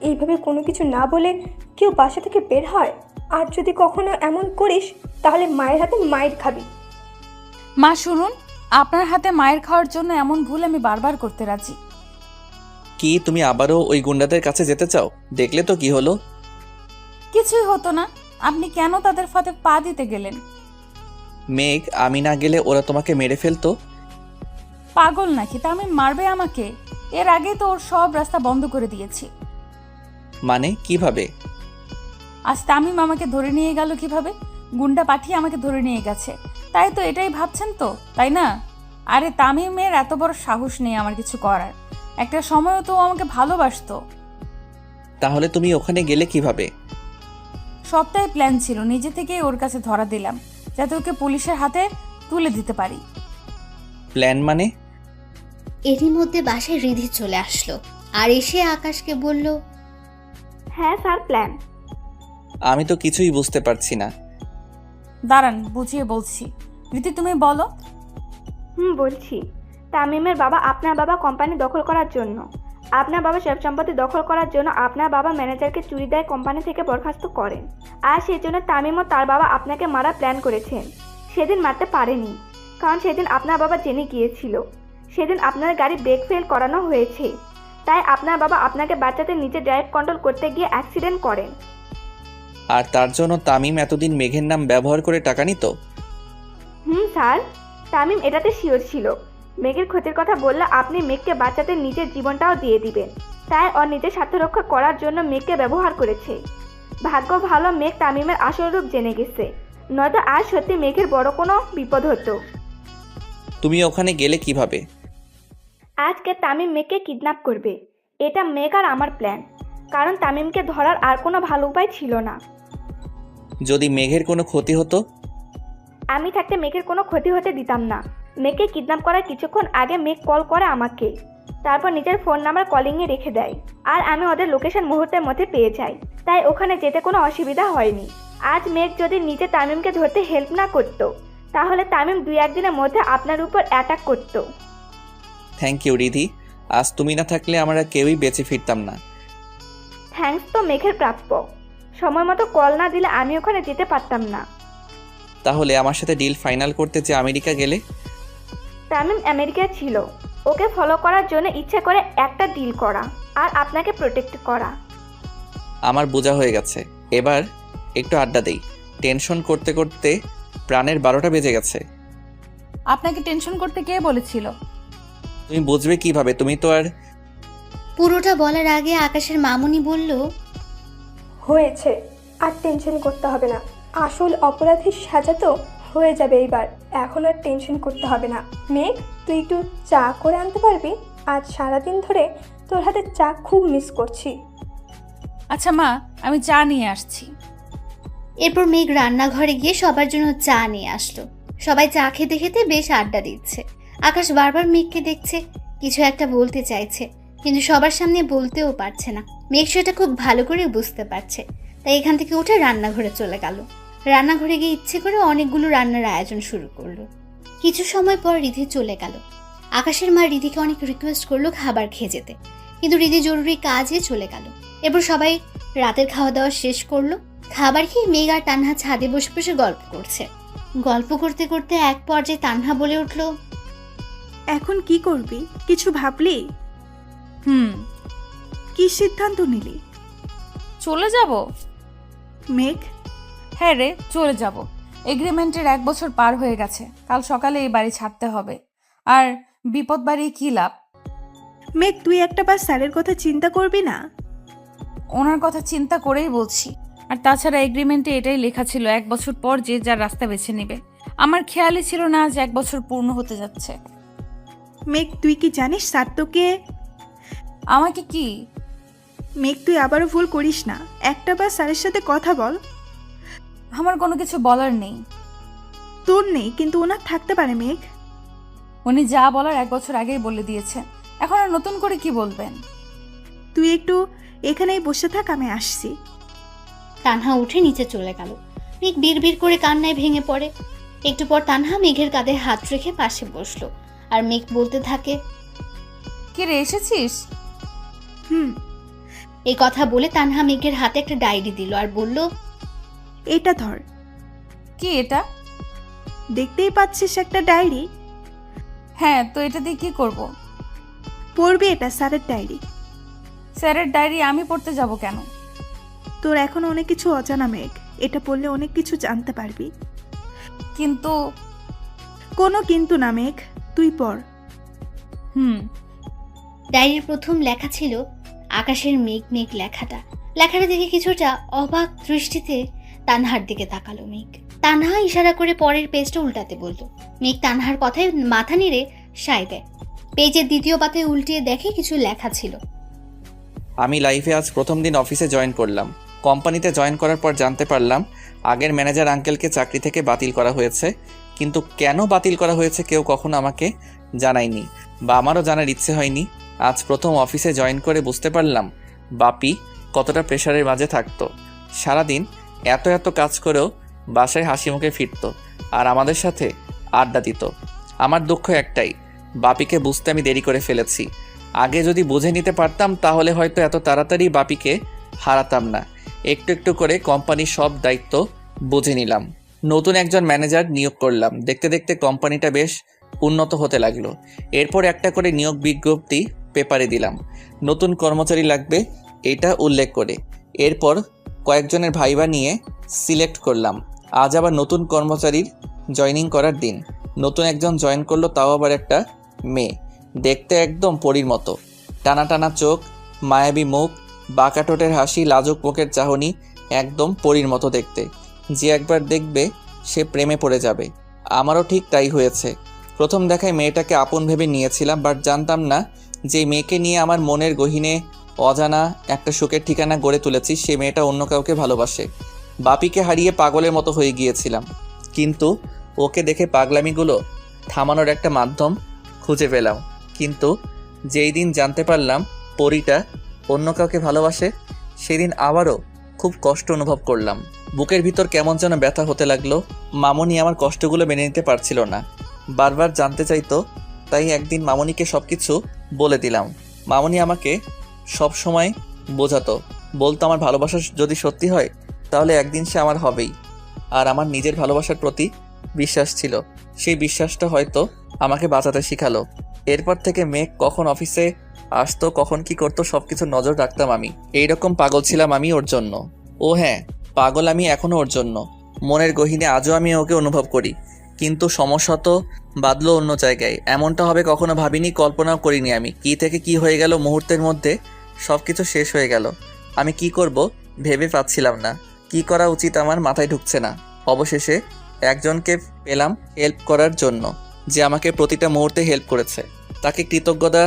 Speaker 5: এইভাবে কোনো কিছু না বলে কেউ বাসা থেকে বের হয়? আর যদি কখনো এমন করিস তাহলে মায়ের হাতে মায়ের খাবি।
Speaker 3: মা শুনুন, আপনার হাতে মায়ের খাওয়ার জন্য এমন ভুল আমি বারবার করতে রাজি।
Speaker 4: কি তুমি আবারও ওই গুন্ডাদের কাছে যেতে চাও? দেখলে তো কি হলো।
Speaker 3: কিছুই হতো না, আপনি কেন তাদের ফাঁদে পা দিতে গেলেন?
Speaker 4: মেঘ, আমি না গেলে ওরা তোমাকে মেরে ফেলতো।
Speaker 3: পাগল নাকি তামিম মারবে আমাকে? এর আগে তো ওর সব রাস্তা বন্ধ করে দিয়েছি।
Speaker 4: মানে কিভাবে?
Speaker 3: আজ তামিম আমাকে ধরে নিয়ে গেল কিভাবে? গুন্ডা পাঠিয়ে আমাকে ধরে নিয়ে গেছে, তাই তো এটাই ভাবছেন তো, তাই না? আরে তামিমের এত বড় সাহস নেই আমার কিছু করার। একটা সময়ও তো ও আমাকে ভালোবাসতো।
Speaker 4: তাহলে তুমি ওখানে গেলে কিভাবে?
Speaker 3: সবটাই প্ল্যান ছিল, নিজে থেকেই ওর কাছে ধরা দিলাম যাতে ওকে পুলিশের হাতে তুলে দিতে পারি।
Speaker 4: প্ল্যান মানে?
Speaker 2: এরই মধ্যে বাসায় রিধি চলে আসলো আর এসে আকাশকে বলল,
Speaker 5: হ্যাঁ স্যার, প্ল্যান।
Speaker 4: আমি তো কিছুই বুঝতে পারছি না।
Speaker 3: দাঁড়ান, বুঝিয়ে বলছি। রীতি, তুমি বলো।
Speaker 5: বলছি। তামিমের বাবা আপনার বাবা কোম্পানি দখল করার জন্য, আপনার বাবা সব সম্পত্তি দখল করার জন্য আপনার বাবা ম্যানেজারকে চুরি দেয় কোম্পানি থেকে বরখাস্ত করেন। আর সেই জন্য তামিম ও তার বাবা আপনাকে মারার প্ল্যান করেছেন। সেদিন মারতে পারেনি, কারণ সেদিন আপনার বাবা জেনে গিয়েছিল। সেদিন আপনার গাড়ি ব্রেক ফেল করানো হয়েছে, তাই আপনার বাবা আপনাকে বাঁচাতে নিজে ড্রাইভ কন্ট্রোল করতে গিয়ে অ্যাক্সিডেন্ট করেন।
Speaker 4: আর তার জন্য তামিম এতদিন মেঘের নাম ব্যবহার করে টাকা নিত?
Speaker 5: স্যার, তামিম এটাতে শিওর ছিল। মেঘের ক্ষতির কথা বললে আপনি মেঘকে বাঁচাতে নিজের জীবনটাও দিয়ে দিবেন, তাই ওর নিজের স্বার্থ রক্ষা করার জন্য মেঘকে ব্যবহার করেছে। ভাগ্য ভালো মেঘ তামিমের আসল রূপ জেনে গেছে, নয়তো আজ সত্যি মেঘের বড় কোনো বিপদ হতো।
Speaker 4: তুমি ওখানে গেলে কিভাবে?
Speaker 5: আজকে তামিম মেঘকে কিডন্যাপ করবে, এটা মেঘ আর আমার প্ল্যান, কারণ তামিমকে ধরার আর কোনো ভালো উপায় ছিল না।
Speaker 4: যদি মেঘের কোনো ক্ষতি হতো?
Speaker 5: আমি থাকতে মেঘের কোনো ক্ষতি হতে দিতাম না। মেঘকে কিডন্যাপ করার কিছুক্ষণ আগে মেঘ কল করে আমাকে, তারপর নিজের ফোন নাম্বার কলিংয়ে রেখে দেয়, আর আমি ওদের লোকেশন মুহূর্তের মধ্যে পেয়ে যাই, তাই ওখানে যেতে কোনো অসুবিধা হয়নি। আজ মেঘ যদি নিজে তামিমকে ধরতে হেল্প না করত, তাহলে তামিম 2-1 দিনের মধ্যে আপনার উপর অ্যাটাক করত।
Speaker 4: থ্যাংক ইউ রিধি, আজ তুমি না থাকলে আমরা কেউই বেঁচে ফিরতাম না।
Speaker 5: থ্যাঙ্কস তো মেঘের প্রাপ্য, সময় মতো কল না দিলে আমি ওখানে যেতে পারতাম না।
Speaker 4: তাহলে আমার সাথে ডিল ফাইনাল করতে যে আমেরিকা গেলে?
Speaker 5: তামিম আমেরিকায় ছিল, ওকে ফলো করার জন্য ইচ্ছে করে একটা ডিল করা আর আপনাকে প্রোটেক্ট করা।
Speaker 4: আমার বোঝা হয়ে গেছে, এবার একটু আড্ডা দেই। টেনশন করতে করতে প্রাণের 12টা বেজে গেছে।
Speaker 3: আপনাকে টেনশন করতে কে বলেছিল?
Speaker 4: তুমি বুঝবে কিভাবে? তুমি তো আর।
Speaker 2: পুরোটা বলার আগে আকাশের মামুনি বলল,
Speaker 5: হয়েছে, আর টেনশন করতে হবে না। আসল অপরাধীর সাজা তো হয়ে যাবে এইবার, এখন আর টেনশন করতে হবে না। মেঘ, তুই একটু চা করে আনতে পারবি? আজ সারাদিন ধরে তোর হাতে চা খুব মিস করছি।
Speaker 3: আচ্ছা মা, আমি চা নিয়ে আসছি।
Speaker 2: এরপর মেঘ রান্নাঘরে গিয়ে সবার জন্য চা নিয়ে আসলো। সবাই চা খেতে খেতে বেশ আড্ডা দিচ্ছে। আকাশ বারবার মেঘকে দেখছে, কিছু একটা বলতে চাইছে, কিন্তু সবার সামনে বলতেও পারছে না। মেঘ সেটা খুব ভালো করে বুঝতে পারছে, তাই এখান থেকে উঠে রান্নাঘরে চলে গেল। রান্নাঘরে গিয়ে ইচ্ছে করে অনেকগুলো রান্নার আয়োজন শুরু করলো। কিছু সময় পর রিধি চলে গেল। আকাশের মা রিধিকে অনেক রিকোয়েস্ট করলো খাবার খেয়ে যেতে, কিন্তু রিধি জরুরি কাজে চলে গেল। এরপর সবাই রাতের খাওয়া দাওয়া শেষ করলো। খাবার খেয়ে মেঘ আর তানহা ছাদে বসে বসে গল্প করছে। গল্প করতে করতে এক পর্যায়ে তানহা বলে উঠল,
Speaker 1: এখন কি করবি? কিছু ভাবলি? কি সিদ্ধান্ত নিলি?
Speaker 3: চলে যাব।
Speaker 1: মেঘ,
Speaker 3: হ্যাঁ রে, চলে যাব। এগ্রিমেন্টের 1 বছর পার হয়ে গেছে, কাল সকালে এই বাড়ি ছাড়তে হবে। আর বিপদ বাড়িয়ে কি লাভ?
Speaker 1: মেঘ, তুই একটা বার স্যারের কথা চিন্তা করবি না?
Speaker 3: ওনার কথা চিন্তা করেই বলছি। আর তাছাড়া এগ্রিমেন্টে এটাই লেখা ছিল 1 বছর পর যে যার রাস্তা বেছে নেবে। আমার খেয়ালই ছিল না আজ 1 বছর পূর্ণ হতে যাচ্ছে।
Speaker 1: মেঘ, তুই কি জানিস স্যার তোকে?
Speaker 3: আমাকে কি?
Speaker 1: মেঘ, তুই আবারও ভুল করিস না, একটা বার স্যারের সাথে কথা বল।
Speaker 3: আমার কোনো কিছু বলার নেই।
Speaker 1: তোর নেই, কিন্তু ওনার থাকতে পারে। মেঘ,
Speaker 3: উনি যা বলার 1 বছর আগেই বলে দিয়েছে, এখন আর নতুন করে কি বলবেন?
Speaker 1: তুই একটু এখানেই বসে থাক, আমি আসছি।
Speaker 2: তানহা উঠে নিচে চলে গেল। মেঘ বিড়বিড় করে কান্নায় ভেঙে পড়ে। একটু পর তানহা মেঘের কাঁধে হাত রেখে পাশে বসলো, আর মেঘ বলতে থাকে,
Speaker 3: কে রে, এসেছিস?
Speaker 1: হুম।
Speaker 2: এই কথা বলে তানহা মেঘের হাতে একটা ডায়েরি দিল আর বলল,
Speaker 1: এটা ধর।
Speaker 3: কি এটা?
Speaker 1: দেখতেই পাচ্ছিস একটা ডায়েরি।
Speaker 3: হ্যাঁ, তো এটা দিয়ে কি করব?
Speaker 1: পড়বি, এটা স্যারের ডায়েরি।
Speaker 3: স্যারের ডায়েরি আমি পড়তে যাব কেন?
Speaker 1: তোর এখন অনেক কিছু অজানা মেঘ, এটা পড়লে অনেক কিছু জানতে পারবি।
Speaker 3: কিন্তু
Speaker 1: কোনো কিন্তু না মেঘ, তুই পড়।
Speaker 2: ডায়েরির প্রথম লেখা ছিল আকাশের মেঘ মেঘ। লেখাটা দেখে কিছুটা অবাক দৃষ্টিতে তানহার দিকে তাকালো মেঘ। তানহা ইশারা করে পরের পেজটা উল্টাতে বলল। মেঘ তানহার কথায় মাথা নেড়ে সায় দেয়। পেজের দ্বিতীয় পাতায় উল্টিয়ে দেখে কিছু লেখা ছিল।
Speaker 10: আমি লাইফে আজ প্রথম দিন অফিসে জয়েন করলাম। কোম্পানিতে জয়েন করার পর জানতে পারলাম আগের ম্যানেজার আঙ্কেলকে চাকরি থেকে বাতিল করা হয়েছে, কিন্তু কেন বাতিল করা হয়েছে কেউ কখনো আমাকে জানায়নি বা আমারও জানার ইচ্ছে হয়নি। আজ প্রথম অফিসে জয়েন করে বুঝতে পারলাম বাপি কতটা প্রেশারের মাঝে থাকতো। সারাদিন এত কাজ করেও বাসায় হাসি মুখে ফিরত আর আমাদের সাথে আড্ডা দিত। আমার দুঃখ একটাই, বাপিকে বুঝতে আমি দেরি করে ফেলেছি। আগে যদি বুঝে নিতে পারতাম তাহলে হয়তো এত তাড়াতাড়ি বাপিকে হারাতাম না। একটু একটু করে কোম্পানির সব দায়িত্ব বুঝে নিলাম। নতুন একজন ম্যানেজার নিয়োগ করলাম। দেখতে দেখতে কোম্পানিটা বেশ উন্নত হতে লাগলো। এরপর একটা করে নিয়োগ বিজ্ঞপ্তি পেপারে দিলাম, নতুন কর্মচারী লাগবে এটা উল্লেখ করে। এরপর কয়েকজনের ভাইবা নিয়ে সিলেক্ট করলাম। আজ আবার নতুন কর্মচারীর জয়েনিং করার দিন। নতুন একজন জয়েন করলো, তাও আবার একটা মেয়ে। দেখতে একদম পরীর মতো, টানা টানা চোখ, মায়াবী মুখ, বাঁকা ঠোঁটের হাসি, লাজুক মুখের চাহনি, একদম পরীর মতো দেখতে। যে একবার দেখবে সে প্রেমে পড়ে যাবে। আমারও ঠিক তাই হয়েছে। প্রথম দেখায় মেয়েটাকে আপন ভেবে নিয়েছিলাম, বাট জানতাম না যে মেয়েকে নিয়ে আমার মনের গহীনে অজানা একটা সুখের ঠিকানা গড়ে তুলেছি, সে মেয়েটা অন্য কাউকে ভালোবাসে। বাপিকে হারিয়ে পাগলের মতো হয়ে গিয়েছিলাম, কিন্তু ওকে দেখে পাগলামিগুলো থামানোর একটা মাধ্যম খুঁজে পেলাম। কিন্তু যেই দিন জানতে পারলাম পরীটা অন্য কাউকে ভালোবাসে, সেদিন আবারও খুব কষ্ট অনুভব করলাম। বুকের ভিতর কেমন যেন ব্যথা হতে লাগলো। মামনি আমার কষ্টগুলো মেনে নিতে পারছিল না, বারবার জানতে চাইতো। তাই একদিন মামনিকে সব কিছু বলে দিলাম। মামনি আমাকে সব সময় বোঝাতো, বলতো আমার ভালোবাসা যদি সত্যি হয় তাহলে একদিন সে আমার হবেই। আর আমার নিজের ভালোবাসার প্রতি বিশ্বাস ছিল, সেই বিশ্বাসটা হয়তো আমাকে বাঁচাতে শিখালো। এরপর থেকে মেঘ কখন অফিসে আসতো, কখন কি করতো, সবকিছু নজর রাখতাম আমি। এইরকম পাগল ছিলাম আমি ওর জন্য। ও হ্যাঁ, পাগল আমি এখনো ওর জন্য। মনের গহীনে আজও আমি ওকে অনুভব করি, কিন্তু সমস্যা তো বাদলো অন্য জায়গায়। এমনটা হবে কখনো ভাবিনি, কল্পনাও করিনি আমি। কি থেকে কি হয়ে গেল, মুহূর্তের মধ্যে সবকিছু শেষ হয়ে গেল। আমি কি করব ভেবে পাচ্ছিলাম না, কি করা উচিত আমার মাথায় ঢুকছে না। অবশেষে একজনকে পেলাম হেল্প করার জন্য, যে আমাকে প্রতিটা মুহূর্তে হেল্প করেছে। তাকে কৃতজ্ঞতা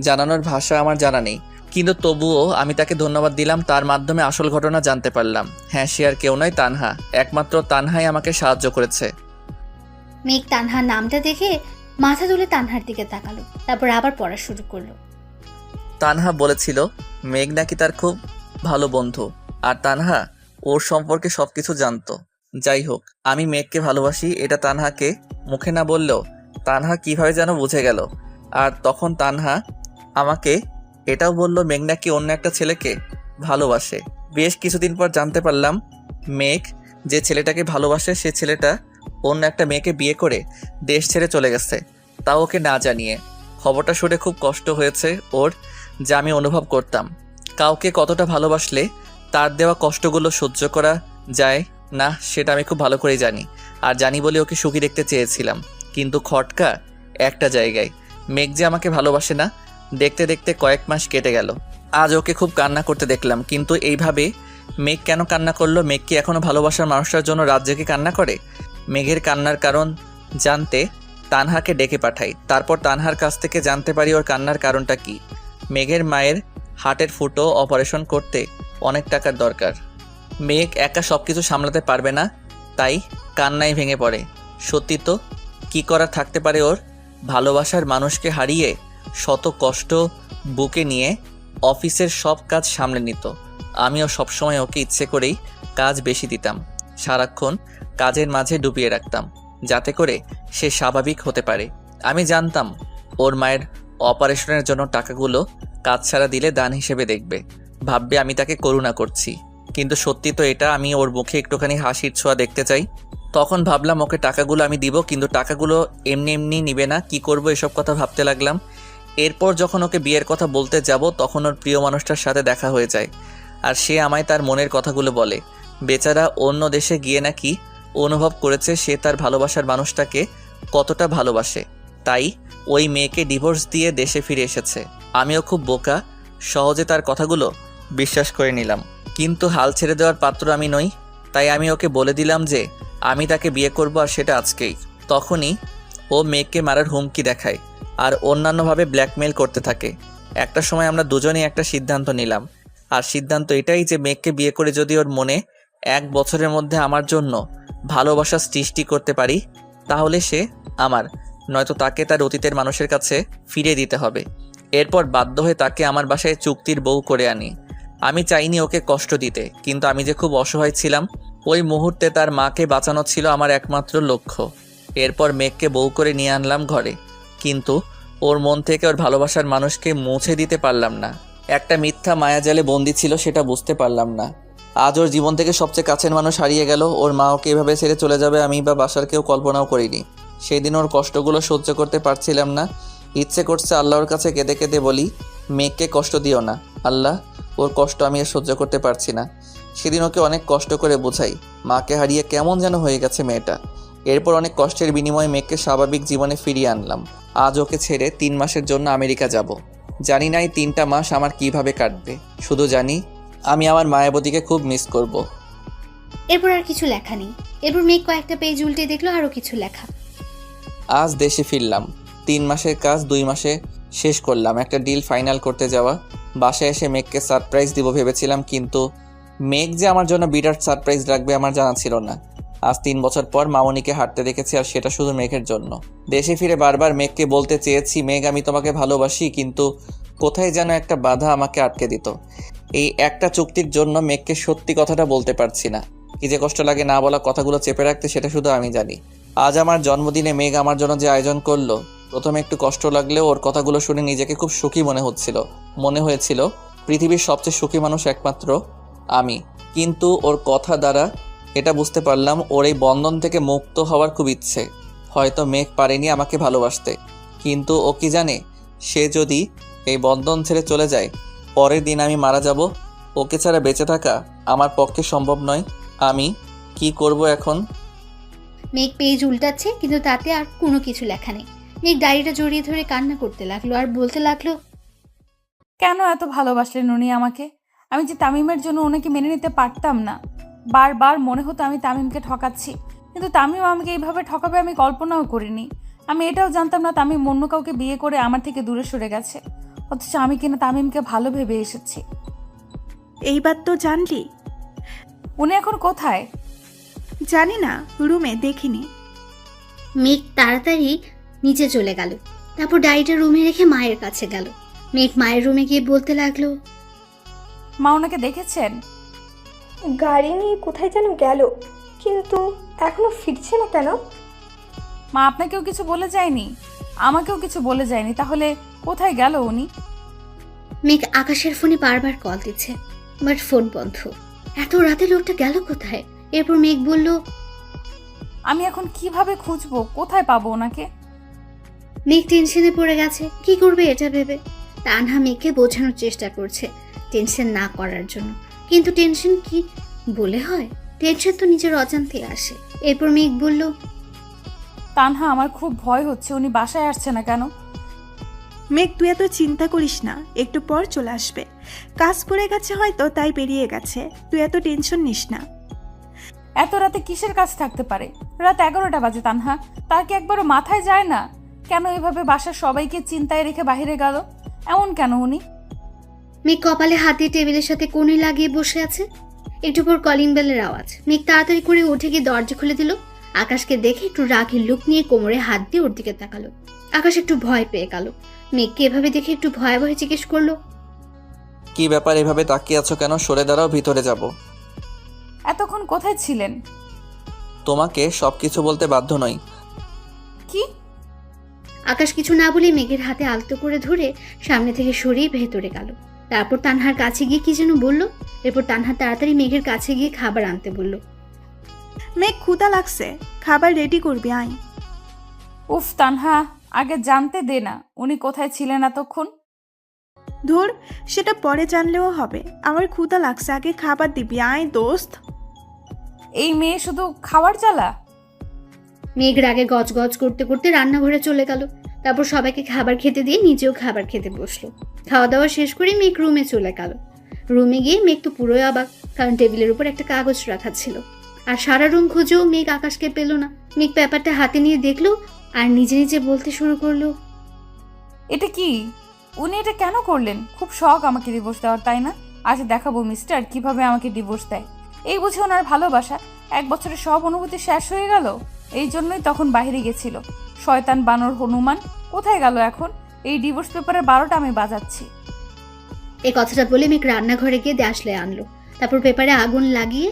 Speaker 10: জানানোর ভাষা আমার জানা নেই, কিন্তু তবুও আমি তাকে ধন্যবাদ দিলাম। তার মাধ্যমে আসল ঘটনা জানতে পারলাম। হ্যাঁ, সে আর কেউ নয়, তানহা। একমাত্র তানহাই আমাকে সাহায্য করেছে।
Speaker 2: মেঘ তানহার নামটা দেখে মাথা তুলে তানহার দিকে তাকালো, তারপর আবার পড়া শুরু করলো।
Speaker 4: তানহা বলেছিল মেঘ নাকি তার খুব ভালো বন্ধু, আর তানহা ওর সম্পর্কে সবকিছু জানতো। যাই হোক, আমি মেঘকে ভালোবাসি এটা তানহাকে মুখে না বললেও তানহা কিভাবে যেন বুঝে গেল। আর তখন তানহা আমাকে এটাও বলল মেঘ নাকি অন্য একটা ছেলেকে ভালোবাসে। বেশ কিছুদিন পর জানতে পারলাম মেঘ যে ছেলেটাকে ভালোবাসে সে ছেলেটা অন্য একটা মেয়েকে বিয়ে করে দেশ ছেড়ে চলে গেছে, তাও ওকে না জানিয়ে। খবরটা শুনে খুব কষ্ট হয়েছে ওর, যা আমি অনুভব করতাম। কাউকে কতটা ভালোবাসলে তার দেওয়া কষ্টগুলো সহ্য করা যায় না সেটা আমি খুব ভালো করেই জানি, আর জানি বলে ওকে সুখী দেখতে চেয়েছিলাম। কিন্তু খটকা একটা জায়গায়, মেঘ যে আমাকে ভালোবাসে না। দেখতে দেখতে কয়েক মাস কেটে গেল। আজ ওকে খুব কান্না করতে দেখলাম, কিন্তু এইভাবে মেঘ কেন কান্না করলো? মেঘ কি এখনও ভালোবাসার মানুষটার জন্য রাত জেগে কান্না করে? মেঘের কান্নার কারণ জানতে তানহাকে ডেকে পাঠাই। তারপর তানহার কাছ থেকে জানতে পারি ওর কান্নার কারণটা কি। মেঘের মায়ের হার্টের ফুটো অপারেশন করতে অনেক টাকার দরকার। মেঘ একা সব কিছু সামলাতে পারবে না, তাই কান্নায় ভেঙে পড়ে। সত্যি তো, কী করার থাকতে পারে ওর? ভালোবাসার মানুষকে হারিয়ে শত কষ্ট বুকে নিয়ে
Speaker 10: অফিসের সব কাজ সামলে নিত। আমিও সবসময় ওকে ইচ্ছে করেই কাজ বেশি দিতাম, সারাক্ষণ কাজের মাঝে ডুবিয়ে রাখতাম, যাতে করে সে স্বাভাবিক হতে পারে। আমি জানতাম ওর মায়ের অপারেশনের জন্য টাকাগুলো কাজ ছাড়া দিলে দান হিসেবে দেখবে, ভাববে আমি তাকে করুণা করছি। কিন্তু সত্যি তো এটা, আমি ওর মুখে একটুখানি হাসির ছোঁয়া দেখতে চাই। তখন ভাবলাম ওকে টাকাগুলো আমি দিব, কিন্তু টাকাগুলো এমনি এমনি নিবে না, কি করব এসব কথা ভাবতে লাগলাম। এরপর যখন ওকে বিয়ের কথা বলতে যাব, তখন ওর প্রিয় মানুষটার সাথে দেখা হয়ে যায়, আর সে আমায় তার মনের কথাগুলো বলে। বেচারা অন্য দেশে গিয়ে নাকি অনুভব করেছে সে তার ভালোবাসার মানুষটাকে কতটা ভালোবাসে, তাই ওই মেয়েকে ডিভোর্স দিয়ে দেশে ফিরে এসেছে। আমিও খুব বোকা, সহজে তার কথাগুলো বিশ্বাস করে নিলাম। কিন্তু হাল ছেড়ে দেওয়ার পাত্র আমি নই, তাই আমি ওকে বলে দিলাম যে আমি তাকে বিয়ে করব, আর সেটা আজকেই। তখনই ও মেয়েকে মারার হুমকি দেখায় আর অন্যান্যভাবে ব্ল্যাকমেল করতে থাকে। একটা সময় আমরা দুজনেই একটা সিদ্ধান্ত নিলাম, আর সিদ্ধান্ত এটাই যে মেয়েকে বিয়ে করে যদি ওর মনে 1 বছরের মধ্যে আমার জন্য ভালোবাসা সৃষ্টি করতে পারি, তাহলে সে আমার, নয়তো তাকে তার অতীতের মানুষের কাছে ফিরিয়ে দিতে হবে। এরপর বাধ্য হয়ে তাকে আমার বাসায় চুক্তির বউ করে আনি। আমি চাইনি ওকে কষ্ট দিতে, কিন্তু আমি যে খুব অসহায় ছিলাম, ওই মুহূর্তে তার মাকে বাঁচানো ছিল আমার একমাত্র লক্ষ্য। এরপর মেঘকে বউ করে নিয়ে আনলাম ঘরে, কিন্তু ওর মন থেকে ওর ভালোবাসার মানুষকে মুছে দিতে পারলাম না। একটা মিথ্যা মায়াজালে বন্দি ছিল, সেটা বুঝতে পারলাম না। আজ ওর জীবন থেকে সবচেয়ে কাছের মানুষ হারিয়ে গেল। ওর মা ওকে এভাবে ছেড়ে চলে যাবে আমি বা বাসার কেউ কল্পনাও করিনি। সেই দিন ওর কষ্টগুলো সহ্য করতে পারছিলাম না। ইচ্ছে করছে আল্লাহর কাছে কেঁদে কেঁদে বলি, মেঘকে কষ্ট দিও না আল্লাহ, ওর কষ্ট আমি আর সহ্য করতে পারছি না। সেদিন ওকে অনেক কষ্ট করে বোঝাই, মাকে হারিয়ে কেমন যেন হয়ে গেছে মেয়েটা। এরপর অনেক কষ্টের বিনিময়ে মেঘকে স্বাভাবিক জীবনে ফিরিয়ে আনলাম। আজ ওকে ছেড়ে 3 মাসের জন্য আমেরিকা যাব। জানি না এই 3টা মাস আমার কিভাবে কাটবে, শুধু জানি আমি আমার মায়াবতীকে খুব মিস করব।
Speaker 2: এরপর আর কিছু লেখা নেই। এরপর মেঘ কয়েকটা পেজ উল্টে দেখলো আরও কিছু লেখা।
Speaker 10: আজ দেশে ফিরলাম, 3 মাসের কাজ 2 মাসে শেষ করলাম। একটা ডিল ফাইনাল করতে যাওয়া। বাসায় এসে মেঘকে সারপ্রাইজ দিব ভেবেছিলাম, কিন্তু মেঘ যে আমার জন্য বিরাট সারপ্রাইজ রাখবে আমার জানা ছিল না। আজ 3 বছর পর মামনিকে হাঁটতে দেখেছি, আর সেটা শুধু মেঘের জন্য। দেশে ফিরে বারবার মেঘকে বলতে চেয়েছি, মেঘ আমি তোমাকে ভালোবাসি, কিন্তু কোথায় যেন একটা বাধা আমাকে আটকে দিত। এই একটা চুক্তির জন্য মেঘকে সত্যি কথাটা বলতে পারছি না। কি যে কষ্ট লাগে না বলা কথাগুলো চেপে রাখতে, সেটা শুধু আমি জানি। আজ আমার জন্মদিনে মেঘ আমার জন্য যে আয়োজন করলো, প্রথমে একটু কষ্ট লাগলেও ওর কথাগুলো শুনে নিজেকে খুব সুখী মনে হয়েছিল পৃথিবীর সবচেয়ে সুখী মানুষ একমাত্র আমি। কিন্তু ওর কথা দ্বারা এটা বুঝতে পারলাম ওর এই বন্ধন থেকে মুক্ত হওয়ার খুব ইচ্ছে। হয়তো মেঘ পারেনি আমাকে ভালোবাসতে, কিন্তু ও কি জানে, সে যদি এই বন্ধন ছেড়ে চলে যায়, পরের দিন আমি মারা যাব। ওকে ছাড়া বেঁচে থাকা আমার পক্ষে সম্ভব নয়। আমি কি করব এখন?
Speaker 2: মেঘ পেজ উল্টাচ্ছে, কিন্তু তাতে আর কোনো কিছু লেখা নেই। মেঘ ডায়েরিটা জড়িয়ে ধরে কান্না করতে লাগলো আর বলতে লাগলো,
Speaker 3: কেন এত ভালোবাসলেন উনি আমাকে? আমি যে তামিমের জন্য ওনাকে মেনে নিতে পারতাম না। বারবার মনে হতো আমি তামিমকে ঠকাচ্ছি, কিন্তু তামিম আমাকে এইভাবে ঠকাবে আমি কল্পনাও করিনি। আমি এটাও জানতাম না তামিম অন্য কাউকে বিয়ে করে আমার থেকে দূরে সরে গেছে, অথচ আমি কিনা তামিমকে ভালো ভেবে এসেছি।
Speaker 1: এইবার তো জানলি।
Speaker 3: উনি এখন কোথায়?
Speaker 1: জানি না, রুমে দেখিনি।
Speaker 2: মেঘ তাড়াতাড়ি নিচে চলে গেল। তারপর ডায়েরিটা রুমে রেখে মায়ের কাছে গেল। মেঘ মায়ের রুমে গিয়ে বলতে লাগলো,
Speaker 3: মা ওনাকে দেখেছেন?
Speaker 5: গাড়ি নিয়ে কোথায় যেন গেল, কিন্তু এখনো ফিরছে না কেন?
Speaker 3: মা আপনাকেও কিছু বলে যায়নি, আমাকেও কিছু বলে যায়নি, তাহলে কোথায় গেল উনি?
Speaker 2: মেঘ আকাশের ফোনে বারবার কল দিচ্ছে, বাট ফোন বন্ধ। এত রাতে লোকটা গেল কোথায়? এরপর মেঘ বলল,
Speaker 3: আমি এখন কিভাবে খুঁজবো, কোথায় পাবো ওনাকে?
Speaker 2: মেঘ টেনশনে পড়ে গেছে, কি করবে এটা ভেবে। তানহা মেঘকে বোঝানোর চেষ্টা করছে টেনশন না করার জন্য, কিন্তু টেনশন কি বলে হয়? টেনশন তো নিজের অজান্তে আসে। এরপর মেঘ বলল,
Speaker 3: তানহা আমার খুব ভয় হচ্ছে, উনি বাসায় আসছে না কেন?
Speaker 1: মেঘ তুই এত চিন্তা করিস না, একটু পর চলে আসবে। কাজ পড়ে গেছে হয়তো, তাই বেরিয়ে গেছে। তুই এত টেনশন নিস না।
Speaker 3: এত রাতে কিসের কাজ থাকতে পারে? রাত 11টা বাজে তানহা, তার কি একবারও মাথায় যায় না? কেন এভাবে বাসার সবাইকে চিন্তায় রেখে বাইরে গেল? এমন কেন উনি?
Speaker 2: মেঘ কপালে হাত দিয়ে টেবিলের সাথে কোণে লাগিয়ে বসে আছে। একটু পর কলিং বেলের আওয়াজ। মেঘ তাড়াতাড়ি করে উঠে গিয়ে দরজা খুলে দিল। আকাশকে দেখে একটু রাগী লুক নিয়ে কোমরে হাত দিয়ে ওর দিকে তাকালো। আকাশ একটু ভয় পেয়ে গেল। মেঘকে এভাবে দেখে একটু ভয়ে ভয়ে জিজ্ঞেস করলো,
Speaker 10: কি ব্যাপার, এভাবে তাকিয়ে আছো কেন? সরে দাঁড়াও, ভিতরে যাব।
Speaker 3: এতক্ষণ কোথায় ছিলেন?
Speaker 10: তোমাকে সবকিছু বলতে বাধ্য নই।
Speaker 3: কি?
Speaker 2: আকাশ কিছু না বলে মেঘের হাতে আলতো করে ধরে সামনে থেকে সরিয়ে ভেতরে গেল। তারপর তানহার কাছে গিয়ে কি যেন বলল। এরপর তানহা তাড়াতাড়ি মেঘের কাছে গিয়ে খাবার আনতে বলল।
Speaker 1: মেঘ ক্ষুধা লাগছে, খাবার রেডি করবি আয়।
Speaker 3: উফ তানহা, আগে জানতে দে না উনি কোথায় ছিলেন এতক্ষণ।
Speaker 1: ধুর, সেটা পরে জানলেও হবে। আমার ক্ষুধা লাগছে, আগে খাবার দিবি আয় দোস্ত।
Speaker 3: এই মেয়ে শুধু খাওয়ার জ্বালা।
Speaker 2: মেঘ রাগে গজ গজ করতে করতে রান্নাঘরে চলে গেল। তারপর সবাইকে খাবার খেতে দিয়ে নিজেও খাবার খেতে বসলো। খাওয়া দাওয়া শেষ করে মেঘ রুমে চলে গেল। রুমে গিয়ে মেঘ তো পুরোই অবাক, কারণ টেবিলের উপর একটা কাগজ রাখা ছিল। আর সারা রুম খুঁজেও মেঘ আকাশকে পেল না। মেঘ পেপারটা হাতে নিয়ে দেখলো আর নিজে নিজে বলতে শুরু করলো,
Speaker 3: এটা কি? উনি এটা কেন করলেন? খুব শখ আমাকে ডিভোর্স দেওয়ার, তাই না? আজ দেখাবো মিস্টার কিভাবে আমাকে ডিভোর্স দেয়। এই বুঝে ওনার ভালোবাসা 1 বছরের সব অনুভূতি শেষ হয়ে গেল। এই জন্যই তখন বাইরে গেছিল। শয়তান বানর হনুমান কোথায় গেল এখন? এই ডিভোর্স পেপারের 12টা আমি বাজাচ্ছি।
Speaker 2: এই কথাটা বলে মেঘ রান্নাঘরে গিয়ে দেশলাই আনলো। তারপর পেপারে আগুন লাগিয়ে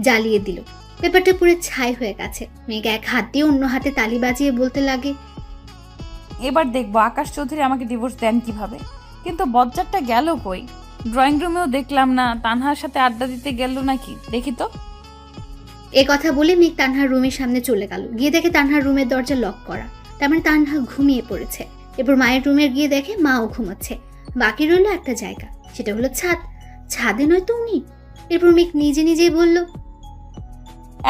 Speaker 2: জ্বালিয়ে দিল। পেপারটা পুরো ছাই হয়ে গেছে। মেঘ এক হাত দিয়ে অন্য হাতে তালি বাজিয়ে বলতে লাগে,
Speaker 3: এবার দেখবো আকাশ চৌধুরী আমাকে ডিভোর্স দেন কিভাবে। কিন্তু বজ্জারটা গেল কই? ড্রয়িং রুমেও দেখলাম না। তানহার সাথে আড্ডা দিতে গেল নাকি? দেখি তো।
Speaker 2: এ কথা বলে মেঘ তানহার রুমের সামনে চলে গেল। গিয়ে দেখে তানহার রুমের দরজা লক করা। তার মানে তানহা ঘুমিয়ে পড়েছে। এরপর মায়ের রুমে গিয়ে দেখে মাও ঘুমাচ্ছে। বাকি রইল একটা জায়গা, সেটা হলো ছাদ। ছাদে নয়তো উনি। এরপর মেঘ নিজে নিজেই বলল,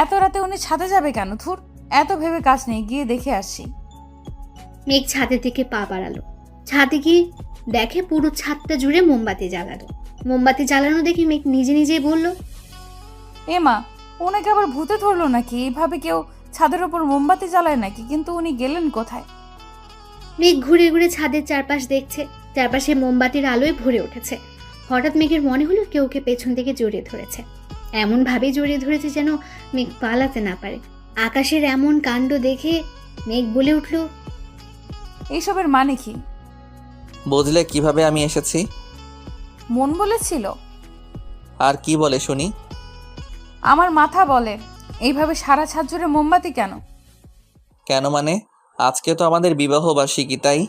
Speaker 3: এত রাতে উনি ছাদে যাবে কেন? থুর, এত ভেবে কাজ নেই, গিয়ে দেখে আসি।
Speaker 2: মেঘ ছাদের দিকে পা বাড়ালো। ছাদে গিয়ে দেখে পুরো ছাদটা জুড়ে মোমবাতি জ্বালানো। মোমবাতি জ্বালানো দেখে মেঘ নিজে নিজেই বলল,
Speaker 3: এ মা, ওনাকে আবার ভূতে ধরলো নাকি? এইভাবে কেউ ছাদের ওপর মোমবাতি জ্বালায় নাকি? কিন্তু উনি গেলেন কোথায়?
Speaker 2: মেঘ ঘুরে ঘুরে ছাদের চারপাশ দেখছে। চারপাশে মোমবাতির আলোয় ভরে উঠেছে। হঠাৎ মেঘের মনে হলো কেউ ওকে পেছন থেকে জড়িয়ে ধরেছে। এমন ভাবে জড়িয়ে ধরেছে যেন মেঘ পালাতে না পারে। আকাশের এমন কাণ্ড দেখে মেঘ বলে উঠল,
Speaker 3: এইসবের মানে কি?
Speaker 10: বুঝলে কিভাবে আমি এসেছি?
Speaker 3: মন বলেছিল।
Speaker 10: আর কি বলে শুনি?
Speaker 3: আমার মাথা বলে। এইভাবে সারা ছাদ জুড়ে মোমবাতি কেন?
Speaker 10: কেন মানে? আজকে তো আমাদের বিবাহ বার্ষিকী, তাই।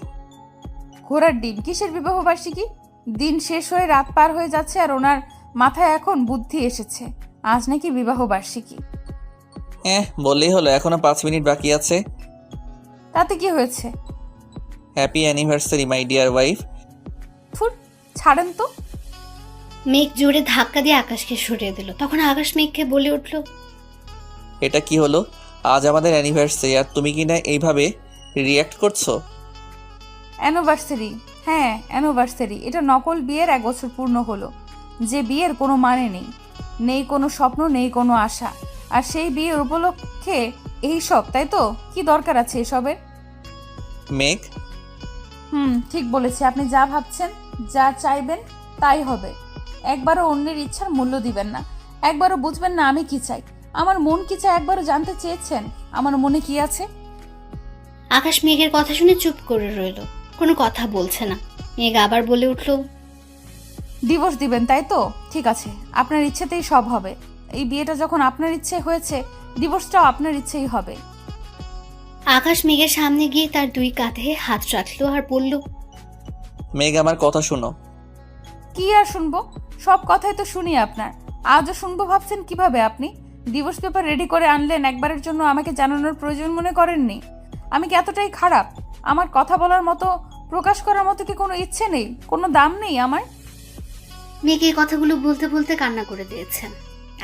Speaker 3: ঘোড়ার ডিম, কিসের বিবাহ বার্ষিকী? দিন শেষ হয়ে রাত পার হয়ে যাচ্ছে আর ওনার মাথায় এখন বুদ্ধি এসেছে আজ নাকি বিবাহ বার্ষিকী।
Speaker 10: বললেই হলো, এখনো 5 মিনিট বাকি আছে।
Speaker 3: তাতে কি হয়েছে?
Speaker 10: Happy anniversary my dear wife.
Speaker 3: ফুর, ছাড়েন তো।
Speaker 2: মেঘ জোরে ধাক্কা দিয়ে আকাশকে সরিয়ে দিল। তখন আকাশ মেঘকে বলে উঠল,
Speaker 10: এটা কি হলো? আজ আমাদের অ্যানিভার্সারি আর তুমি কি না এইভাবে রিয়্যাক্ট করছো?
Speaker 3: অ্যানিভার্সারি? হ্যাঁ অ্যানিভার্সারি। এটা নকল বিয়ের 1 বছর পূর্ণ হলো। যে বিয়ের কোনো মানে নেই, নেই কোনো স্বপ্ন, নেই কোনো আশা। আর সেই বিয়ের উপলক্ষে এই সব, তাই তো? কি দরকার আছে এসবের?
Speaker 10: মেঘ,
Speaker 3: ঠিক বলেছি। আপনি যা ভাবছেন, যা চাইবেন তাই হবে। একবারও অন্যের ইচ্ছার মূল্য দিবেন না। একবারও বুঝবেন না আমি কি চাই, আমার মন কি চাই। একবারও জানতে চেয়েছেন আমার মনে কি আছে?
Speaker 2: আকাশ মেঘের কথা শুনে চুপ করে রইল, কোনো কথা বলছে না। মেঘ আবার বলে উঠল,
Speaker 3: ডিভোর্স দিবেন তাই তো? ঠিক আছে, আপনার ইচ্ছেতেই সব হবে। এই বিয়েটা যখন আপনার ইচ্ছে হয়েছে, ডিভোর্সটাও আপনার ইচ্ছেই হবে।
Speaker 2: আকাশ মেঘের সামনে গিয়ে তার 2 কাঁধে হাত রাখলো আর বলল,
Speaker 10: মেঘ আমার কথা শোনো।
Speaker 3: কি আর শুনবো? সব কথাই তো শুনি আপনার। আজও শুনবো ভাবছেন কিভাবে আপনি? ডিভোর্স পেপার রেডি করে আনলেন, একবারের জন্য আমাকে জানানোর প্রয়োজন মনে করেননি? আমি কি এতটাই খারাপ? আমার কথা বলার মতো, প্রকাশ করার মতো কি কোনো ইচ্ছে নেই? কোনো দাম নেই আমার?
Speaker 2: মেঘ এই কথাগুলো বলতে বলতে কান্না করে দিয়েছে।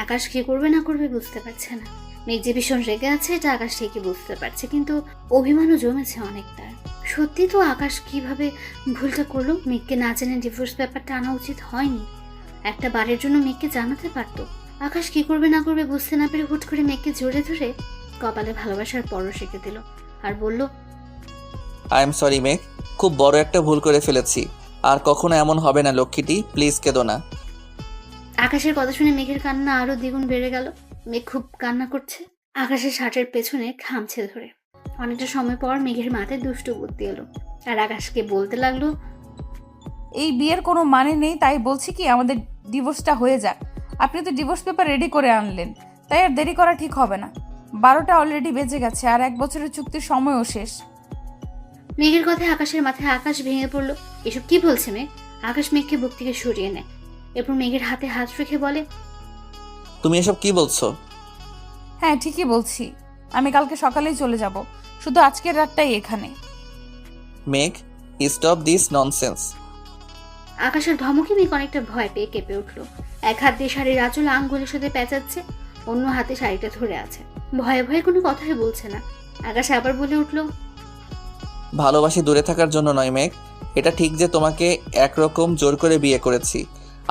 Speaker 2: আকাশ কি করবে না করবে বুঝতে পারছে না। মেঘ যে ভীষণ রেগে আছে এটা আকাশ ঠিকই বুঝতে পারছে, কিন্তু অভিমানও জমেছে অনেক তার। সত্যি তো আকাশ কিভাবে ভুলটা করলো? মেঘকে না জেনে ডিভোর্স পেপারটা আনা উচিত হয়নি। একটা বারের জন্য মেঘকে জানাতে পারতো। আকাশ কি করবে না করবে বুঝতে না পেরে হুট করে মেঘকে জড়িয়ে ধরে কপালে ভালোবাসার পরশ রেখে দিল আর বলল,
Speaker 10: আই এম সরি মেঘ, খুব বড় একটা ভুল করে ফেলেছি। আর কখনো এমন হবে না লক্ষ্মীটি, প্লিজ কেঁদো না।
Speaker 2: আকাশের কথা শুনে মেঘের কান্না আরো দ্বিগুণ বেড়ে গেল। মেঘ খুব কান্না করছে। আকাশের শার্টের পেছনে খামছে ধরে। অনেকটা সময় পর মেঘের মাথায় দুষ্টু বুদ্ধি এলো আর আকাশকে বলতে লাগলো,
Speaker 3: এই বিয়ের কোনো মানে নেই, তাই বলছি কি আমাদের ডিভোর্সটা হয়ে যাক। আপনি তো ডিভোর্স পেপার রেডি করে আনলেন, তাই আর দেরি করা ঠিক হবে না। 12টা অলরেডি বেজে গেছে, আর 1 বছরের চুক্তির সময়ও শেষ।
Speaker 2: মেঘের কথায় আকাশের মাথায় আকাশ ভেঙে পড়লো। এসব কি বলছে মেঘ? আকাশ মেঘকে বুক থেকে সরিয়ে নেয়। এরপর মেঘের হাতে হাত রেখে বলে,
Speaker 10: তুমি এসব কি বলছো?
Speaker 3: হ্যাঁ ঠিকই বলছি, আমি কালকে সকালেই চলে যাব, শুধু আজকের রাতটাই এখানে।
Speaker 10: মেঘ, স্টপ দিস ননসেন্স।
Speaker 2: আকাশের ধমকে মেঘ অনেকটা ভয় পেয়ে কেঁপে উঠলো। এক হাত দিয়ে শাড়ির আঁচল আঙ্গুলের সাথে পেঁচাচ্ছে, অন্য হাতে শাড়িটা ধরে আছে। ভয়ে ভয়ে কোনো কথাই বলছে না। আকাশ আবার বলে উঠলো,
Speaker 10: ভালোবাসি দূরে থাকার জন্য নয় মেঘ। এটা ঠিক যে তোমাকে একরকম জোর করে বিয়ে করেছি।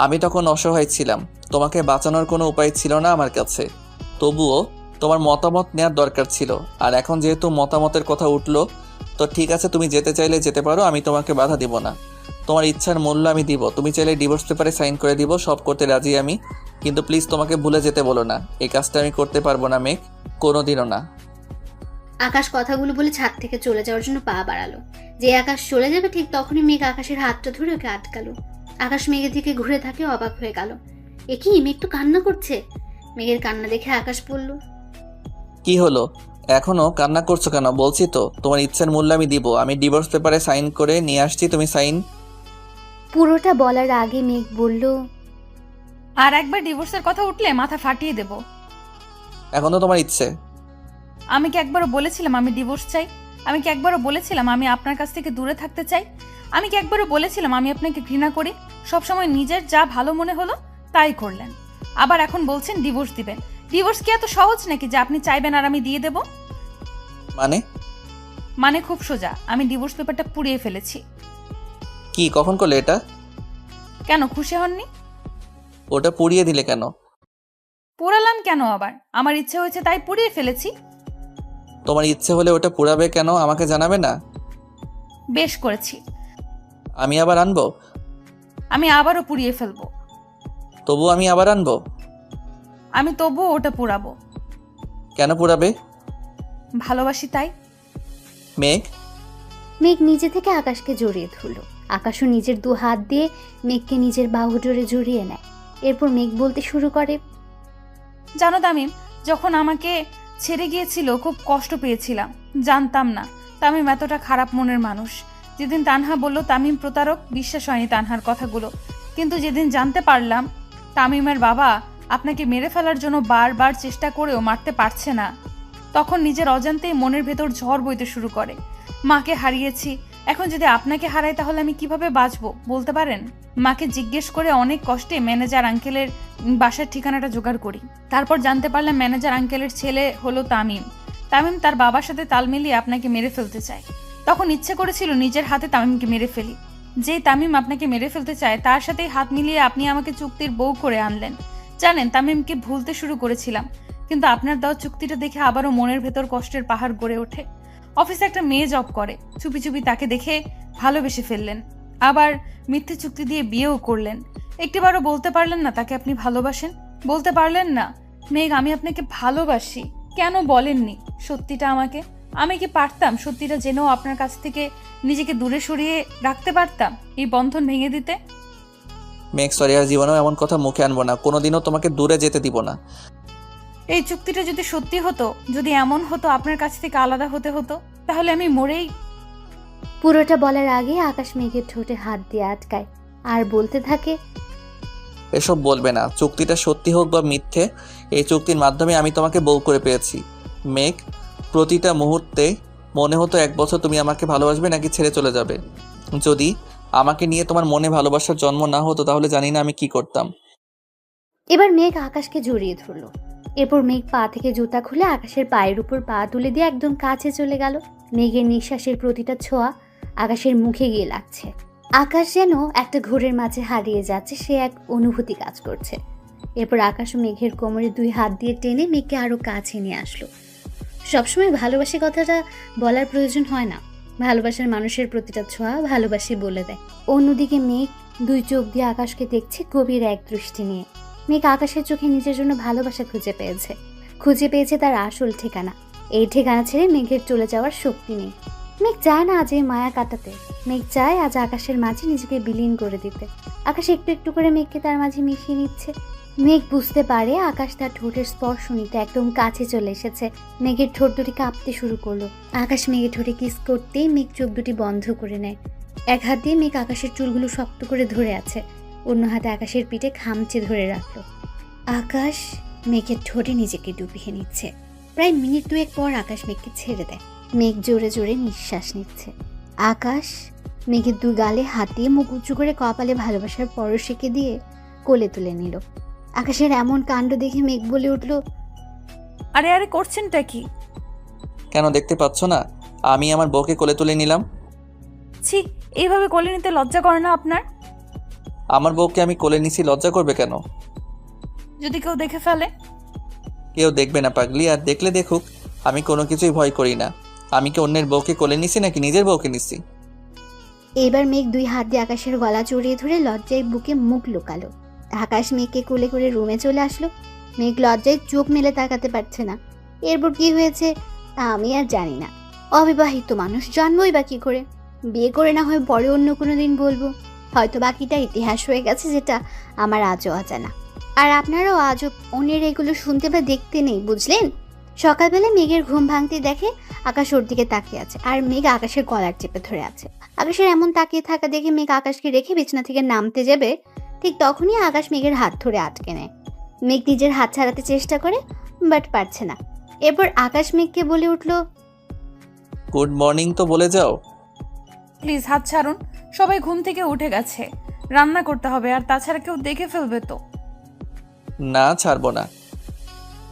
Speaker 10: আমি তখন অসহায় ছিলাম, তোমাকে বাঁচানোর কোনো উপায় ছিল না আমার কাছে। তবুও তোমার মতামত নেওয়ার দরকার ছিল। আর এখন যেহেতু মতামতের কথা উঠলো, তো ঠিক আছে, তুমি যেতে চাইলে যেতে পারো, আমি তোমাকে বাধা দিব না। তোমার ইচ্ছার মূল্য আমি দিব। তুমি চাইলে ডিভোর্স পেপারে সাইন করে দিব, সব করতে রাজি আমি। কিন্তু প্লিজ তোমাকে ভুলে যেতে বলো না, এই কাজটা আমি করতে পারবো না মেঘ, কোনোদিনও না।
Speaker 2: আকাশ কথাগুলো বলে ছাদ থেকে চলে যাওয়ার জন্য পা বাড়ালো। যে আকাশ চলে যাবে ঠিক তখনই মেঘ আকাশের হাতটা ধরে ওকে আটকালো। আকাশ মেঘের দিকে ঘুরে থাকে, অবাক হয়ে গেল। এ কি, মেঘ তো কান্না করছে। মেঘের কান্না দেখে আকাশ বলল,
Speaker 10: কি হলো, এখনো কান্না করছো কেন? বলছি তো তোমার ইচ্ছার মূল্য আমি দিব। আমি ডিভোর্স পেপারে সাইন করে নিয়ে আসছি, তুমি সাইন।
Speaker 2: পুরোটা বলার আগে মেঘ বলল,
Speaker 3: আর একবার ডিভোর্সের কথা উঠলে মাথা ফাটিয়ে দেব।
Speaker 10: এখন তো তোমার ইচ্ছে।
Speaker 3: আমি কি একবারও বলেছিলাম আমি ডিভোর্স চাই? আমি কি একবারও বলেছিলাম আমি আপনার কাছ থেকে দূরে থাকতে চাই? আমি কি একবারও বলেছিলাম আমি আপনাকে ঘৃণা করি? সবসময় নিজের যা ভালো মনে হলো তাই করলেন, আবার এখন বলছেন ডিভোর্স দিবেন। ডিভোর্স কি এত সহজ নাকি যে আপনি চাইবেন আর আমি দিয়ে দেব? মানে খুব সোজা, আমি ডিভোর্স পেপারটা পুড়িয়ে ফেলেছি।
Speaker 10: কি, কখন করলে এটা?
Speaker 3: কেন খুশি হননি?
Speaker 10: ওটা পুড়িয়ে দিলে কেন?
Speaker 3: পোড়ালাম কেন আবার? আমার ইচ্ছে হয়েছে তাই পুড়িয়ে ফেলেছি।
Speaker 10: তোমার ইচ্ছে হলে ওটা পুড়াবে কেন, আমাকে জানাবে না?
Speaker 3: বেশ করেছি,
Speaker 10: আমি আবার আনবো?
Speaker 3: আমি আবারও পুড়িয়ে ফেলবো।
Speaker 10: তবু আমি আবার আনবো?
Speaker 3: আমি তবুও ওটা পুড়াবো।
Speaker 10: কেন পুড়াবে?
Speaker 3: ভালোবাসি তাই।
Speaker 10: মেঘ।
Speaker 2: মেঘ নিজে থেকে আকাশকে জড়িয়ে ধরল। আকাশও নিজের 2 হাত দিয়ে মেঘকে নিজের বাহু জোরে জড়িয়ে নেয়। এরপর মেঘ বলতে শুরু করে,
Speaker 3: জানো তামিম, যখন আমাকে ছেড়ে গিয়েছিল খুব কষ্ট পেয়েছিলাম। জানতাম না তামিম এতটা খারাপ মনের মানুষ। যেদিন তানহা বলল তামিম প্রতারক, বিশ্বাস হয়নি তানহার কথাগুলো। কিন্তু যেদিন জানতে পারলাম তামিমের বাবা আপনাকে মেরে ফেলার জন্য বারবার চেষ্টা করেও মারতে পারছে না, তখন নিজের অজান্তেই মনের ভেতর ঝড় বইতে শুরু করে। মাকে হারিয়েছি, এখন যদি আপনাকে হারাই তাহলে আমি কিভাবে বাঁচবো বলতে পারেন? মাকে জিজ্ঞেস করে অনেক কষ্টে ম্যানেজার আঙ্কেলের বাসার ঠিকানাটা জোগাড় করি। তারপর জানতে পারলাম ম্যানেজার আঙ্কেলের ছেলে হলো তামিম। তামিম তার বাবার সাথে তাল মিলিয়ে আপনাকে মেরে ফেলতে চায়। তখন ইচ্ছে করেছিল নিজের হাতে তামিমকে মেরে ফেলি। যেই তামিম আপনাকে মেরে ফেলতে চায় তার সাথেই হাত মিলিয়ে আপনি আমাকে চুক্তির বউ করে আনলেন। জানেন, তামিমকে ভুলতে শুরু করেছিলাম, কিন্তু আপনার দেওয়া চুক্তিটা দেখে আবারও মনের ভেতর কষ্টের পাহাড় গড়ে ওঠে। অফিসে একটা মেয়ে জব করে, চুপি চুপি তাকে দেখে ভালোবেসে ফেললেন, আবার মিথ্যে চুক্তি দিয়ে বিয়েও করলেন। একটিবারও বলতে পারলেন না তাকে আপনি ভালোবাসেন? বলতে পারলেন না, মেঘ আমি আপনাকে ভালোবাসি? কেন বলেননি সত্যিটা আমাকে? আমি কি পারতাম সত্যিটা জেনেও আপনার কাছ থেকে নিজেকে দূরে সরিয়ে রাখতে পারতাম, এই বন্ধন ভেঙে দিতে?
Speaker 10: মেঘ সরি, আর জীবনেও এমন কথা মুখে আনবো না, কোনোদিনও তোমাকে দূরে যেতে দিব না।
Speaker 3: এই চুক্তিটা যদি সত্যি হতো, যদি এমন হতো আপনার কাছ থেকে আলাদা হতে হতো, তাহলে আমি মরেই।
Speaker 2: পুরোটা বলার আগে আকাশ মেঘের ঠোঁটে হাত দিয়ে আটকায় আর বলতে থাকে,
Speaker 10: এসব বলবে না, চুক্তিটা সত্যি হোক বা মিথ্যে, এই চুক্তির মাধ্যমে আমি তোমাকে বউ করে পেয়েছি। মেঘ, প্রতিটা মুহূর্তে মনে হতো 1 বছর তুমি আমাকে ভালোবাসবে নাকি ছেড়ে চলে যাবে। যদি আমাকে নিয়ে তোমার মনে ভালোবাসার জন্ম না হতো তাহলে জানি না আমি কি করতাম।
Speaker 2: এবার মেঘ আকাশকে জড়িয়ে ধরল। এরপর মেঘ পা থেকে জুতা খুলে আকাশের পায়ের উপর পা তুলে দিয়ে একদম কাছে চলে গেল। মেঘের নিঃশ্বাসের প্রতিটা ছোঁয়া আকাশের মুখে গিয়ে লাগছে। আকাশ যেন একটা ঘোরের মাঝে হারিয়ে যাচ্ছে, সে এক অনুভূতি কাজ করছে। এরপর আকাশ ও মেঘের কোমরে 2 হাত দিয়ে টেনে মেঘকে আরো কাছে নিয়ে আসলো। সবসময় ভালোবাসি কথাটা বলার প্রয়োজন হয় না, ভালোবাসার মানুষের প্রতিটা ছোঁয়া ভালোবাসি বলে দেয়। অন্যদিকে মেঘ 2 চোখ দিয়ে আকাশকে দেখছে গভীর এক দৃষ্টি নিয়ে। মেঘ আকাশের চোখে নিজের জন্য ভালোবাসা খুঁজে পেয়েছে তার আসল ঠিকানা। এই ঠিকানা ছেড়ে মেঘের চলে যাওয়ার শক্তি নেই। মেঘ চায় না আজ এই মায়া কাটাতে। মেঘ চায় আজ আকাশের মাঝে নিজেকে বিলীন করে দিতে। আকাশ একটু একটু করে মেঘকে তার মাঝে মিশিয়ে নিচ্ছে। মেঘ বুঝতে পারে আকাশ তার ঠোঁটের স্পর্শ নিতে একদম কাছে চলে এসেছে। মেঘের ঠোঁট দুটি কাঁপতে শুরু করলো। আকাশ মেঘের ঠোঁটে কিস করতেই মেঘ চোখ দুটি বন্ধ করে নেয়। এক হাত দিয়ে মেঘ আকাশের চুলগুলো শক্ত করে ধরে আছে, অন্য হাতে আকাশের পিঠে খামচে ধরে রাখলো। আকাশ মেঘের ঠোঁটে নিজেকে ডুবিয়ে নিচ্ছে। প্রায় মিনিট দুয়েক পর আকাশ মেঘকে ছেড়ে দেয়। মেঘ জোরে জোরে নিঃশ্বাস নিচ্ছে। আকাশ মেঘের দু গালে হাত দিয়ে মুখ উঁচু করে কপালে ভালোবাসার পরশ এঁকে দিয়ে কোলে তুলে নিল। আকাশের এমন কাণ্ড দেখে মেঘ বলে উঠল,
Speaker 3: আরে আরে করছেনটা কি?
Speaker 10: কেন দেখতে পাচ্ছ না আমি আমার বউকে কোলে তুলে নিলাম?
Speaker 3: ছি, এইভাবে কোলে নিতে লজ্জা করে না আপনার?
Speaker 10: আমার বউকে আমি কোলে নিছি, লজ্জা করবে কেন?
Speaker 3: যদি কেউ দেখে ফেলে?
Speaker 10: কেউ দেখবে না পাগলি, আর দেখলে দেখুক, আমি কোনো কিছুই ভয় করি না। আমি কি অন্যের বউকে কোলে নিছি নাকি নিজের বউকে নিছি?
Speaker 2: এবার মেঘ দুই হাত দিয়ে আকাশের গলা জড়িয়ে ধরে লজ্জায় বুকে মুখ লুকালো। আকাশ মেঘকে কোলে করে রুমে চলে আসলো। মেঘ লজ্জায় চোখ মেলে তাকাতে পারছে না। এরপর কি হয়েছে আমি আর জানি না। অবিবাহিত মানুষ, জানবই বা কি করে? বিয়ে করে না হয় পরে অন্য কোনো দিন বলবো। হয়তো বাকিটা ইতিহাস হয়ে গেছে, যেটা আমার আজও অজানা। আর আপনারাও আজও অন্যের এগুলো শুনতে বা দেখতে নেই, বুঝলেন? সকালবেলা মেঘের ঘুম ভাঙতে দেখে আকাশ ওর দিকে তাকিয়ে আছে, আর মেঘ আকাশের গলার চেপে ধরে আছে। আকাশের এমন তাকিয়ে থাকা দেখে মেঘ আকাশকে রেখে বিছানা থেকে নামতে যাবে, ঠিক তখনই আকাশ মেঘের হাত ধরে আটকে নেয়। মেঘ নিজের হাত ছাড়াতে চেষ্টা করে, বাট পারছে না। এরপর আকাশ মেঘকে বলে উঠল,
Speaker 10: গুড মর্নিং তো বলে যাও।
Speaker 3: প্লিজ হাত ছাড়ুন, সবাই ঘুম থেকে উঠে গেছে, রান্না করতে হবে, আর তাছাড়া কেউ দেখে ফেলবে তো।
Speaker 10: না, ছাড়বো না।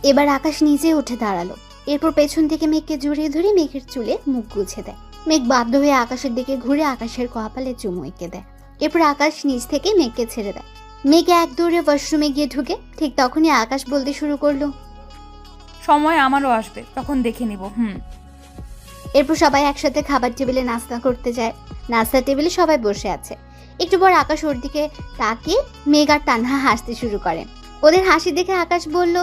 Speaker 2: এবার আকাশ নিজে উঠে দাঁড়ালো। এরপর পেছন থেকে মেঘকে জড়িয়ে ধরে মেঘের চুলে মুখ গুছে দেয়। মেঘ বাধ্য হয়ে আকাশের দিকে ঘুরে আকাশের কপালে চুমু এঁকে দেয়। এরপর আকাশ নিচ থেকে মেঘকে ছেড়ে দেয়। মেঘ এক দৌড়ে ওয়াশরুমে গিয়ে ঢুকে। ঠিক তখনই আকাশ বলতে শুরু করলো,
Speaker 3: সময় আমারও আসবে, তখন দেখে নিব।
Speaker 2: এরপর সবাই একসাথে খাবার টেবিলে নাস্তা করতে যায়। নাস্তার টেবিলে সবাই বসে আছে। একটু পর আকাশ ওর দিকে তাকিয়ে মেঘ আর তানহা হাসতে শুরু করে। ওদের হাসি দেখে আকাশ বলল,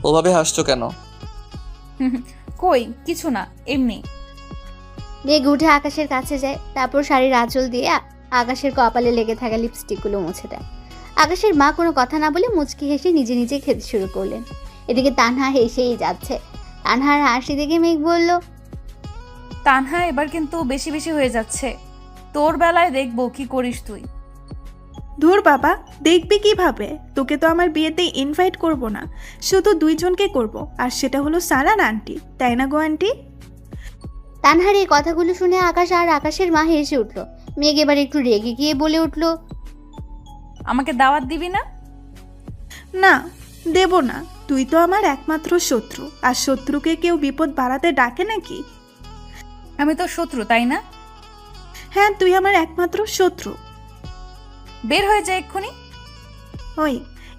Speaker 10: ওভাবে হাসছো কেন?
Speaker 3: কই কিছু না, এমনি।
Speaker 2: মেঘ উঠে আকাশের কাছে যায়। তারপর শাড়ির আঁচল দিয়ে আকাশের কপালে লেগে থাকা লিপস্টিকগুলো মুছে দেয়। আকাশের মা কোনো কথা না বলে মুচকি হেসে নিজে নিজে খেতে শুরু করলেন। এদিকে তানহা হেসেই যাচ্ছে। তানহার হাসি দেখে মেঘ বলল,
Speaker 3: তানহা এবার কিন্তু বেশি বেশি হয়ে যাচ্ছে, তোর বেলায় দেখবো কি করিস তুই।
Speaker 1: ধুর বাবা, দেখবি কিভাবে? তোকে তো আমার বিয়েতে ইনভাইট করব না, শুধু দুইজনকে করব, আর সেটা হলো সারান আন্টি, তাই না গো আন্টি?
Speaker 2: তানহার এই কথাগুলো শুনে আকাশ আর আকাশের মা হেসে উঠল। মেঘ এবার একটু রেগে গিয়ে বলে উঠল,
Speaker 3: আমাকে দাওয়াত দিবি না?
Speaker 1: না, দেব না। তুই তো আমার একমাত্র শত্রু, আর শত্রুকে কেউ বিপদ বাড়াতে ডাকে নাকি?
Speaker 3: আমি তোর শত্রু, তাই না?
Speaker 1: হ্যাঁ, তুই আমার একমাত্র শত্রু।
Speaker 3: বের হয়ে যায় এক্ষুনি।
Speaker 1: ওই,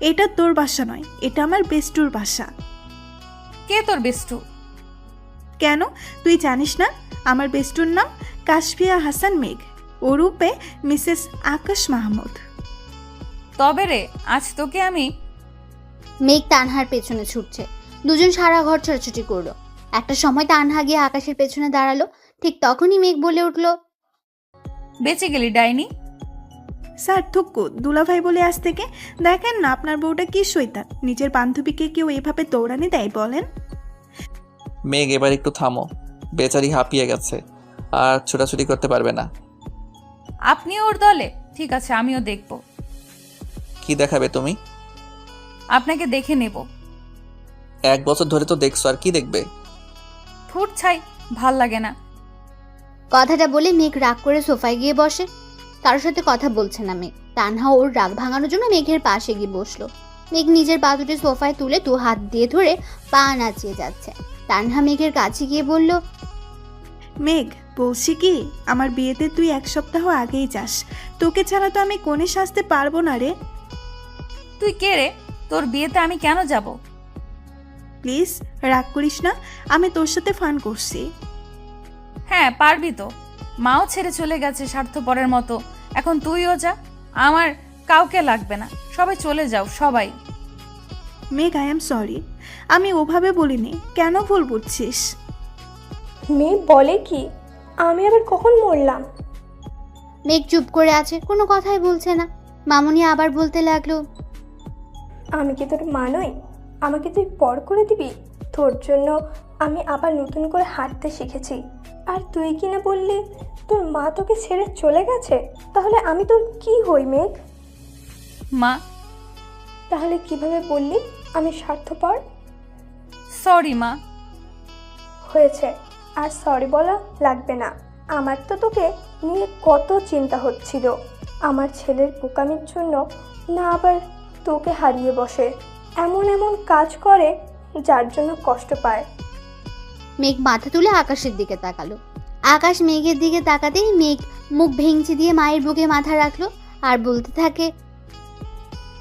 Speaker 1: এটা তোর বাসা নয়, এটা আমার বেস্টুর বাসা।
Speaker 3: কে তোর বেস্টু?
Speaker 1: কেন, তুই জানিস না? আমার বেস্টুর নাম কাশফিয়া হাসান মেঘ, ওরূপে মিসেস আকাশ মাহমুদ।
Speaker 3: তবে রে, আজ তোকে আমি।
Speaker 2: মেঘ তানহার পেছনে ছুটছে। দুজন সারা ঘর ছোটাছুটি করলো। একটা সময় তানহা গিয়ে আকাশের পেছনে দাঁড়ালো। ঠিক তখনই মেঘ বলে উঠল,
Speaker 3: বেঁচে গেলি ডাইনি।
Speaker 1: স্যার থুক্কু, দুলাভাই বলে আজ থেকে। দেখেন না আপনার বউটা কি শৈতান, নিজের বান্ধবীকে কেউ এভাবে দৌড়ানি দেয় বলেন?
Speaker 10: মেঘ, এবার একটু থামো, বেচারি হাঁপিয়ে গেছে, আর ছোটাছুটি করতে পারবে না।
Speaker 3: আপনিও ওর দলে? ঠিক আছে, আমিও দেখব।
Speaker 10: কি দেখাবে তুমি?
Speaker 3: আপনাকে দেখে নেব।
Speaker 10: 1 বছর ধরে তো দেখছো, আর কি দেখবে?
Speaker 3: ঠুট ছাই, ভাল লাগে না।
Speaker 2: কথাটা বলে মেঘ রাগ করে সোফায় গিয়ে বসে। কারোর সাথে কথা বলছে না মেঘ। তানহা ওর রাগ ভাঙানোর জন্য মেঘের পাশে গিয়ে বসলো। মেঘ নিজের পা দুটি সোফায় তুলে 2 হাত দিয়ে ধরে পা নাচিয়ে যাচ্ছে। তানহা মেঘের কাছে গিয়ে বলল,
Speaker 1: মেঘ, বলছি কি, আমার বিয়েতে তুই 1 সপ্তাহ আগেই যাস। তোকে ছাড়া তো আমি কোণে সাজতে পারবো না রে।
Speaker 3: তুই কে রে? তোর বিয়েতে আমি কেন যাব?
Speaker 1: প্লিজ রাগ করিস না, আমি তোর সাথে ফান করছি।
Speaker 3: হ্যাঁ পারবি তো, মাও ছেড়ে চলে গেছে স্বার্থপরের মতো, এখন তুইও যা। আমার কাউকে লাগবে না, সবাই চলে যাও, সবাই।
Speaker 1: মেঘ, আই এম সরি, আমি ওভাবে বলিনি, কেন ভুল বুঝছিস?
Speaker 5: মেয়ে বলে কি? আমি আবার কখন মরলাম?
Speaker 2: মেঘ চুপ করে আছে, কোনো কথাই বলছে না। মামুনি আবার বলতে লাগলো,
Speaker 5: আমি কি তোর মা নই? আমাকে তুই পর করে দিবি? তোর জন্য আমি আবার নতুন করে হাঁটতে শিখেছি, আর তুই কি না বললি তোর মা তোকে ছেড়ে চলে গেছে? তাহলে আমি তোর কি হই মেঘ?
Speaker 3: মা,
Speaker 5: তাহলে কিভাবে বললি আমি স্বার্থপর?
Speaker 3: সরি মা।
Speaker 5: হয়েছে, আর সরি বলা লাগবে না। আমার তো তোকে নিয়ে কত চিন্তা হচ্ছিল, আমার ছেলের বোকামির জন্য না আবার তোকে হারিয়ে বসে, এমন এমন কাজ করে যার জন্য কষ্ট পায়।
Speaker 2: মেঘ মাথা তুলে আকাশের দিকে তাকালো। আকাশ মেঘের দিকে তাকাতেই মেঘ মুখ ভেঙচি দিয়ে মায়ের বুকে মাথা রাখলো আর বলতে থাকে,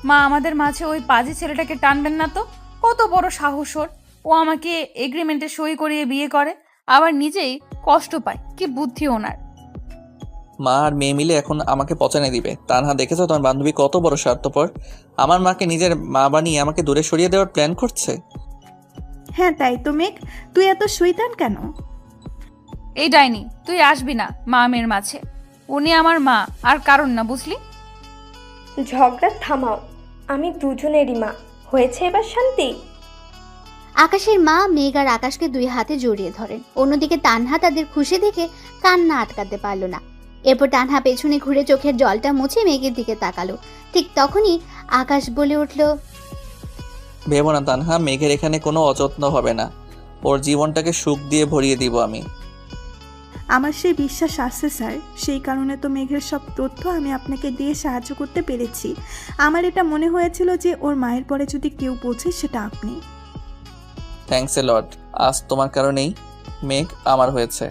Speaker 3: মা, আমাদের মাঝে ওই পাজি ছেলেটাকে টানবেন না তো। কত বড় সাহস ওর! ও আমাকে এগ্রিমেন্টে সই করিয়ে বিয়ে করে, আবার নিজেই কষ্ট পায়। কি বুদ্ধি ওনার!
Speaker 10: মা আর মেয়ে মিলে এখন আমাকে পচানে দিবে। তানহা, দেখেছো তোমার বান্ধবী কত বড় স্বার্থপর? আমার মাকে নিজের মা বানিয়ে আমাকে দূরে সরিয়ে দেওয়ার প্ল্যান করছে।
Speaker 1: হ্যাঁ তাই তো মেঘ, তুই এত শয়তান কেন?
Speaker 3: এই ডাইনি, তুই আসবি না মা মেয়ের মাঝে। উনি আমার মা, আর কারণ না, বুঝলি?
Speaker 5: ঝগড়া থামাও, আমি দুজনেরই মা। হয়েছে এবার শান্তি?
Speaker 2: আকাশের মা মেঘ আর আকাশকে দুই হাতে জড়িয়ে ধরেন। অন্যদিকে তানহা তাদের খুশি দেখে কান্না আটকাতে পারল না। এরপর তানহা পেছনে ঘুরে চোখের জলটা মুছে মেঘের দিকে তাকালো। ঠিক তখনই আকাশ বলে উঠল,
Speaker 10: ভেবো না তানহা, মেঘের এখানে কোনো অযত্ন হবে না। ওর জীবনটাকে সুখ দিয়ে ভরিয়ে দিব আমি।
Speaker 1: আমার সেই বিশ্বাস আছে স্যার, সেই কারণে তো মেঘের সব তথ্য আমি আপনাকে দিয়ে সাহায্য করতে পেরেছি। আমার এটা মনে হয়েছিল যে ওর মায়ের পরে যদি কেউ পৌঁছে সেটা আপনি।
Speaker 10: থ্যাঙ্কস এ লট। আজ তোমার কারণেই মেঘ আমার হয়েছে।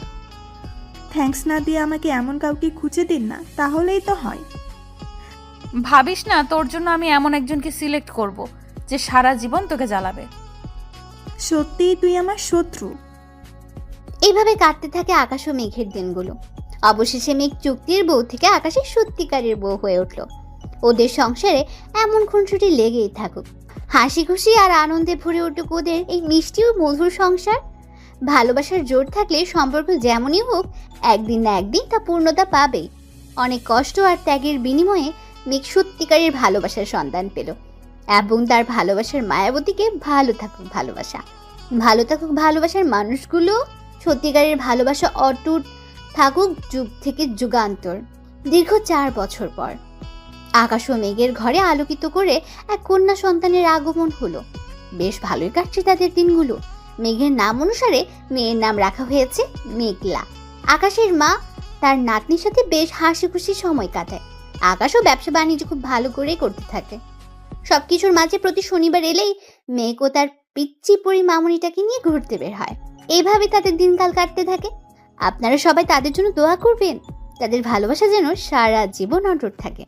Speaker 1: থ্যাঙ্কস না দিয়ে আমাকে এমন কাউকে খুঁজে দিন না, তাহলেই তো হয়।
Speaker 3: ভাবিস না তোর জন্য আমি এমন একজনকে সিলেক্ট করব যে সারা জীবন তোকে জ্বালাবে।
Speaker 1: সত্যিই তুই আমার শত্রু।
Speaker 2: এইভাবে কাটতে থাকে আকাশ ও মেঘের দিনগুলো। অবশেষে মেঘ চুক্তির বউ থেকে আকাশের সত্যিকারের বউ হয়ে উঠল। ওদের সংসারে এমন খুনসুটি লেগেই থাকুক, হাসি খুশি আর আনন্দে ভরে উঠুক ওদের এই মিষ্টি ও মধুর সংসার। ভালোবাসার জোর থাকলে সম্পর্ক যেমনই হোক, একদিন না একদিন তা পূর্ণতা পাবেই। অনেক কষ্ট আর ত্যাগের বিনিময়ে মেঘ সত্যিকারের ভালোবাসার সন্ধান পেল, এবং তার ভালোবাসার মায়াবতীকে ভালো থাকুক ভালোবাসা, ভালো থাকুক ভালোবাসার মানুষগুলো। সত্যিকারের ভালোবাসা অটুট থাকুক যুগ থেকে যুগান্তর। দীর্ঘ 4 বছর পর আকাশ ও মেঘের ঘরে আলোকিত করে এক কন্যা সন্তানের আগমন হলো। বেশ ভালোই কাটছে তাদের দিনগুলো। মেঘের নাম অনুসারে মেয়ের নাম রাখা হয়েছে মেঘলা। আকাশের মা তার নাতনির সাথে বেশ হাসি খুশি সময় কাটায়। আকাশও ব্যবসা বাণিজ্য খুব ভালো করেই করতে থাকে। সবকিছুর মাঝে প্রতি শনিবার এলেই মেঘ ও তার পিচ্চি পরি মামুনিটাকে নিয়ে ঘুরতে বের হয়। এইভাবে তাদের দিনকাল কাটতে থাকে। আপনারা সবাই তাদের জন্য দোয়া করবেন, তাদের ভালোবাসা যেন সারা জীবন অটুট থাকে।